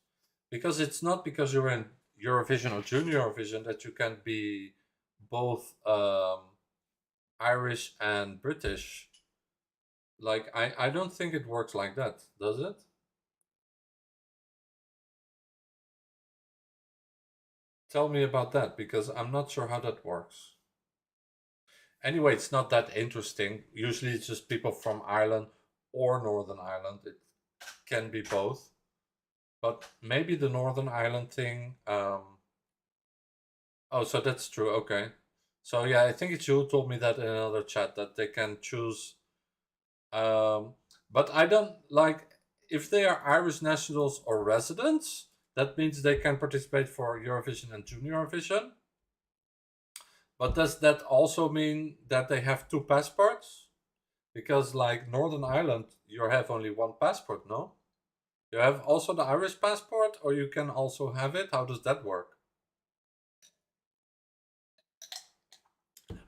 Because it's not because you're in Eurovision or Junior Eurovision that you can be both Irish and British. Like, I don't think it works like that, does it? Tell me about that, because I'm not sure how that works. Anyway, it's not that interesting. Usually it's just people from Ireland or Northern Ireland. It can be both. But maybe the Northern Ireland thing... Oh, so that's true, okay. So yeah, I think it's you who told me that in another chat, that they can choose... but I don't like, if they are Irish nationals or residents, that means they can participate for Eurovision and Junior Eurovision. But does that also mean that they have 2 passports? Because like Northern Ireland, you have only 1 passport, no? You have also the Irish passport, or you can also have it? How does that work?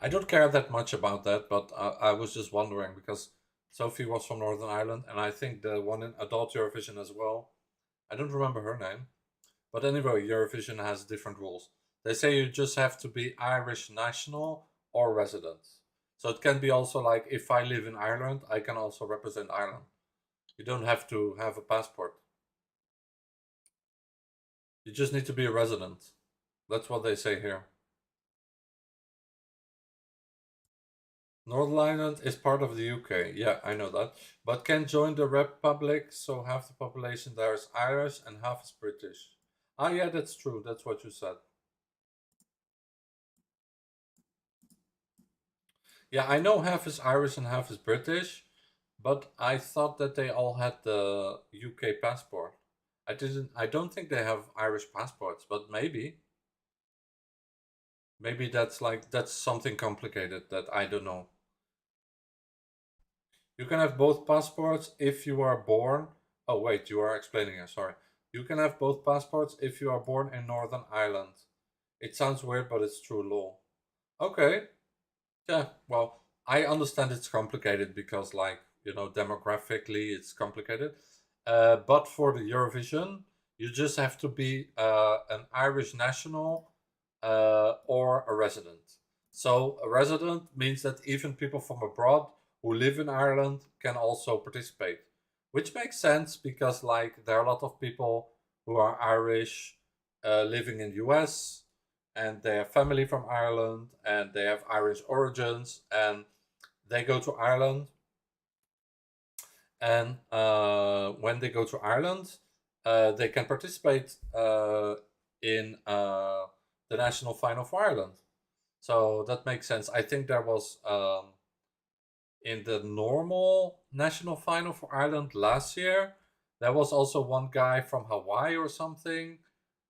I don't care that much about that, but I was just wondering, because Sophie was from Northern Ireland, and I think the one in adult Eurovision as well. I don't remember her name. But anyway, Eurovision has different rules. They say you just have to be Irish national or resident. So it can be also like, if I live in Ireland, I can also represent Ireland. You don't have to have a passport. You just need to be a resident. That's what they say here. Northern Ireland is part of the UK. Yeah, I know that. But can join the Republic, so half the population there is Irish and half is British. Ah, yeah, that's true. That's what you said. Yeah, I know half is Irish and half is British, but I thought that they all had the UK passport. I don't think they have Irish passports, but maybe that's something complicated that I don't know. You can have both passports if you are born. Oh wait, you are explaining it, sorry. You can have both passports if you are born in Northern Ireland. It sounds weird, but it's true law. Okay. Yeah, well, I understand it's complicated because, like, you know, demographically it's complicated. But for the Eurovision, you just have to be an Irish national or a resident. So a resident means that even people from abroad who live in Ireland can also participate, which makes sense because, like, there are a lot of people who are Irish living in the US, and they have family from Ireland, and they have Irish origins, and they go to Ireland. And when they go to Ireland, they can participate in the national final for Ireland. So that makes sense. I think there was in the normal national final for Ireland last year, there was also one guy from Hawaii or something,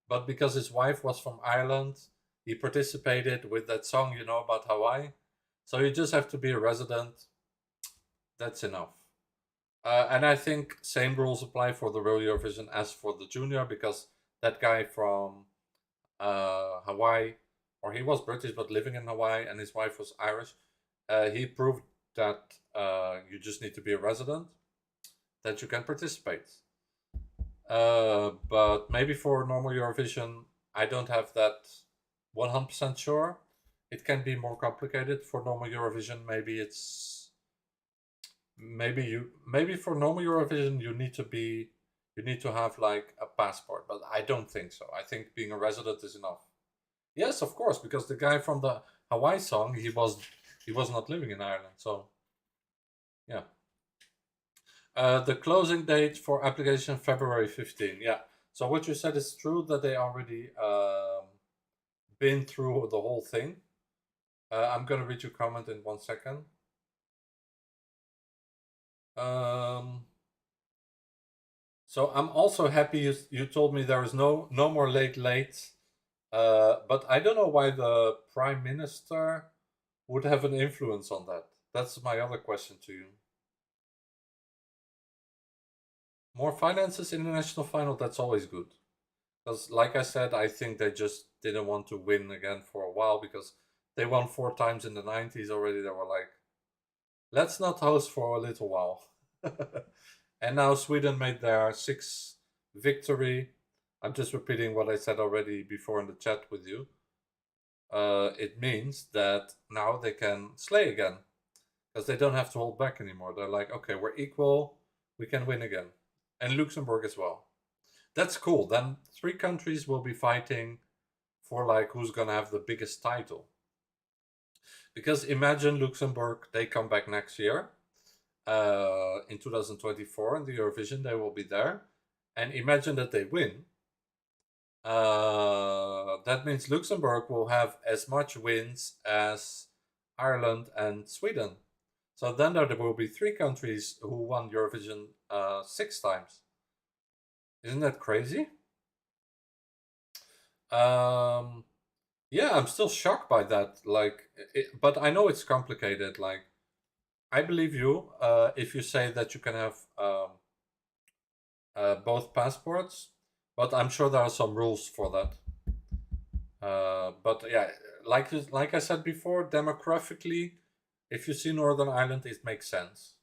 but because his wife was from Ireland, he participated with that song, you know, about Hawaii. So you just have to be a resident. That's enough. And I think same rules apply for the real Eurovision as for the junior, because that guy from Hawaii, or he was British but living in Hawaii, and his wife was Irish, he proved that you just need to be a resident, that you can participate. But maybe for normal Eurovision, I don't have that 100% sure. It can be more complicated for normal Eurovision. Maybe for normal Eurovision you need to have like a passport, but I don't think so. I think being a resident is enough. Yes, of course, because the guy from the Hawaii song, he was not living in Ireland, so yeah. The closing date for application February 15. Yeah. So what you said is true, that they already been through the whole thing. I'm gonna read your comment in 1 second. So I'm also happy you told me there is no more late. But I don't know why the Prime Minister would have an influence on that. That's my other question to you. More finances in the national final, that's always good. Because like I said, I think they just didn't want to win again for a while, because they won 4 times in the 90s already. They were like, let's not host for a little while. And now Sweden made their 6th victory. I'm just repeating what I said already before in the chat with you. It means that now they can slay again, because they don't have to hold back anymore. They're like, okay, we're equal, we can win again. And Luxembourg as well. That's cool. Then 3 countries will be fighting for like who's gonna have the biggest title. Because imagine Luxembourg, they come back next year in 2024 in the Eurovision, they will be there. And imagine that they win. That means Luxembourg will have as much wins as Ireland and Sweden. So then there will be 3 countries who won Eurovision 6 times. Isn't that crazy? Yeah, I'm still shocked by that. Like, but I know it's complicated. Like, I believe you if you say that you can have both passports, but I'm sure there are some rules for that. But yeah, like I said before, demographically, if you see Northern Ireland, it makes sense.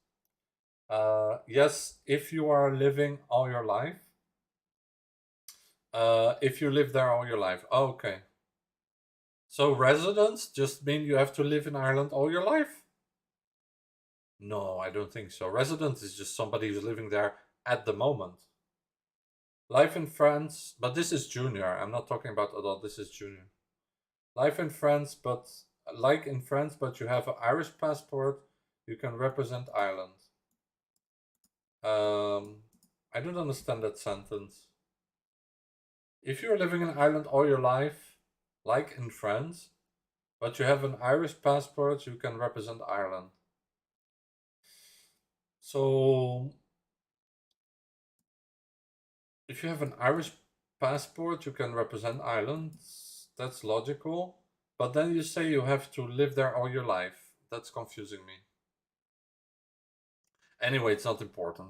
Yes, if you are living all your life. If you live there all your life. Okay. So residents just mean you have to live in Ireland all your life? No, I don't think so. Resident is just somebody who's living there at the moment. Life in France, but this is junior. I'm not talking about adult, this is junior. Life in France, but like in France, but you have an Irish passport, you can represent Ireland. I don't understand that sentence. If you're living in Ireland all your life, like in France, but you have an Irish passport, you can represent Ireland. So, if you have an Irish passport, you can represent Ireland. That's logical. But then you say you have to live there all your life. That's confusing me. Anyway, it's not important.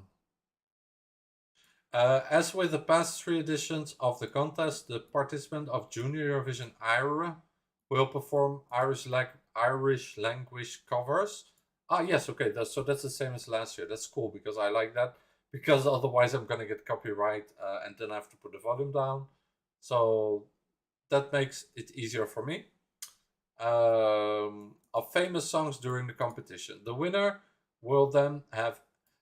As with the past 3 editions of the contest, the participant of Junior Eurovision IRA will perform Irish language covers. Ah, yes, okay, so that's the same as last year. That's cool, because I like that. Because otherwise I'm gonna get copyright and then I have to put the volume down. So that makes it easier for me. Of famous songs during the competition. The winner will then have...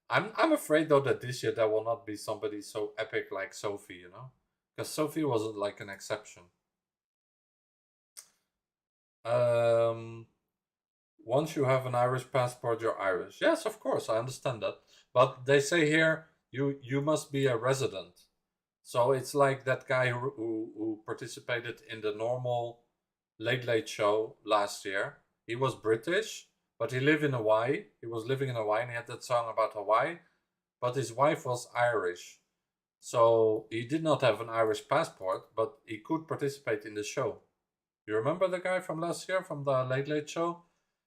I'm afraid though that this year there will not be somebody so epic like Sophie, you know? Because Sophie wasn't like an exception. Once you have an Irish passport, you're Irish. Yes, of course, I understand that. But they say here, you must be a resident. So it's like that guy who participated in the normal Late Late Show last year. He was British, but he lived in Hawaii. He was living in Hawaii and he had that song about Hawaii. But his wife was Irish. So he did not have an Irish passport, but he could participate in the show. You remember the guy from last year, from the Late Late Show?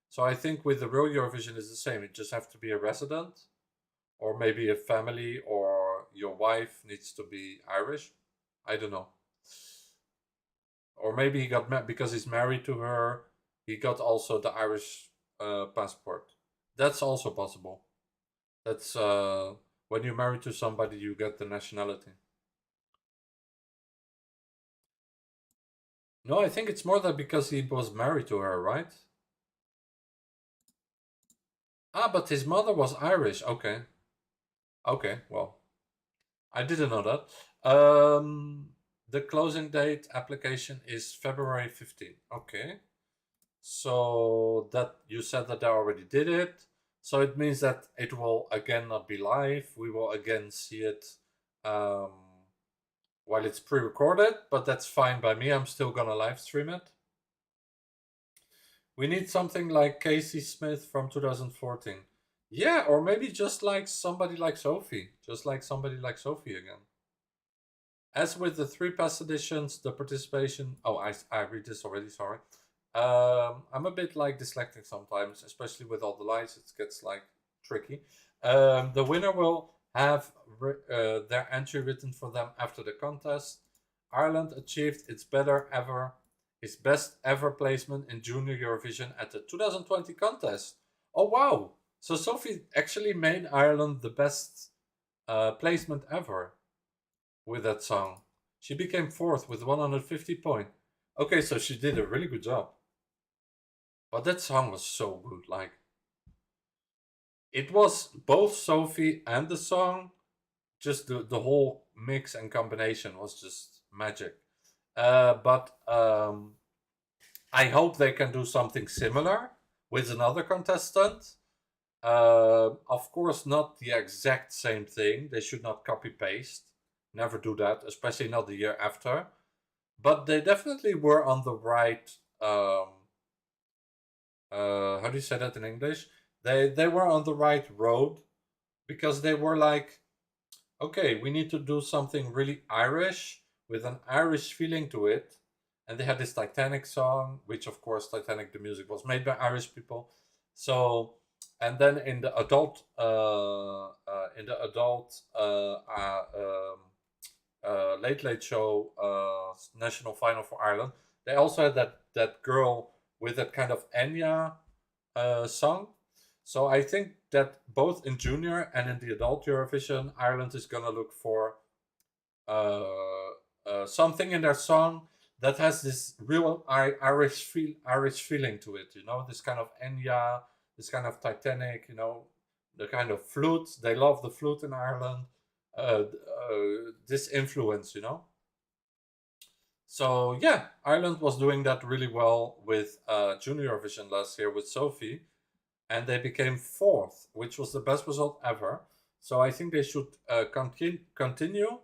So I think with the real Eurovision is the same. You just have to be a resident, or maybe a family, or your wife needs to be Irish. I don't know. Or maybe he got because he's married to her, he got also the Irish passport. That's also possible. That's when you're married to somebody, you get the nationality. No, I think it's more that because he was married to her, right? Ah, but his mother was Irish. Okay. Okay, well, I didn't know that. The closing date application is February 15th. Okay. So that you said that I already did it. So it means that it will again not be live. We will again see it while it's pre-recorded, but that's fine by me. I'm still gonna live stream it. We need something like Casey Smith from 2014. Yeah, or maybe just like somebody like Sophie. Just like somebody like Sophie again. As with the 3 past editions, the participation... Oh, I read this already, sorry. I'm a bit like dyslexic sometimes, especially with all the lights. It gets like tricky. The winner will have their entry written for them after the contest. Ireland achieved its best ever placement in Junior Eurovision at the 2020 contest. Oh wow! So Sophie actually made Ireland the best placement ever with that song. She became 4th with 150 points. Okay, so she did a really good job. But that song was so good, like... It was both Sophie and the song, just the whole mix and combination was just magic. But I hope they can do something similar with another contestant. Of course, not the exact same thing. They should not copy-paste. Never do that, especially not the year after. But they definitely were on the right... how do you say that in English? They were on the right road, because they were like, okay, we need to do something really Irish with an Irish feeling to it. And they had this Titanic song, which of course Titanic the music was made by Irish people. So, and then in the adult Late Late Show national final for Ireland, they also had that girl with that kind of Enya song. So I think that both in Junior and in the adult Eurovision, Ireland is gonna look for something in their song that has this real Irish feeling to it, you know, this kind of Enya, this kind of Titanic, you know, the kind of flute. They love the flute in Ireland. This influence, you know. So yeah, Ireland was doing that really well with Junior Eurovision last year with Sophie, and they became 4th, which was the best result ever. So I think they should continue,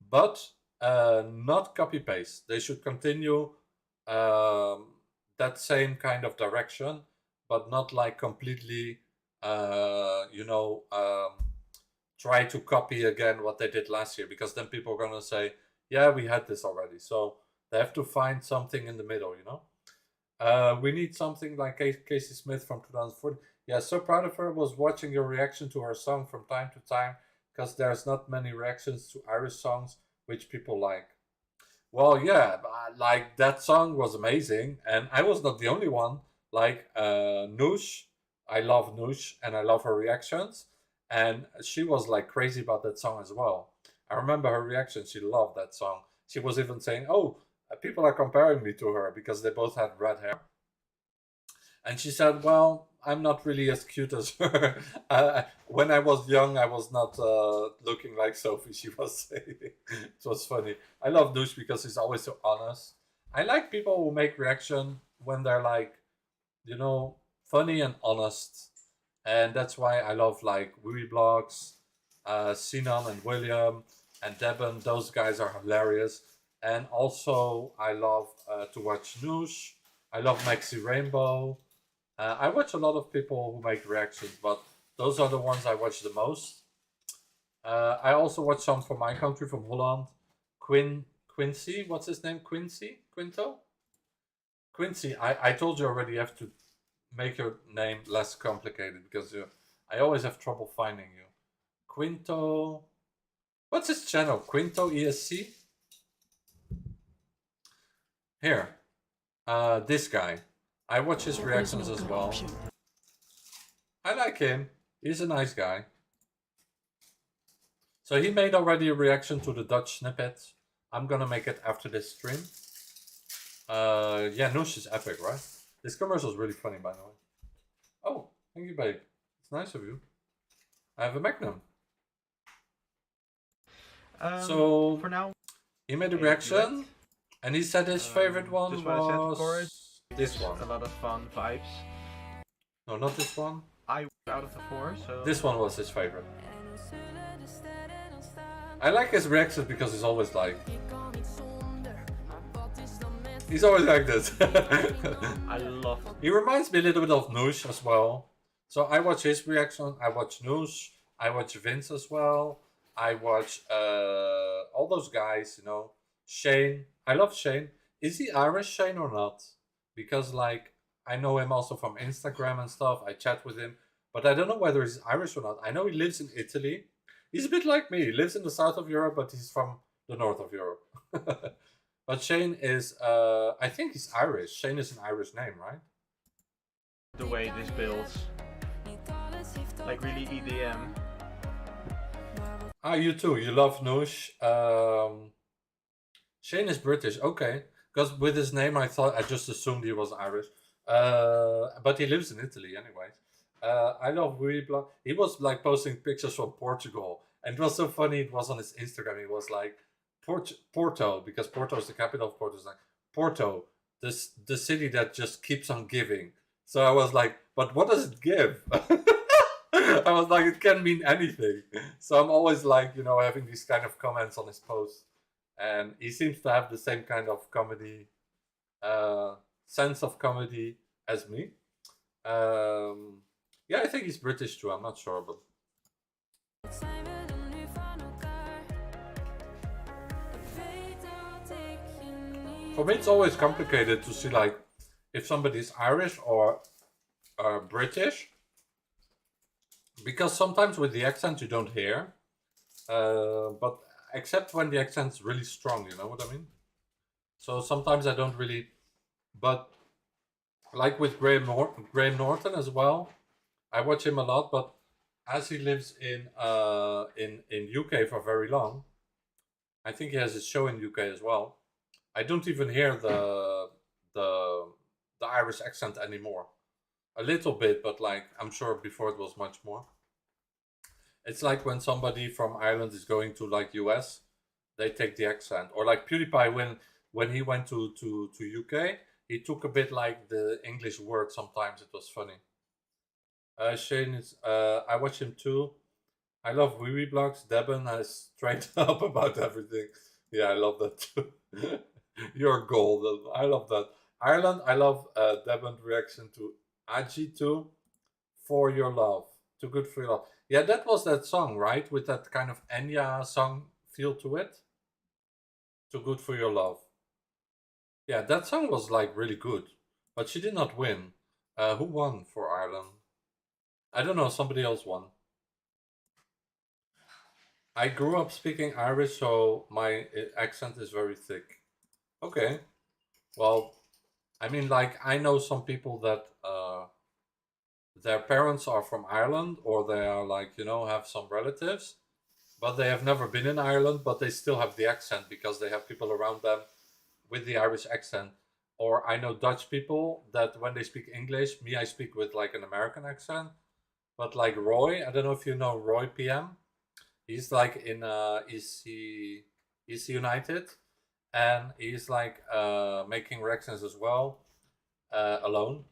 but not copy paste. They should continue that same kind of direction, but not like completely, you know, try to copy again what they did last year, because then people are gonna say, yeah, we had this already. So they have to find something in the middle, you know. We need something like Casey Smith from 2014. Yeah, so proud of her. Was watching your reaction to her song from time to time, because there's not many reactions to Irish songs which people like. Well, yeah, like that song was amazing, and I was not the only one. Like Noosh, I love Noosh, and I love her reactions, and she was like crazy about that song as well. I remember her reaction; she loved that song. She was even saying, "Oh, people are comparing me to her because they both had red hair." And she said, "Well, I'm not really as cute as her. When I was young, I was not looking like Sophie," she was saying. It was funny. I love Noosh because he's always so honest. I like people who make reaction when they're like, you know, funny and honest. And that's why I love like Wee Blogs, Sinan and William and Deben. Those guys are hilarious. And also I love to watch Noosh. I love Maxi Rainbow. I watch a lot of people who make reactions, but those are the ones I watch the most. I also watch some from my country, from Holland. Quincy, what's his name? Quinto? Quincy, I told you already, you have to make your name less complicated, because I always have trouble finding you. Quinto, what's his channel? Quinto ESC? Here, this guy. I watch his reactions as well. I like him. He's a nice guy. So he made already a reaction to the Dutch snippet. I'm gonna make it after this stream. Yeah, Noosh is epic, right? This commercial is really funny, by the way. Oh, thank you, babe. It's nice of you. I have a Magnum. So for now, he made a reaction, and he said his favorite one was this one. A lot of fun vibes. No, not this one. Out of the 4, so this one was his favorite. I like his reactions because he's always like, he's always like this. I love it. He reminds me a little bit of Noosh as well. So I watch his reaction. I watch Noosh. I watch Vince as well. I watch all those guys, you know. Shane. I love Shane. Is he Irish, Shane, or not? Because like I know him also from Instagram and stuff. I chat with him, but I don't know whether he's Irish or not. I know he lives in Italy. He's a bit like me. He lives in the south of Europe, but he's from the north of Europe. But Shane is, I think he's Irish. Shane is an Irish name, right? The way this builds, like really EDM. Ah, you too. You love Noosh. Shane is British. Okay. Because with his name, I just assumed he was Irish. But he lives in Italy anyways. I love Wee Blog. He was like posting pictures from Portugal. And it was so funny. It was on his Instagram. He was like, Porto, because Porto is the capital of Porto. It's like, Porto, the city that just keeps on giving. So I was like, but what does it give? I was like, it can mean anything. So I'm always like, you know, having these kind of comments on his posts. And he seems to have the same kind of comedy, sense of comedy as me. Yeah, I think he's British too. I'm not sure, but for me, it's always complicated to see like if somebody's Irish or British, because sometimes with the accent you don't hear, but except when the accent's really strong, you know what I mean? So sometimes I don't really, but like with Graham Norton as well, I watch him a lot, but as he lives in UK for very long, I think he has his show in UK as well. I don't even hear the Irish accent anymore. a little bit, but like I'm sure before it was much more. It's like when somebody from Ireland is going to like US, they take the accent. Or like PewDiePie when he went to UK, he took a bit like the English word sometimes. It was funny. Shane is I watch him too. I love Wee Blogs. Deben is straight up about everything. Yeah, I love that too. You're golden. I love that. Ireland, I love Deben reaction to Aji too. For Your Love. Too Good For Your Love. Yeah, that was that song, right? With that kind of Enya song feel to it. Too Good For Your Love. Yeah, that song was like really good. But she did not win. Who won for Ireland? I don't know, somebody else won. I grew up speaking Irish, so my accent is very thick. Okay. Well, I mean, like, I know some people that their parents are from Ireland, or they are like, you know, have some relatives, but they have never been in Ireland, but they still have the accent because they have people around them with the Irish accent. Or I know Dutch people that when they speak English, I speak with like an American accent. But like Roy, I don't know if you know Roy PM. He's like in EC United, and he's like making reactions as well, alone.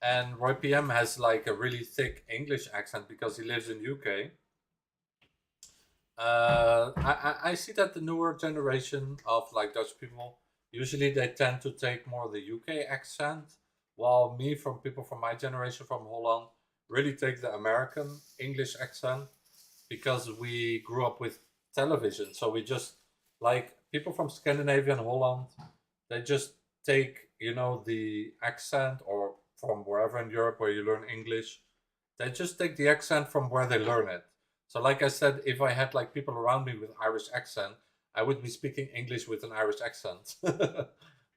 And Roy PM has like a really thick English accent because he lives in UK. I see that the newer generation of like Dutch people, usually they tend to take more the UK accent, while people from my generation from Holland really take the American English accent because we grew up with television. So we just, like people from Scandinavia and Holland, they just take, you know, the accent, or from wherever in Europe where you learn English, they just take the accent from where they learn it. So like I said, if I had like people around me with Irish accent, I would be speaking English with an Irish accent.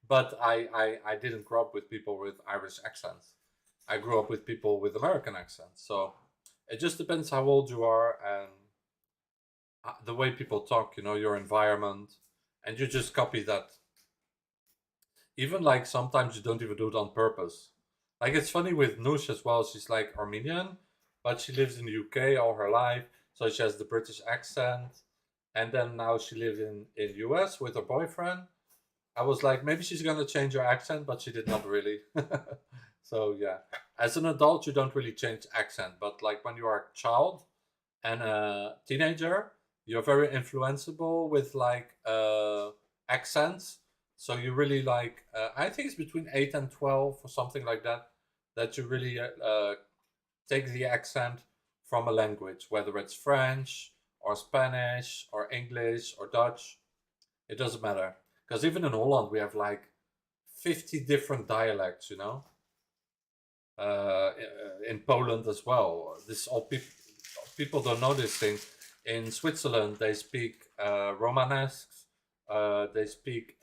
But I didn't grow up with people with Irish accents. I grew up with people with American accents. So it just depends how old you are and the way people talk, you know, your environment, and you just copy that. Even like sometimes you don't even do it on purpose. Like it's funny with Noosh as well. She's like Armenian, but she lives in the UK all her life. So she has the British accent. And then now she lives in US with her boyfriend. I was like, maybe she's going to change her accent, but she did not really. So yeah, as an adult, you don't really change accent. But like when you are a child and a teenager, you're very influenceable with like accents. So you really like, I think it's between 8 and 12 or something like that, that you really take the accent from a language, whether it's French or Spanish or English or Dutch. It doesn't matter. Because even in Holland, we have like 50 different dialects, you know? In Poland as well. This all people don't know this thing. In Switzerland, they speak Romanesque. They speak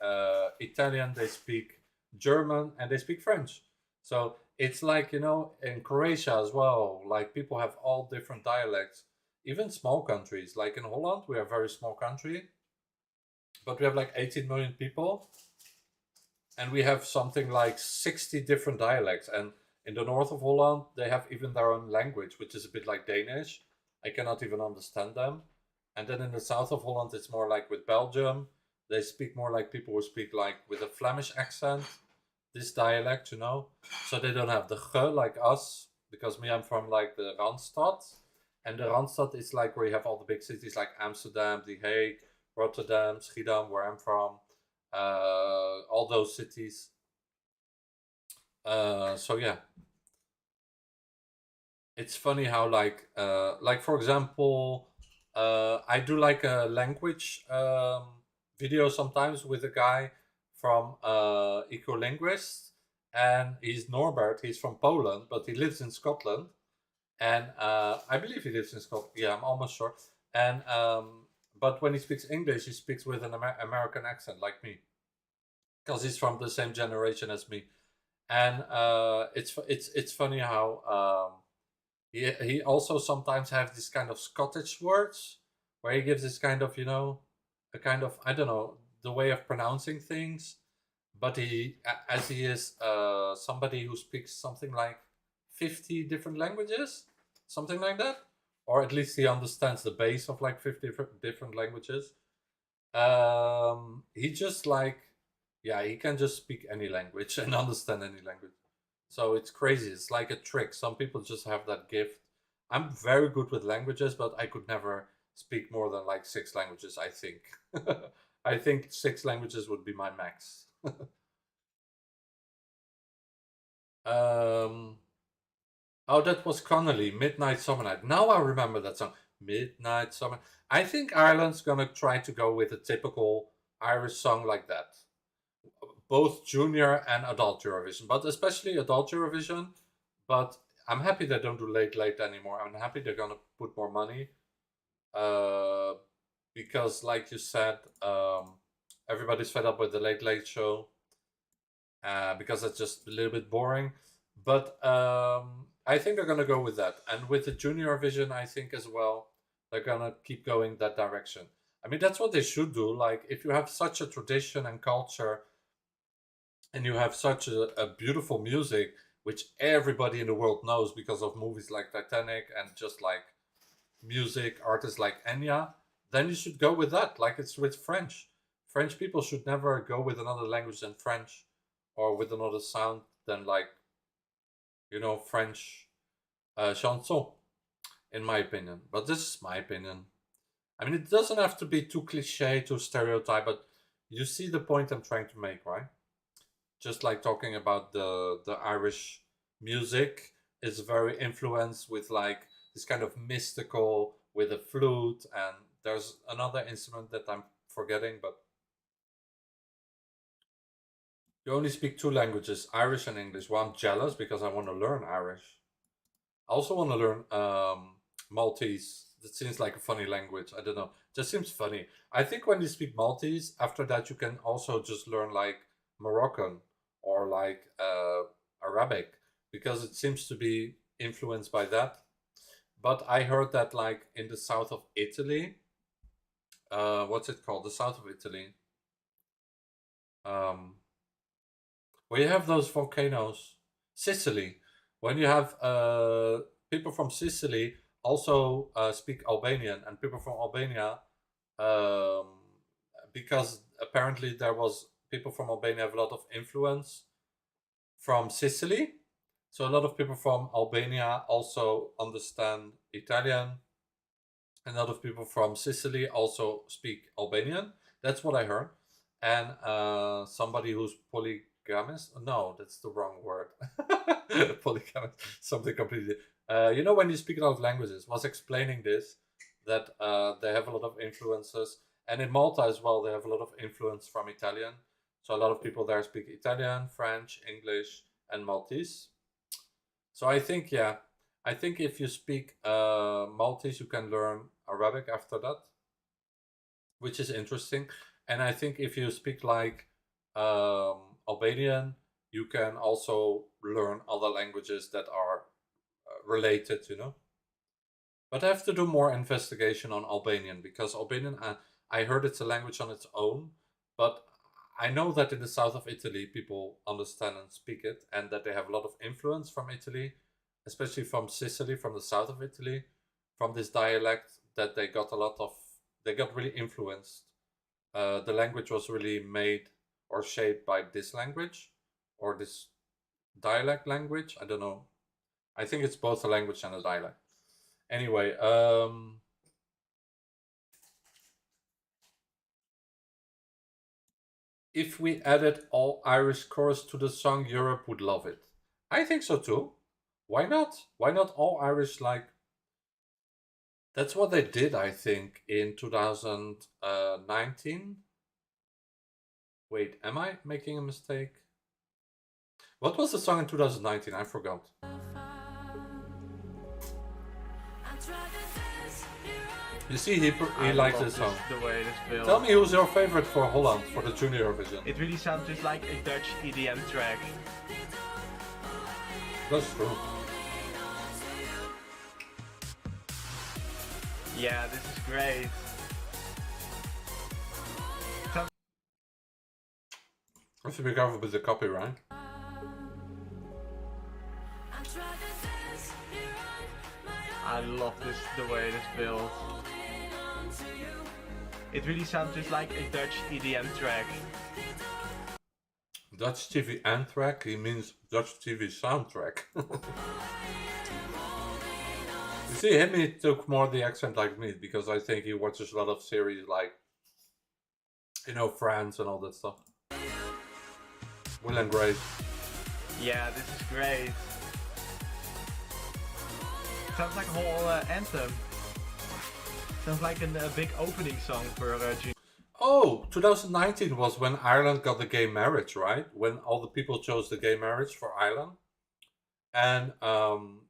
Italian, they speak German, and they speak French. So it's like, you know, in Croatia as well, like people have all different dialects. Even small countries, like in Holland, we are a very small country, but we have like 18 million people, and we have something like 60 different dialects. And in the north of Holland, they have even their own language, which is a bit like Danish. I cannot even understand them. And then in the south of Holland, it's more like with Belgium. They speak more like people who speak like with a Flemish accent, this dialect, you know. So they don't have the g like us, because I'm from like the Randstad. And the Randstad is like where you have all the big cities like Amsterdam, The Hague, Rotterdam, Schiedam, where I'm from. All those cities. So yeah. It's funny how like for example, I do like a language video sometimes with a guy from Ecolinguist, and he's Norbert. He's from Poland, but he lives in Scotland, and I believe he lives in Scotland. Yeah, I'm almost sure. And but when he speaks English, he speaks with an American accent, like me, because he's from the same generation as me. And it's funny how he also sometimes has this kind of Scottish words where he gives this kind of, you know, a kind of, I don't know, the way of pronouncing things, but as he is somebody who speaks something like 50 different languages, something like that, or at least he understands the base of like 50 different languages. He just like, yeah, he can just speak any language and understand any language. So it's crazy. It's like a trick. Some people just have that gift. I'm very good with languages, but I could never speak more than like 6 languages, I think. I think 6 languages would be my max. Oh, that was Connolly, Midnight Summer Night. Now I remember that song, Midnight Summer. I think Ireland's gonna try to go with a typical Irish song like that. Both junior and adult Eurovision, but especially adult Eurovision. But I'm happy they don't do late anymore. I'm happy they're gonna put more money. Because like you said, everybody's fed up with the late show. Because it's just a little bit boring. But I think they're gonna go with that. And with the junior Eurovision, I think as well, they're gonna keep going that direction. I mean, that's what they should do. Like, if you have such a tradition and culture, and you have such a beautiful music, which everybody in the world knows because of movies like Titanic and just like music, artists like Enya, then you should go with that, like it's with French. French people should never go with another language than French, or with another sound than like, you know, French chanson, in my opinion. But this is my opinion. I mean, it doesn't have to be too cliche, too stereotype, but you see the point I'm trying to make, right? Just like talking about the Irish music is very influenced with like this kind of mystical with a flute, and there's another instrument that I'm forgetting, but you only speak 2 languages, Irish and English. Well, I'm jealous because I want to learn Irish. I also want to learn Maltese. That seems like a funny language. I don't know. Just seems funny. I think when you speak Maltese, after that you can also just learn like Moroccan or like Arabic, because it seems to be influenced by that. But I heard that like in the south of Italy, what's it called? The south of Italy. Where you have those volcanoes, Sicily. When you have people from Sicily also speak Albanian, and people from Albania, because apparently there was people from Albania have a lot of influence from Sicily. So a lot of people from Albania also understand Italian, and a lot of people from Sicily also speak Albanian. That's what I heard. And somebody who's polygamous, no, that's the wrong word. Polygamous, something completely. You know, when you speak a lot of languages, was explaining this, that they have a lot of influences. And in Malta as well, they have a lot of influence from Italian. So a lot of people there speak Italian, French, English, and Maltese. So I think, yeah, I think if you speak Maltese, you can learn Arabic after that, which is interesting. And I think if you speak like Albanian, you can also learn other languages that are related, you know. But I have to do more investigation on Albanian, because Albanian, I heard it's a language on its own, but I know that in the south of Italy, people understand and speak it, and that they have a lot of influence from Italy, especially from Sicily, from the south of Italy, from this dialect, that they got a lot of, they got really influenced. The language was really made or shaped by this language, or this dialect language. I don't know. I think it's both a language and a dialect. Anyway, if we added all Irish chorus to the song, Europe would love it. I think so too. Why not? Why not all Irish? Like, that's what they did, I think, in 2019. Wait, am I making a mistake? What was the song in 2019? I forgot. You see, he likes this song. The way this builds. Tell me who's your favorite for Holland, for the Junior Eurovision. It really sounds just like a Dutch EDM track. That's true. Yeah, this is great. I have to be careful with the copyright. I love this, the way this builds. It really sounds just like a Dutch EDM track. Dutch TV and track, he means Dutch TV soundtrack. You see, him, he took more the accent like me, because I think he watches a lot of series like, you know, Friends and all that stuff. Will and Grace. Yeah, this is great. Sounds like a whole anthem. Sounds like a big opening song for Junior. Oh, 2019 was when Ireland got the gay marriage, right? When all the people chose the gay marriage for Ireland. And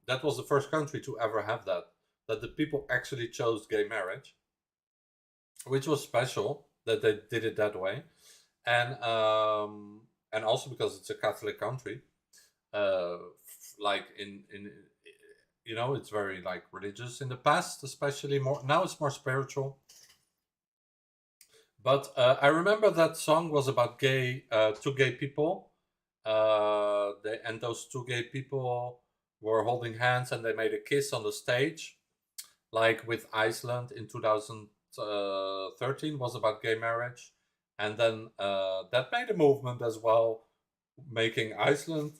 that was the first country to ever have that. That the people actually chose gay marriage. Which was special, that they did it that way. And also because it's a Catholic country. Like in you know, it's very like religious in the past, especially more. Now it's more spiritual. But I remember that song was about two gay people. And those two gay people were holding hands and they made a kiss on the stage. Like with Iceland in 2013 was about gay marriage. And then that made a movement as well, making Iceland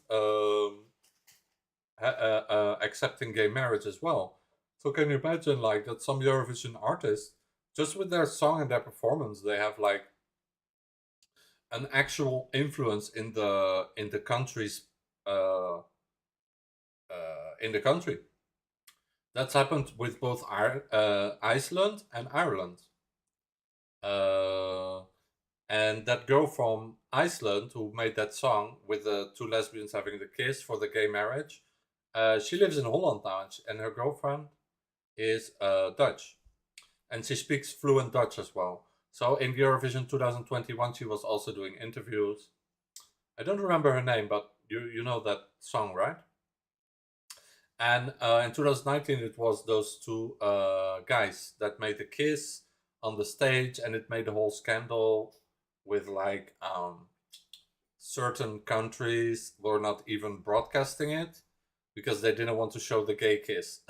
accepting gay marriage as well. So can you imagine like that some Eurovision artists, just with their song and their performance, they have like an actual influence in the country's in the country. That's happened with both Iceland and Ireland. And that girl from Iceland who made that song with the two lesbians having the kiss for the gay marriage, she lives in Holland now, and her girlfriend is Dutch. And she speaks fluent Dutch as well. So in Eurovision 2021, she was also doing interviews. I don't remember her name, but you know that song, right? And in 2019, it was those two guys that made the kiss on the stage, and it made a whole scandal with like certain countries were not even broadcasting it because they didn't want to show the gay kiss.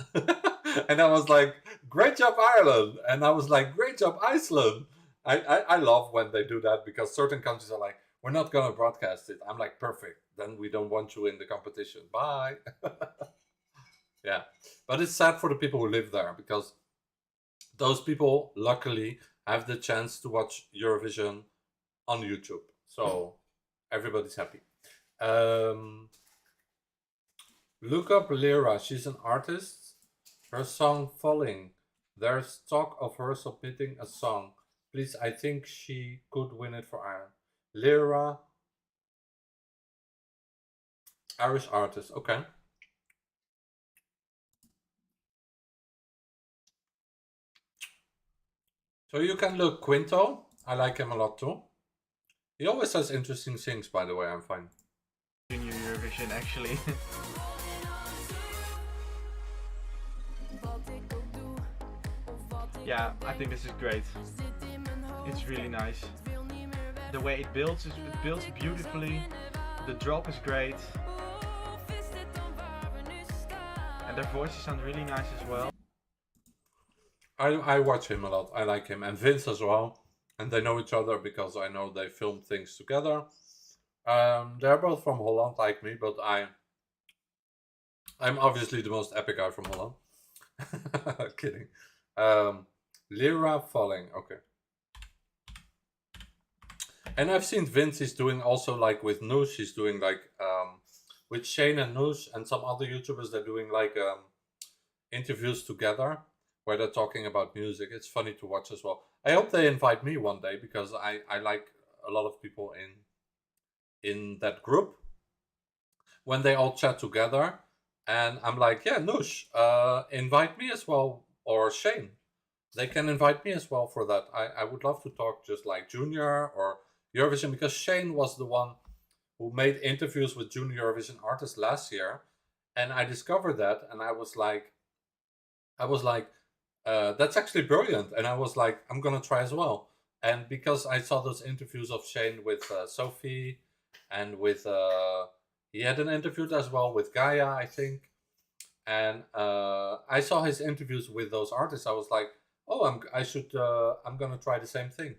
And I was like, great job, Ireland. And I was like, great job, Iceland. I love when they do that, because certain countries are like, we're not going to broadcast it. I'm like, perfect. Then we don't want you in the competition. Bye. Yeah. But it's sad for the people who live there, because those people, luckily, have the chance to watch Eurovision on YouTube. So everybody's happy. Look up Lyra. She's an artist. Her song Falling. There's talk of her submitting a song. Please, I think she could win it for Ireland. Lyra. Irish artist. Okay. So you can look Quinto. I like him a lot too. He always says interesting things, by the way. I'm fine. Junior Eurovision, actually. Yeah, I think this is great. It's really nice. The way it builds beautifully. The drop is great. And their voices sound really nice as well. I watch him a lot. I like him. And Vince as well. And they know each other because I know they film things together. They're both from Holland like me, but I'm obviously the most epic guy from Holland. Kidding. Lyra Falling. Okay. And I've seen Vince is doing also like with Noosh. He's doing like with Shane and Noosh and some other YouTubers. They're doing like interviews together where they're talking about music. It's funny to watch as well. I hope they invite me one day, because I like a lot of people in that group when they all chat together. And I'm like, yeah, Noosh, invite me as well, or Shane. They can invite me as well for that. I would love to talk just like Junior or Eurovision, because Shane was the one who made interviews with Junior Eurovision artists last year. And I discovered that, and I was like, that's actually brilliant. And I was like, I'm going to try as well. And because I saw those interviews of Shane with Sophie, and with, he had an interview as well with Gaia, I think. and I saw his interviews with those artists. I was like, oh, I'm gonna try the same thing.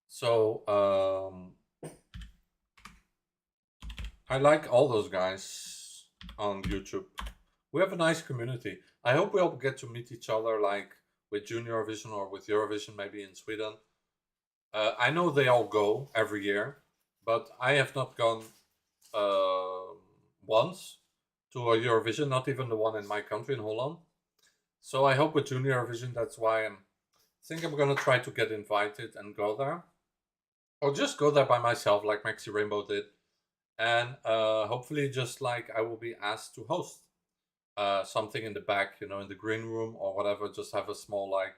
So I like all those guys on YouTube. We have a nice community. I hope we all get to meet each other, like with Junior Vision or with Eurovision, maybe in Sweden. I know they all go every year, but I have not gone once to a Eurovision, not even the one in my country, in Holland. So I hope with Junior Vision, that's why I think I'm gonna try to get invited and go there. Or just go there by myself, like Maxi Rainbow did. And hopefully just like I will be asked to host something in the back, you know, in the green room or whatever. Just have a small, like,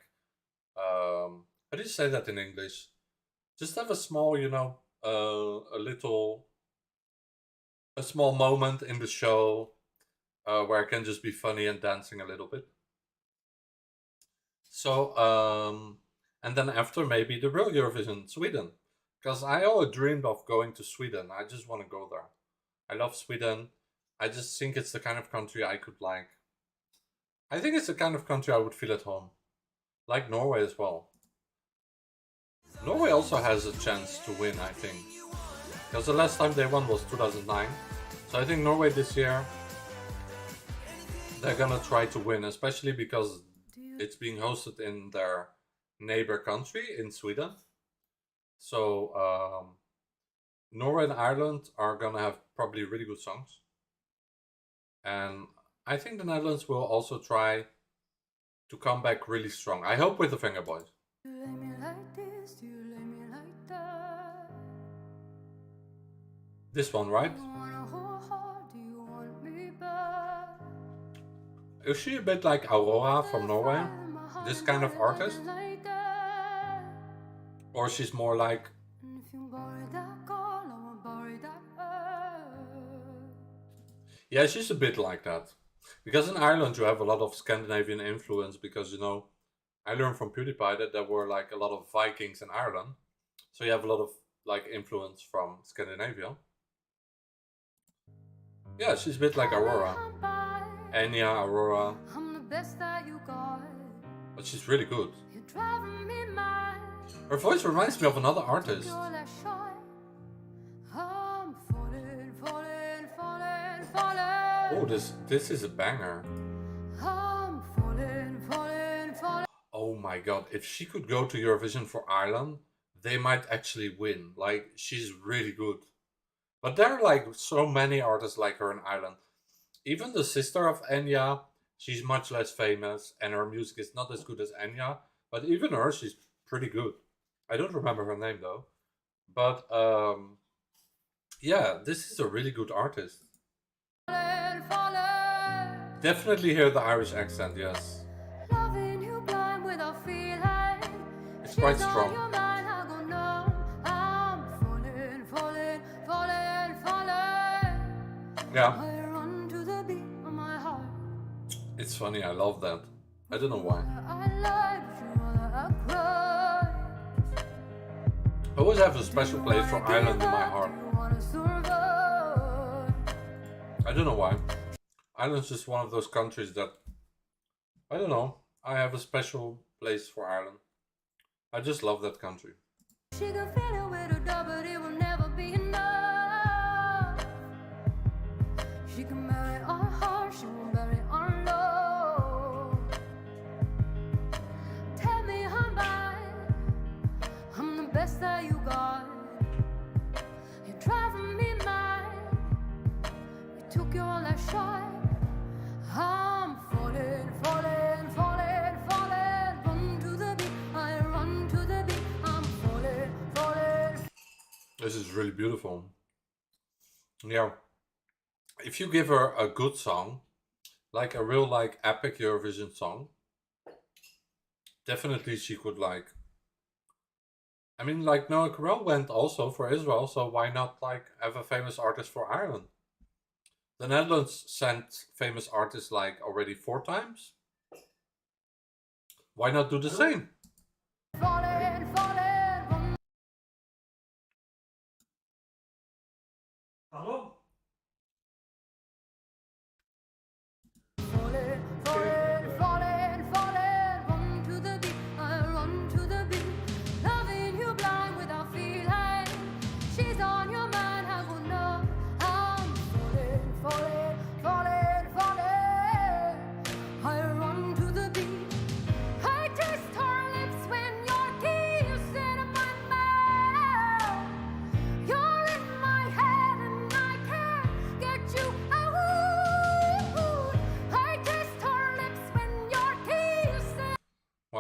how do you say that in English? Just have a small, you know, a small moment in the show where I can just be funny and dancing a little bit. So, and then after maybe the real Eurovision, Sweden. Because I always dreamed of going to Sweden. I just want to go there. I love Sweden. I just think it's the kind of country I could like. I think it's the kind of country I would feel at home. Like Norway as well. Norway also has a chance to win, I think. Because the last time they won was 2009. So I think Norway this year, they're gonna try to win. Especially because it's being hosted in their neighbor country, in Sweden. So Norway and Ireland are gonna have probably really good songs. And I think the Netherlands will also try to come back really strong. I hope with the Finger Boys. This one, right? Is she a bit like Aurora from Norway? This kind of artist? Or she's more like... Yeah, she's a bit like that. Because in Ireland you have a lot of Scandinavian influence, because, you know, I learned from PewDiePie that there were like a lot of Vikings in Ireland. So you have a lot of like influence from Scandinavia. Yeah, she's a bit like Aurora. Enya, Aurora. But she's really good. Her voice reminds me of another artist. Oh, this is a banger. Oh my god, if she could go to Eurovision for Ireland, they might actually win. Like, she's really good. But there are like so many artists like her in Ireland. Even the sister of Enya, she's much less famous and her music is not as good as Enya. But even her, she's pretty good. I don't remember her name though. But yeah, this is a really good artist. Definitely hear the Irish accent, yes. It's quite strong. Yeah. It's funny, I love that. I don't know why. I always have a special place for Ireland in my heart. I don't know why. Ireland's just one of those countries that, I don't know, I have a special place for Ireland. I just love that country. She can fill it with a dub, but it will never be enough. She can marry our heart, she won't marry our love. Tell me I'm bad, I'm the best that you got. You're driving me mad, you took your last shot. I'm falling, falling, falling, falling. Run to the beat, I run to the beat. I'm falling, falling. This is really beautiful. Yeah. If you give her a good song, like a real like epic Eurovision song, definitely she could like... I mean, like Noah Carell went also for Israel, so why not like have a famous artist for Ireland? The Netherlands sent famous artists like already 4 times. Why not do the same? Falling, falling. Hallo?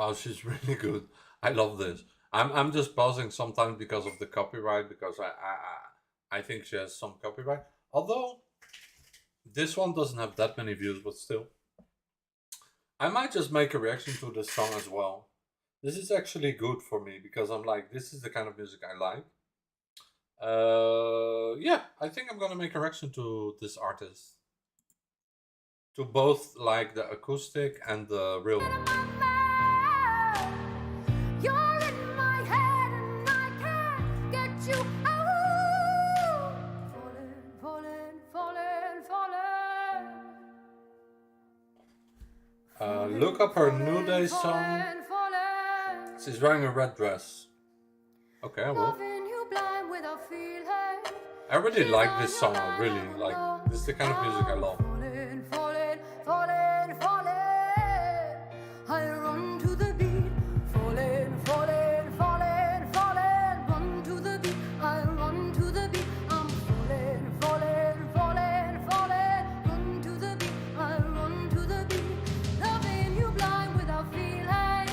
Wow, she's really good. I love this. I'm just pausing sometimes because of the copyright, because I think she has some copyright. Although this one doesn't have that many views, but still. I might just make a reaction to this song as well. This is actually good for me because I'm like, this is the kind of music I like. Yeah, I think I'm gonna make a reaction to this artist. To both like the acoustic and the real one. You're in my head and I can't get you out. Falling, falling, falling. Look up her New Day song. She's wearing a red dress. Okay, I will. I really like this song. I really like. This is the kind of music I love. Falling, falling, I run to the beat. Falling, falling, falling, falling, run to the beat. I run to the beat. I'm falling, falling, falling, falling, run to the beat. I run to the beat. Loving you blind without feeling.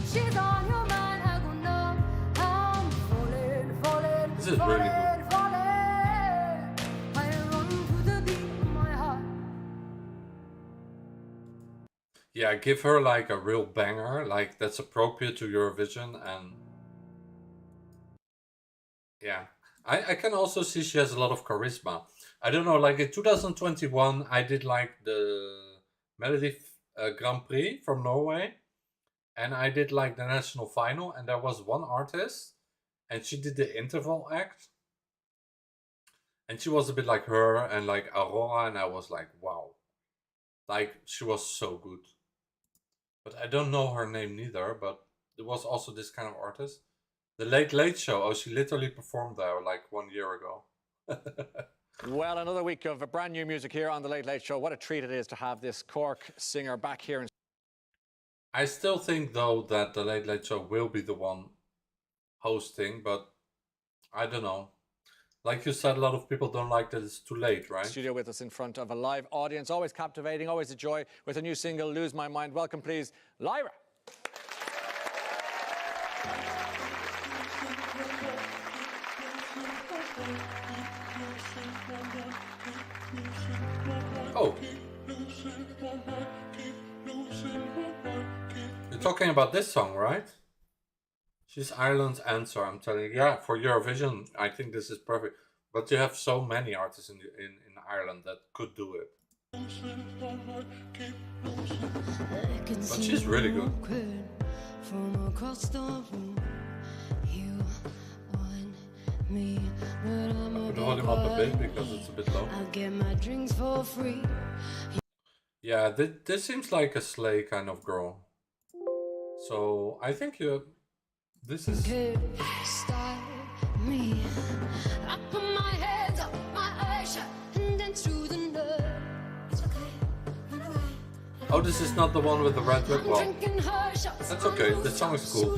She's on your mind. I go numb. I'm falling, falling. This is really good. Yeah, give her like a real banger, like that's appropriate to Eurovision, and yeah. I can also see she has a lot of charisma. I don't know, like in 2021 I did like the Melody Grand Prix from Norway, and I did like the national final, and there was one artist and she did the interval act, and she was a bit like her and like Aurora, and I was like, wow, like she was so good. But I don't know her name neither, but there was also this kind of artist. The Late Late Show. Oh, she literally performed there like 1 year ago. Well, another week of brand new music here on The Late Late Show. What a treat it is to have this Cork singer back here. I still think, though, that The Late Late Show will be the one hosting, but I don't know. Like you said, a lot of people don't like that it's too late, right? Studio with us in front of a live audience. Always captivating, always a joy with a new single, Lose My Mind. Welcome, please, Lyra. Oh. You're talking about this song, right? She's Ireland's answer, I'm telling you. Yeah, for Eurovision, I think this is perfect. But you have so many artists in Ireland that could do it. But she's really good. From across the room, you want me, but I'm Could hold him up a bit because it's a bit low. I'll get my drinks for free. Yeah, this seems like a Slay kind of girl. So I think this is. Style me. I put my hands up, my eyes shut, and then through the night. It's okay. Run away. Oh, this is not the one with the red lip. Well, that's okay. This song is cool.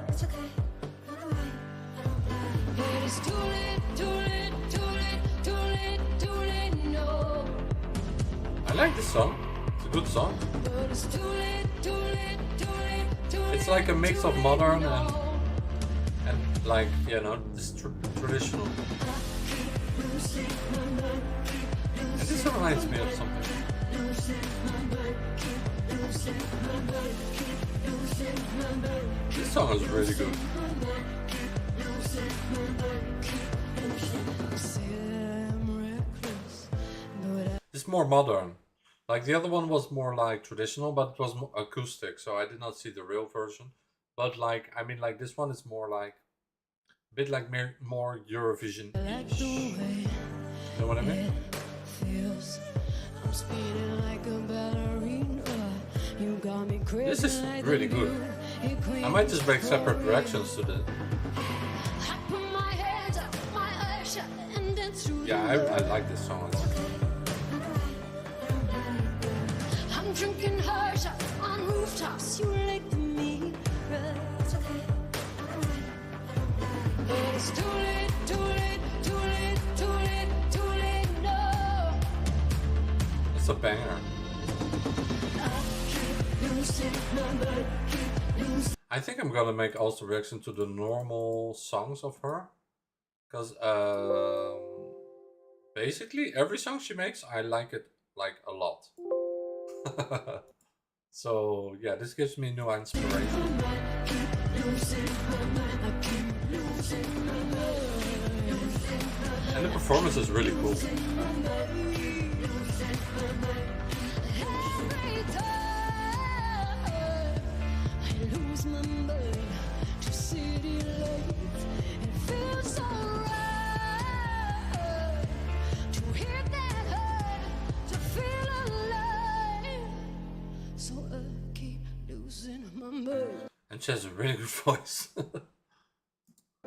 It's okay. Run away. But it's too late, too late, too late, too late, too late, no. I like this song. It's a good song. But it's too late, too late, too late, too late. It's like a mix of modern and like, you know, this traditional. And this reminds me of something. This song is really good. It's more modern. Like the other one was more like traditional, but it was more acoustic, so I did not see the real version. But like, I mean, like this one is more like a bit like more Eurovision-ish. You know what I mean? This is really good. I might just make separate reactions to this. Yeah, I like this song. I'm drinking her shots on rooftops. You like the mirror. It's okay. But it's too late, too late, too late, too late, too late, no. It's a banger. I think I'm gonna make also reaction to the normal songs of her, because basically every song she makes, I like it like a lot. So yeah, this gives me new inspiration. And the performance is really cool. And she has a really good voice.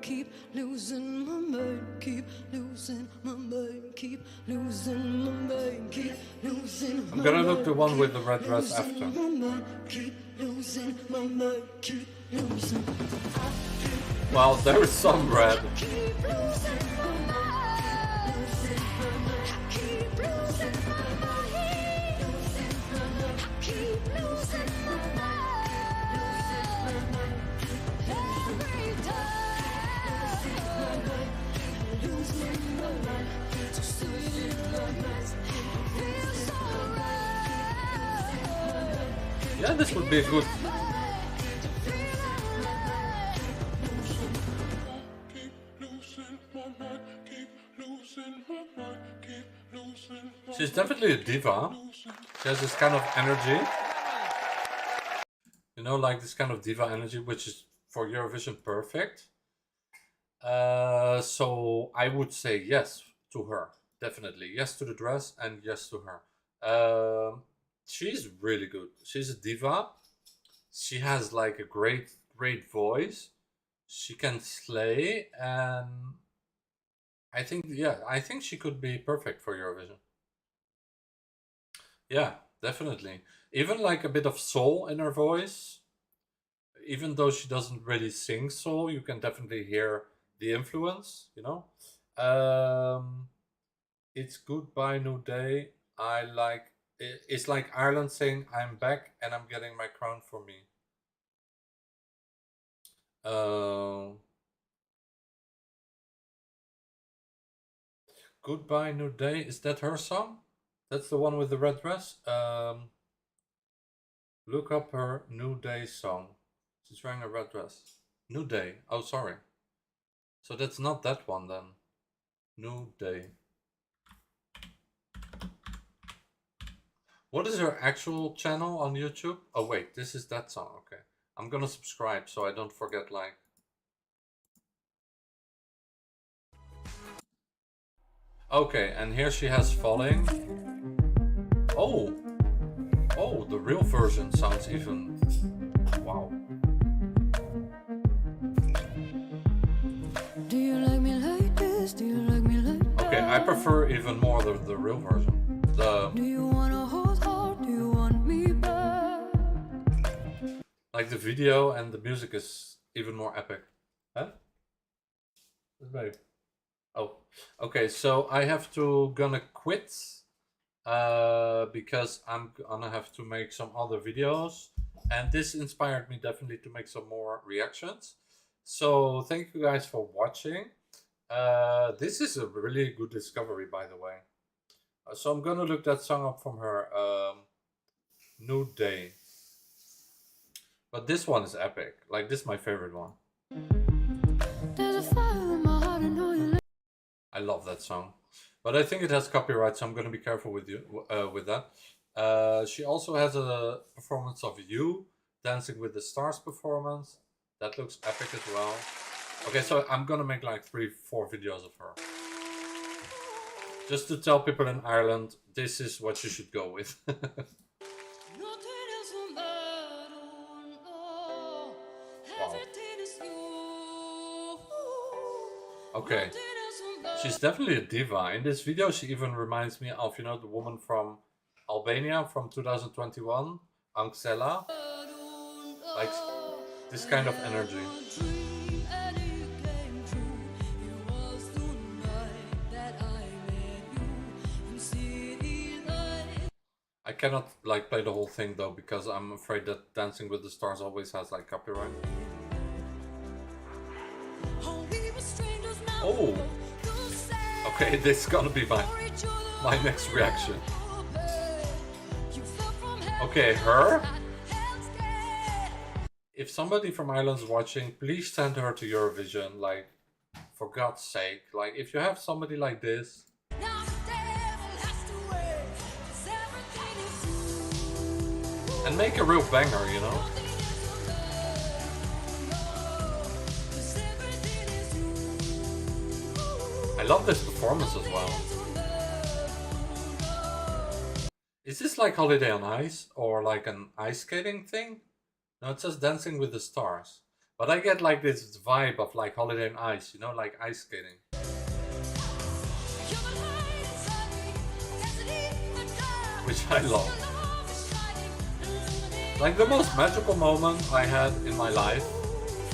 Keep losing my mind, keep losing my mind, keep losing my mind, keep losing my mind. I'm gonna look the one with the red dress after. Keep losing my mind, keep losing. Well, there is some red. Keep losing my mind, keep losing my mind, keep losing my mind. Every time. Yeah, this would be good. She's definitely a diva. She has this kind of energy. You know, like this kind of diva energy, which is for Eurovision perfect. So I would say yes to her. Definitely. Yes to the dress and yes to her. She's really good. She's a diva. She has like a great voice. She can slay, and I think, yeah, I think she could be perfect for Eurovision. Yeah, definitely. Even like a bit of soul in her voice. Even though she doesn't really sing soul, you can definitely hear the influence, you know. It's Goodbye New Day. I like it. It's like Ireland saying I'm back and I'm getting my crown for me. Goodbye New Day, is that her song? That's the one with the red dress. Look up her New Day song. She's wearing a red dress. New Day. Oh, sorry. So that's not that one then. New Day. What is her actual channel on YouTube? Oh wait, this is that song. Okay. I'm gonna subscribe so I don't forget, like. Okay, and here she has Falling. Oh! Oh, the real version sounds even... Wow. Do you like me like this? Do you like me like that? Okay, I prefer even more the real version. The... Do you wanna hold hard? Do you want me back? Like the video and the music is even more epic. Huh? Babe. Oh, okay, so I have to gonna quit because I'm gonna have to make some other videos, and this inspired me definitely to make some more reactions. So thank you guys for watching. This is a really good discovery, by the way. So I'm gonna look that song up from her, New Day. But this one is epic. Like, this is my favorite one. I love that song, but I think it has copyright, so I'm going to be careful with you with that. She also has a performance of You, Dancing with the Stars performance. That looks epic as well. Okay, so I'm going to make like 3-4 videos of her. Just to tell people in Ireland, this is what you should go with. Wow. Okay. She's definitely a diva. In this video, she even reminds me of, you know, the woman from Albania from 2021, Anxela. Like, this kind of energy. I cannot, like, play the whole thing, though, because I'm afraid that Dancing with the Stars always has, like, copyright. Oh, okay, this is gonna be my next reaction. Okay, her. If somebody from Ireland's watching, please send her to Eurovision. Like, for God's sake, like if you have somebody like this. And make a real banger, you know? I love this performance as well. Is this like Holiday on Ice or like an ice skating thing? No, it says Dancing with the Stars. But I get like this vibe of like Holiday on Ice, you know, like ice skating. Which I love. Like the most magical moment I had in my life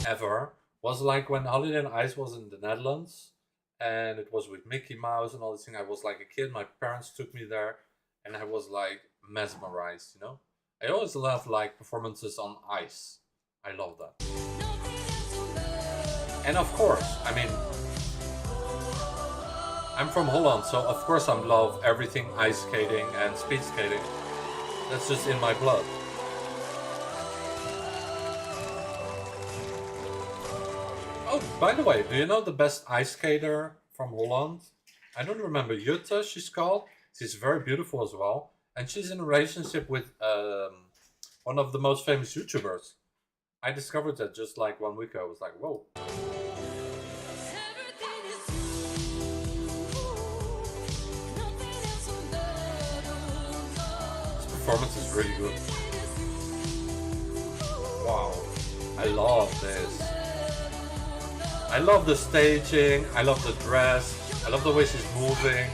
ever was like when Holiday on Ice was in the Netherlands and it was with Mickey Mouse and all this thing. I was like a kid, my parents took me there and I was like mesmerized, you know? I always love like performances on ice. I love that. And of course, I mean, I'm from Holland, so of course I love everything ice skating and speed skating. That's just in my blood. Oh, by the way, do you know the best ice skater from Holland? I don't remember. Jutta, she's called. She's very beautiful as well. And she's in a relationship with one of the most famous YouTubers. I discovered that just like 1 week ago. I was like, whoa. This performance is really good. Wow. I love this. I love the staging, I love the dress, I love the way she's moving.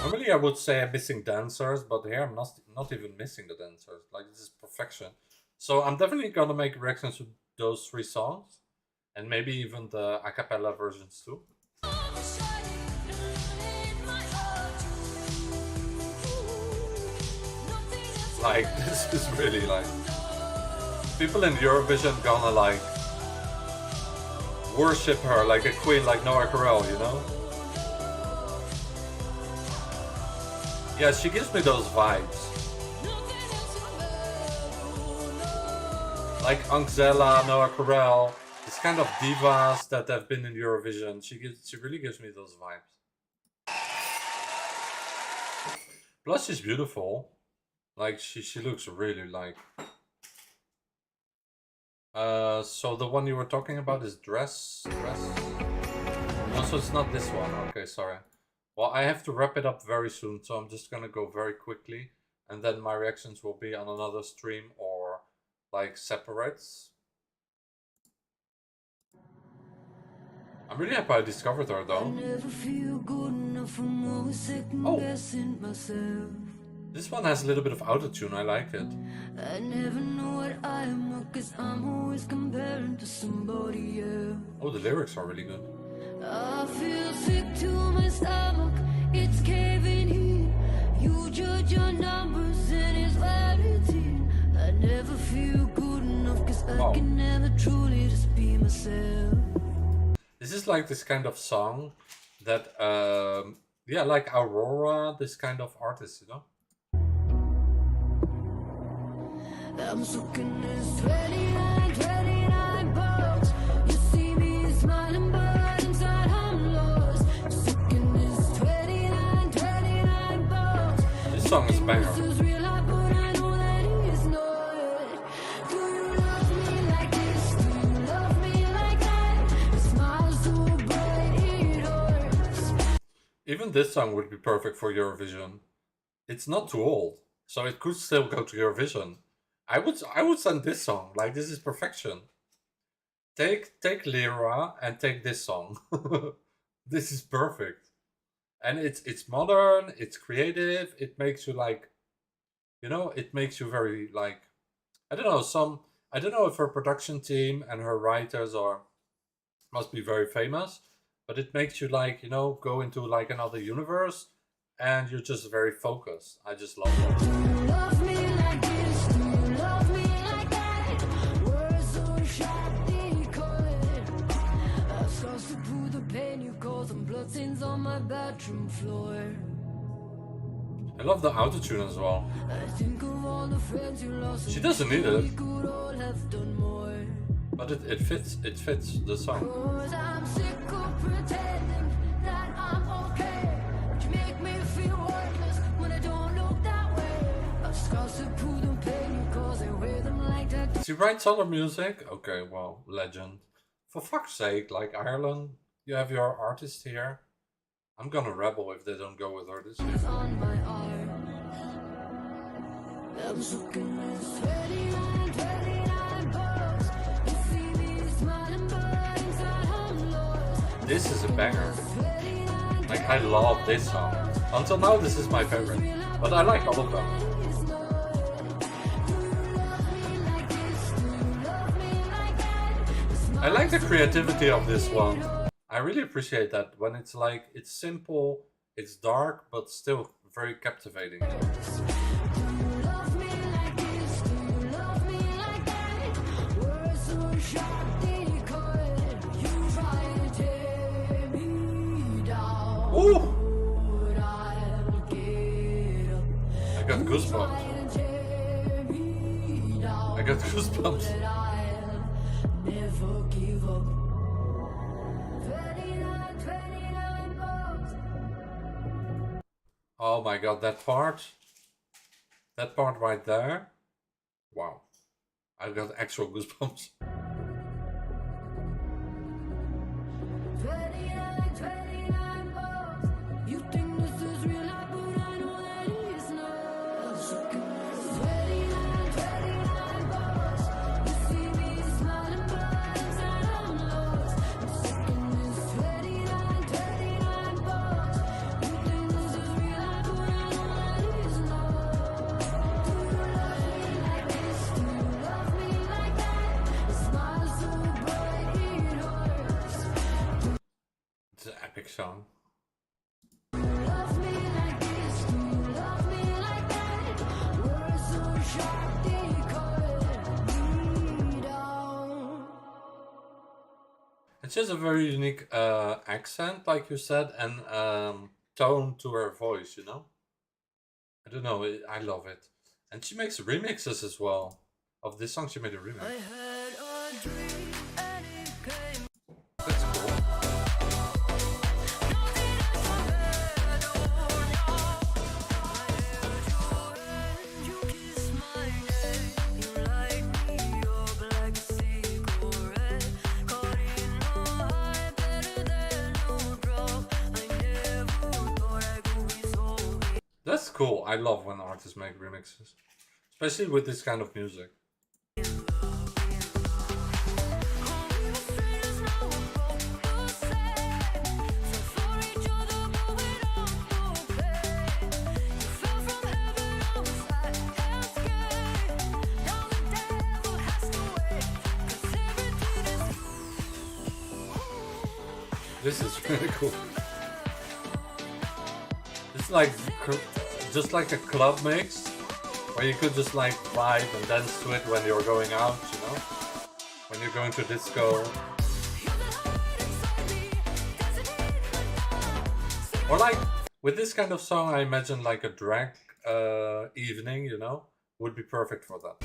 Normally I would say I'm missing dancers, but here I'm not even missing the dancers. Like, this is perfection. So I'm definitely gonna make reactions to those 3 songs. And maybe even the a cappella versions too. Like, this is really like... People in Eurovision gonna like... worship her like a queen, like Noah Carell, you know? Yeah, she gives me those vibes. Like Angela, Noah Carell, this kind of divas that have been in Eurovision. She really gives me those vibes. Plus, she's beautiful. Like, she looks really like... so the one you were talking about is dress? No, so it's not this one. Okay, sorry. Well, I have to wrap it up very soon, so I'm just gonna go very quickly. And then my reactions will be on another stream or like separates. I'm really happy I discovered her though. Oh! This one has a little bit of autotune, I like it. I never know what I am, 'cause I'm always comparing to somebody else. Oh, the lyrics are really good. I feel sick to my stomach, it's caving in. You judge your numbers and it's reality. I never feel good enough, 'cause I can never truly just be myself. This is like this kind of song that, yeah, like Aurora, this kind of artist, you know? I'm sucking this 29 bucks. You see me smiling, but inside I'm lost. Sucking this 29 bucks. This song is a banger. This is real life, but I know that it's not. Do you love me like this? Do you love me like that? The smile so bright it hurts. Even this song would be perfect for Eurovision. It's not too old, so it could still go to Eurovision. I would send this song. Like, this is perfection. Take Lyra and take this song. This is perfect. And it's modern, it's creative, it makes you like, you know, it makes you very like, I don't know if her production team and her writers must be very famous, but it makes you like, you know, go into like another universe and you're just very focused. I just love that. Do you love me like this? Do you love me like that? Words so sharp they cut. curtains on my bedroom floor. I love the autotune as well. I think of all the friends you lost. She doesn't need it, We could all have done more. but it fits the song. 'Cause I'm sick of pretending that I'm okay. But you make me feel worthless when I don't look that way. I've scars to prove the pain you cause, I wear them like that. She writes other music? Okay, well, legend. For fuck's sake, like Ireland, you have your artist here. I'm gonna rebel if they don't go with her this year. On my arm. I'm looking at 29 bucks. You see me smiling, but inside I'm lost. This is a banger. Like, I love this song. Until now, this is my favorite. But I like all of them. I like the creativity of this one. I really appreciate that when it's like, it's simple, it's dark, but still very captivating. Ooh! I got goosebumps. I got goosebumps. Never give up. Oh my god, that part right there. Wow. I got actual goosebumps. 29 bucks. You think this is real life, but I know that it's not. 29 bucks. You see me smiling, but inside I'm lost. I'm sick of this 29 bucks. You think this is real life, but I know that it's not. Do you love me like this? Do you love me like that? A smile so bright it hurts. It's an epic song. Love me like this, do you love me like that? Words so sharp they cut me down. It's just a very unique accent, like you said, and tone to her voice, you know? I don't know, I love it. And she makes remixes as well. Of this song, she made a remix. That's cool. That's cool. I love when artists make remixes, especially with this kind of music. This is really cool. It's like just like a club mix where you could just like vibe and dance to it when you're going out, you know? When you're going to disco. Or like with this kind of song, I imagine like a drag evening, you know, would be perfect for that.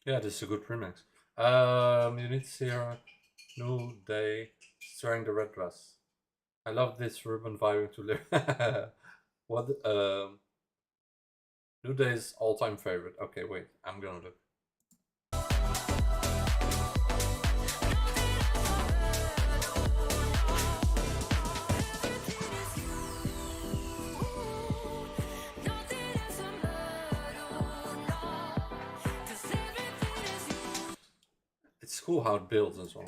Yeah, this is a good remix. You need to see her New Day wearing the red dress. I love this Ruben vibing to live. What? New Day's all-time favorite. Okay, wait, I'm gonna look. It's cool how it builds as well.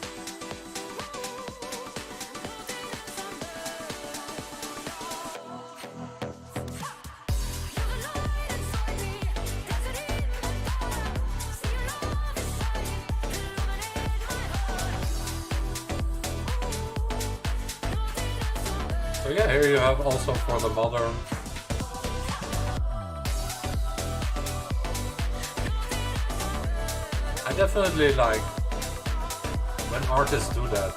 So yeah, here you have also for the modern. I definitely like when artists do that.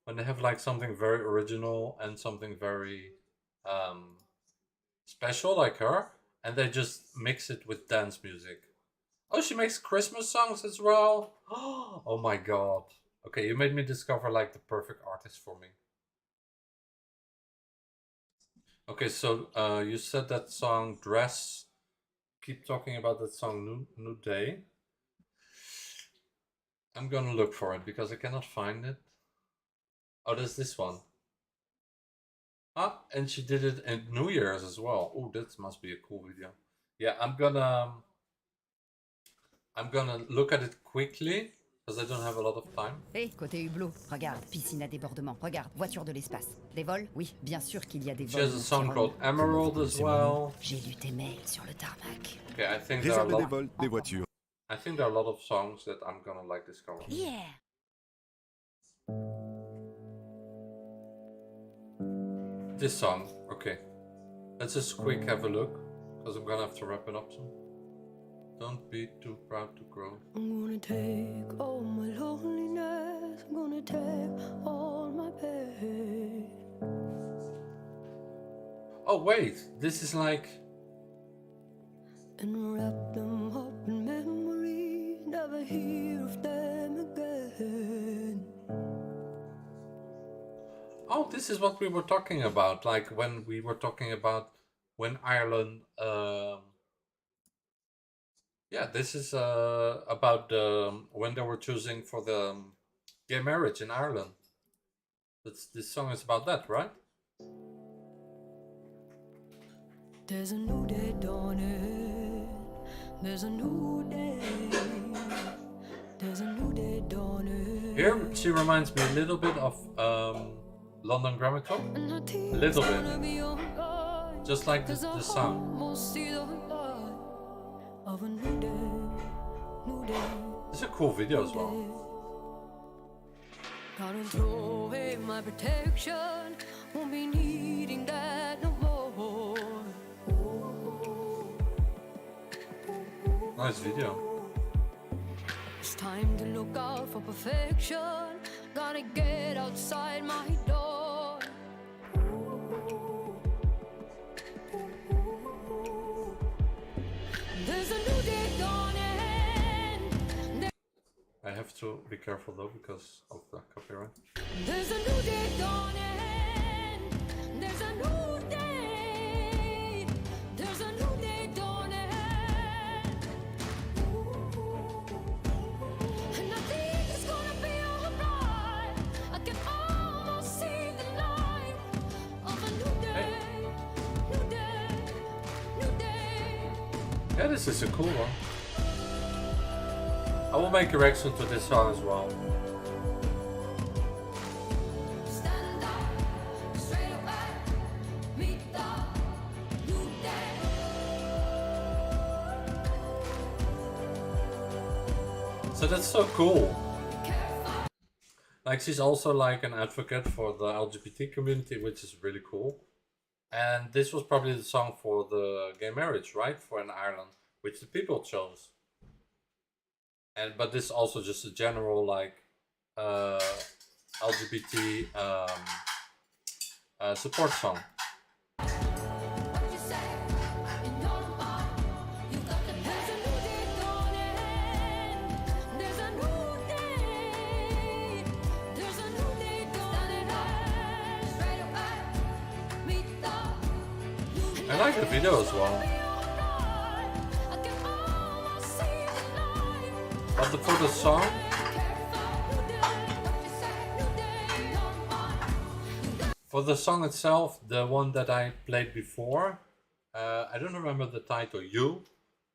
When they have like something very original and something very special like her, and they just mix it with dance music. Oh, she makes Christmas songs as well. Oh my god. Okay, you made me discover like the perfect artist for me. Okay, so you said that song Dress. Keep talking about that song New Day. I'm gonna look for it because I cannot find it. Oh, there's this one. Ah, and she did it in New Year's as well. Oh, that must be a cool video. Yeah, I'm gonna look at it quickly because I don't have a lot of time. Hé, côté hublot, regarde, piscine à débordement, regarde, voiture de l'espace. Des vols? Oui, bien sûr qu'il y a des She vols. has a song called Emerald as well. J'ai lu tes mails sur le tarmac. Okay, I think there are a Réserver des lot. vols, des voitures. I think there are a lot of songs that I'm gonna like discover. Yeah. This song, okay. Let's just quick have a look because I'm gonna have to wrap it up soon. Don't be too proud to grow. I'm gonna take all my loneliness, I'm gonna take all my pain. Oh wait, this is like and wrap them up in memories, never hear of them again. oh, this is what we were talking about, like when we were talking about when Ireland yeah, this is about when they were choosing for the gay marriage in Ireland. This song is about that, right? There's a new day dawning. There's a new day. There's a new day dawning. Here she reminds me a little bit of London Grammar Club. A little bit. Just like the sound. It's a cool video as well. Gotta throw away my protection. Won't be needing that no more. Nice video. It's time to look out for perfection. Gotta get outside my door. There's a new day dawning. I have to be careful though because of the copyright. There's a new day dawning. There's a new day. There's a new day dawning. And I think it's gonna be alright. I can almost see the light of a new day. New day. New day. Yeah, this is a cool one. I will make a reaction to this song as well. Stand up, straight away, meet the new day. So that's so cool. Like she's also like an advocate for the LGBT community, which is really cool. And this was probably the song for the gay marriage, right? For in Ireland, which the people chose. But this is also just a general like LGBT support song. I like the video as well. But for the song, for the song itself, the one that I played before, I don't remember the title. You,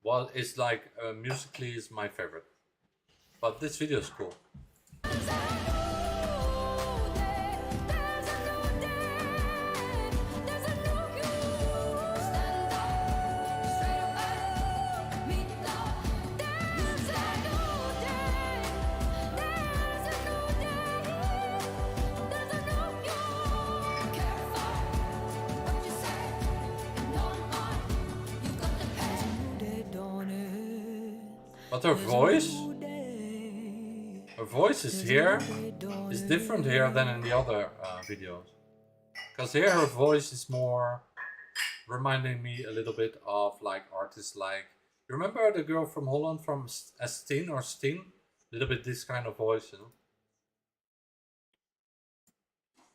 well, it's like musically is my favorite. But this video is cool. But her voice is here, is different here than in the other videos. Because here her voice is more reminding me a little bit of like artists like, you remember the girl from Holland from Steen or Steen? A little bit this kind of voice, you know.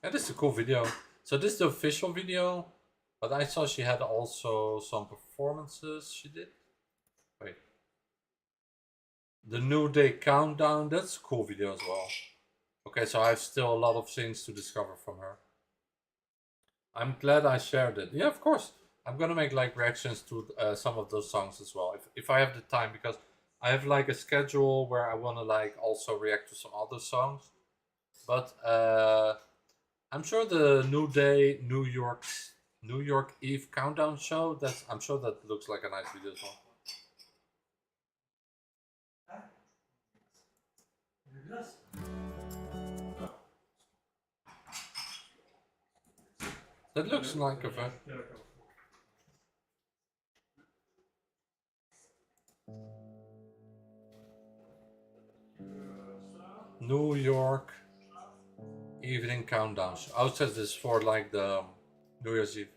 And this is a cool video. So this is the official video, but I saw she had also some performances she did. Wait. The New Day Countdown, that's a cool video as well. Okay, so I have still a lot of things to discover from her. I'm glad I shared it. Yeah, of course. I'm gonna make like reactions to some of those songs as well, if I have the time, because I have like a schedule where I wanna like also react to some other songs. But I'm sure the New Day, New York Eve countdown show, I'm sure that looks like a nice video as well. That looks like a very... New York evening countdown. Outside this for like the New Year's Eve.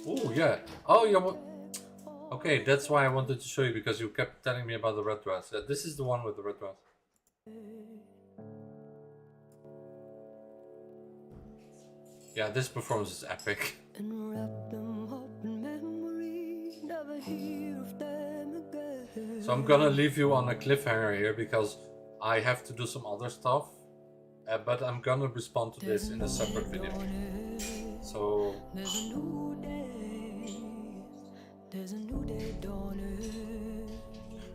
Oh yeah. Oh yeah. Okay, that's why I wanted to show you, because you kept telling me about the red dress. Yeah, this is the one with the red dress. Yeah, this performance is epic. So I'm gonna leave you on a cliffhanger here, because I have to do some other stuff. But I'm gonna respond to this in a separate video. So...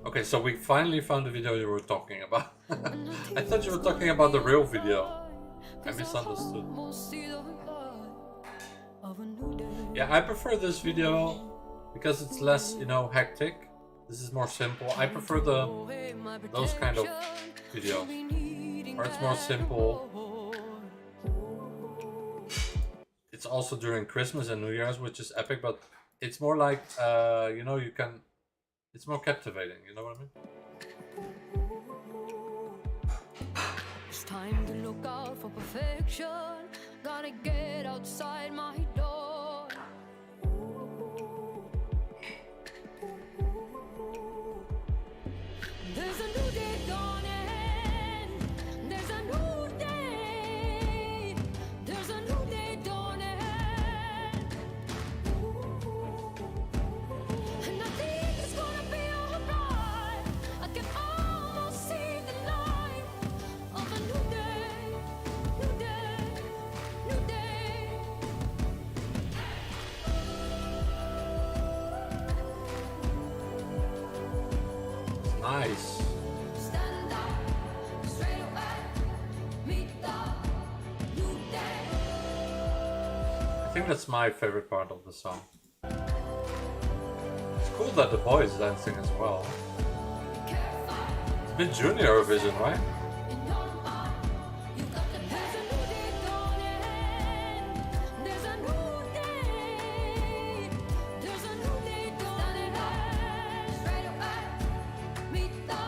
Okay, so we finally found the video you were talking about. I thought you were talking about the real video. I misunderstood. Yeah, I prefer this video because it's less, you know, hectic. This is more simple. I prefer those kind of videos where it's more simple. It's also during Christmas and New Year's, which is epic, but it's more like, you know, it's more captivating, you know what I mean? It's time to look out for perfection. Gotta get outside my door. There's a new day dawning. There's a new day. There's a new day dawning. And I think it's gonna be alright. I can almost see the light of a new day. New day. New day. Nice. Stand up, straight away, meet the new day. I think that's my favorite part of the song. It's cool that the boy is dancing as well. It's a bit junior Eurovision, right? There's a new day. There's a new day dawning. Straight away, meet the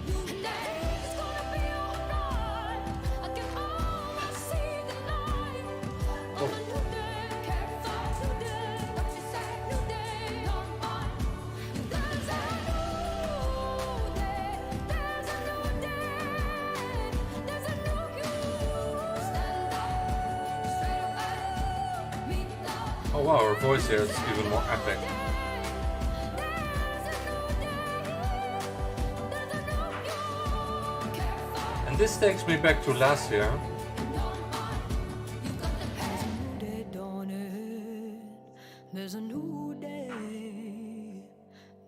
new day. It's gonna be alright. I can almost see the light of a new day. Careful today, what you say? New day, don't mind. There's a new day. There's a new day. There's a new you. Stand up, straight away, meet the Oh wow, her voice here is even more epic. And this takes me back to last year. There's a new day.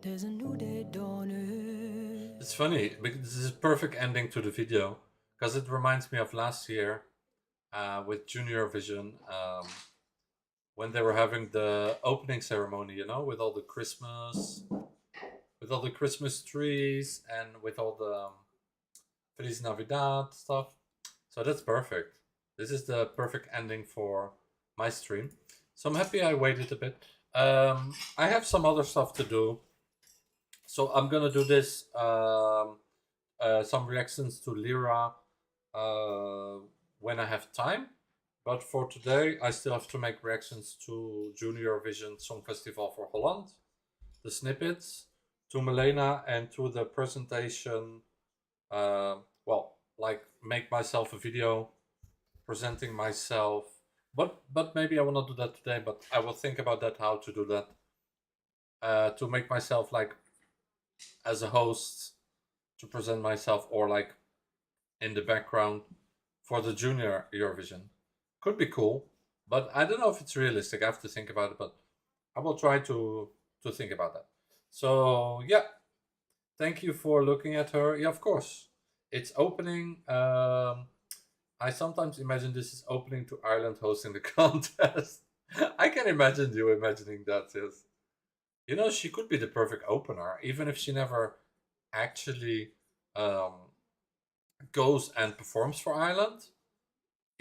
There's a new day dawning. It's funny, because this is a perfect ending to the video, because it reminds me of last year with Junior Eurovision, when they were having the opening ceremony, you know, with all the Christmas trees and with all the Feliz Navidad stuff. So that's perfect. This is the perfect ending for my stream. So I'm happy I waited a bit, I have some other stuff to do, so I'm gonna do this some reactions to Lyra when I have time. But for today, I still have to make reactions to Junior Eurovision Song Festival for Holland, the snippets, to Milena, and to the presentation. Well, like make myself a video presenting myself. But maybe I will not do that today. But I will think about that, how to do that. To make myself like as a host, to present myself, or like in the background for the Junior Eurovision. Could be cool, but I don't know if it's realistic. I have to think about it, but I will try to think about that. So yeah, thank you for looking at her. Yeah, of course, it's opening. I sometimes imagine this is opening to Ireland hosting the contest. I can imagine you imagining that, yes. You know, she could be the perfect opener, even if she never actually goes and performs for Ireland.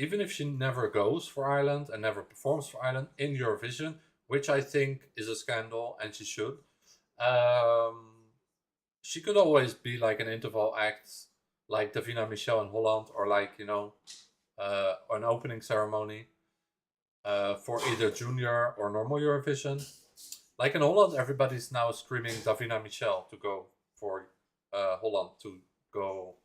Even if she never goes for Ireland and never performs for Ireland in Eurovision, which I think is a scandal, and she should, she could always be like an interval act, like Davina Michel in Holland, or like, you know, an opening ceremony for either Junior or normal Eurovision. Like in Holland, everybody's now screaming Davina Michel to go for Holland, to go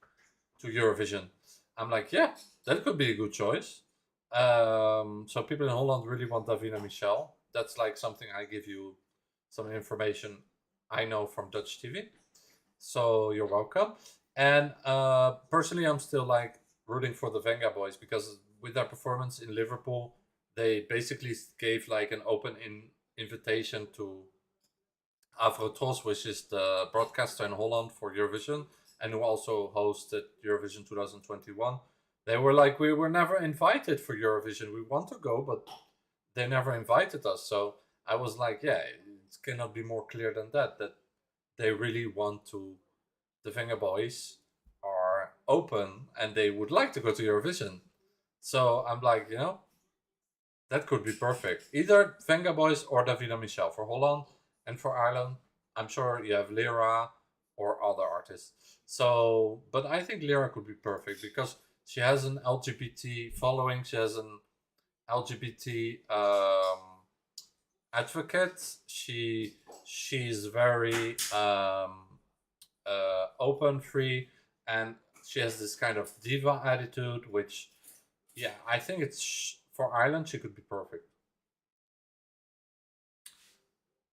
to Eurovision. I'm like, yeah, that could be a good choice. So people in Holland really want Davina Michel. That's like something I give you some information I know from Dutch TV. So you're welcome. And personally, I'm still like rooting for the Venga Boys, because with their performance in Liverpool, they basically gave like an open invitation to Avrotros, which is the broadcaster in Holland for Eurovision, and who also hosted Eurovision 2021. They were like, we were never invited for Eurovision. We want to go, but they never invited us. So I was like, yeah, it cannot be more clear than that, that they really want to, the Venga Boys are open and they would like to go to Eurovision. So I'm like, you know, that could be perfect. Either Venga Boys or Davina Michel for Holland, and for Ireland, I'm sure you have Lyra or other artists. So, but I think Lyra could be perfect because she has an LGBT following. She has an LGBT advocate. She's very open, free, and she has this kind of diva attitude, which, yeah, I think it's for Ireland, she could be perfect.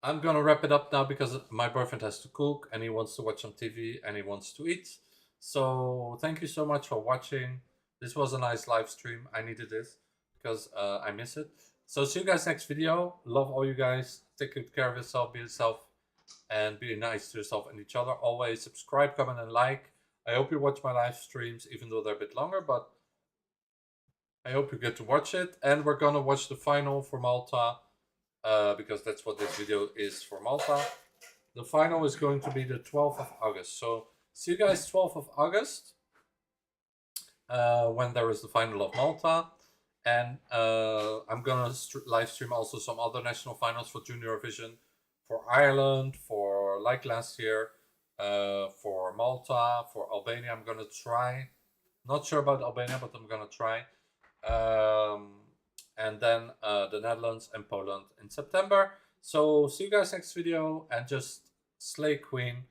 I'm gonna wrap it up now because my boyfriend has to cook and he wants to watch some TV and he wants to eat. So thank you so much for watching. This was a nice live stream. I needed this because I miss it. So see you guys next video. Love all you guys. Take good care of yourself. Be yourself and be nice to yourself and each other. Always subscribe, comment and like. I hope you watch my live streams, even though they're a bit longer, but I hope you get to watch it. And we're gonna watch the final for Malta. Because that's what this video is for Malta. The final is going to be the 12th of August. So see you guys 12th of August when there is the final of Malta. And I'm gonna live stream also some other national finals for Junior Eurovision, for Ireland, for like last year, for Malta, for Albania. I'm gonna try. Not sure about Albania, but I'm gonna try. And then the Netherlands and Poland in September. So see you guys next video and just slay queen.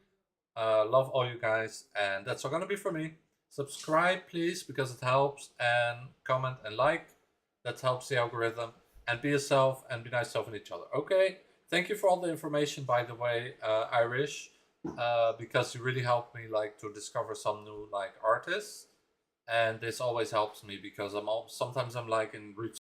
Love all you guys, and that's all gonna be for me. Subscribe please, because it helps, and comment and like. That helps the algorithm. And be yourself and be nice to yourself and each other. Okay, thank you for all the information, by the way, Irish, because you really helped me like to discover some new like artists. And this always helps me because sometimes I'm like in routine.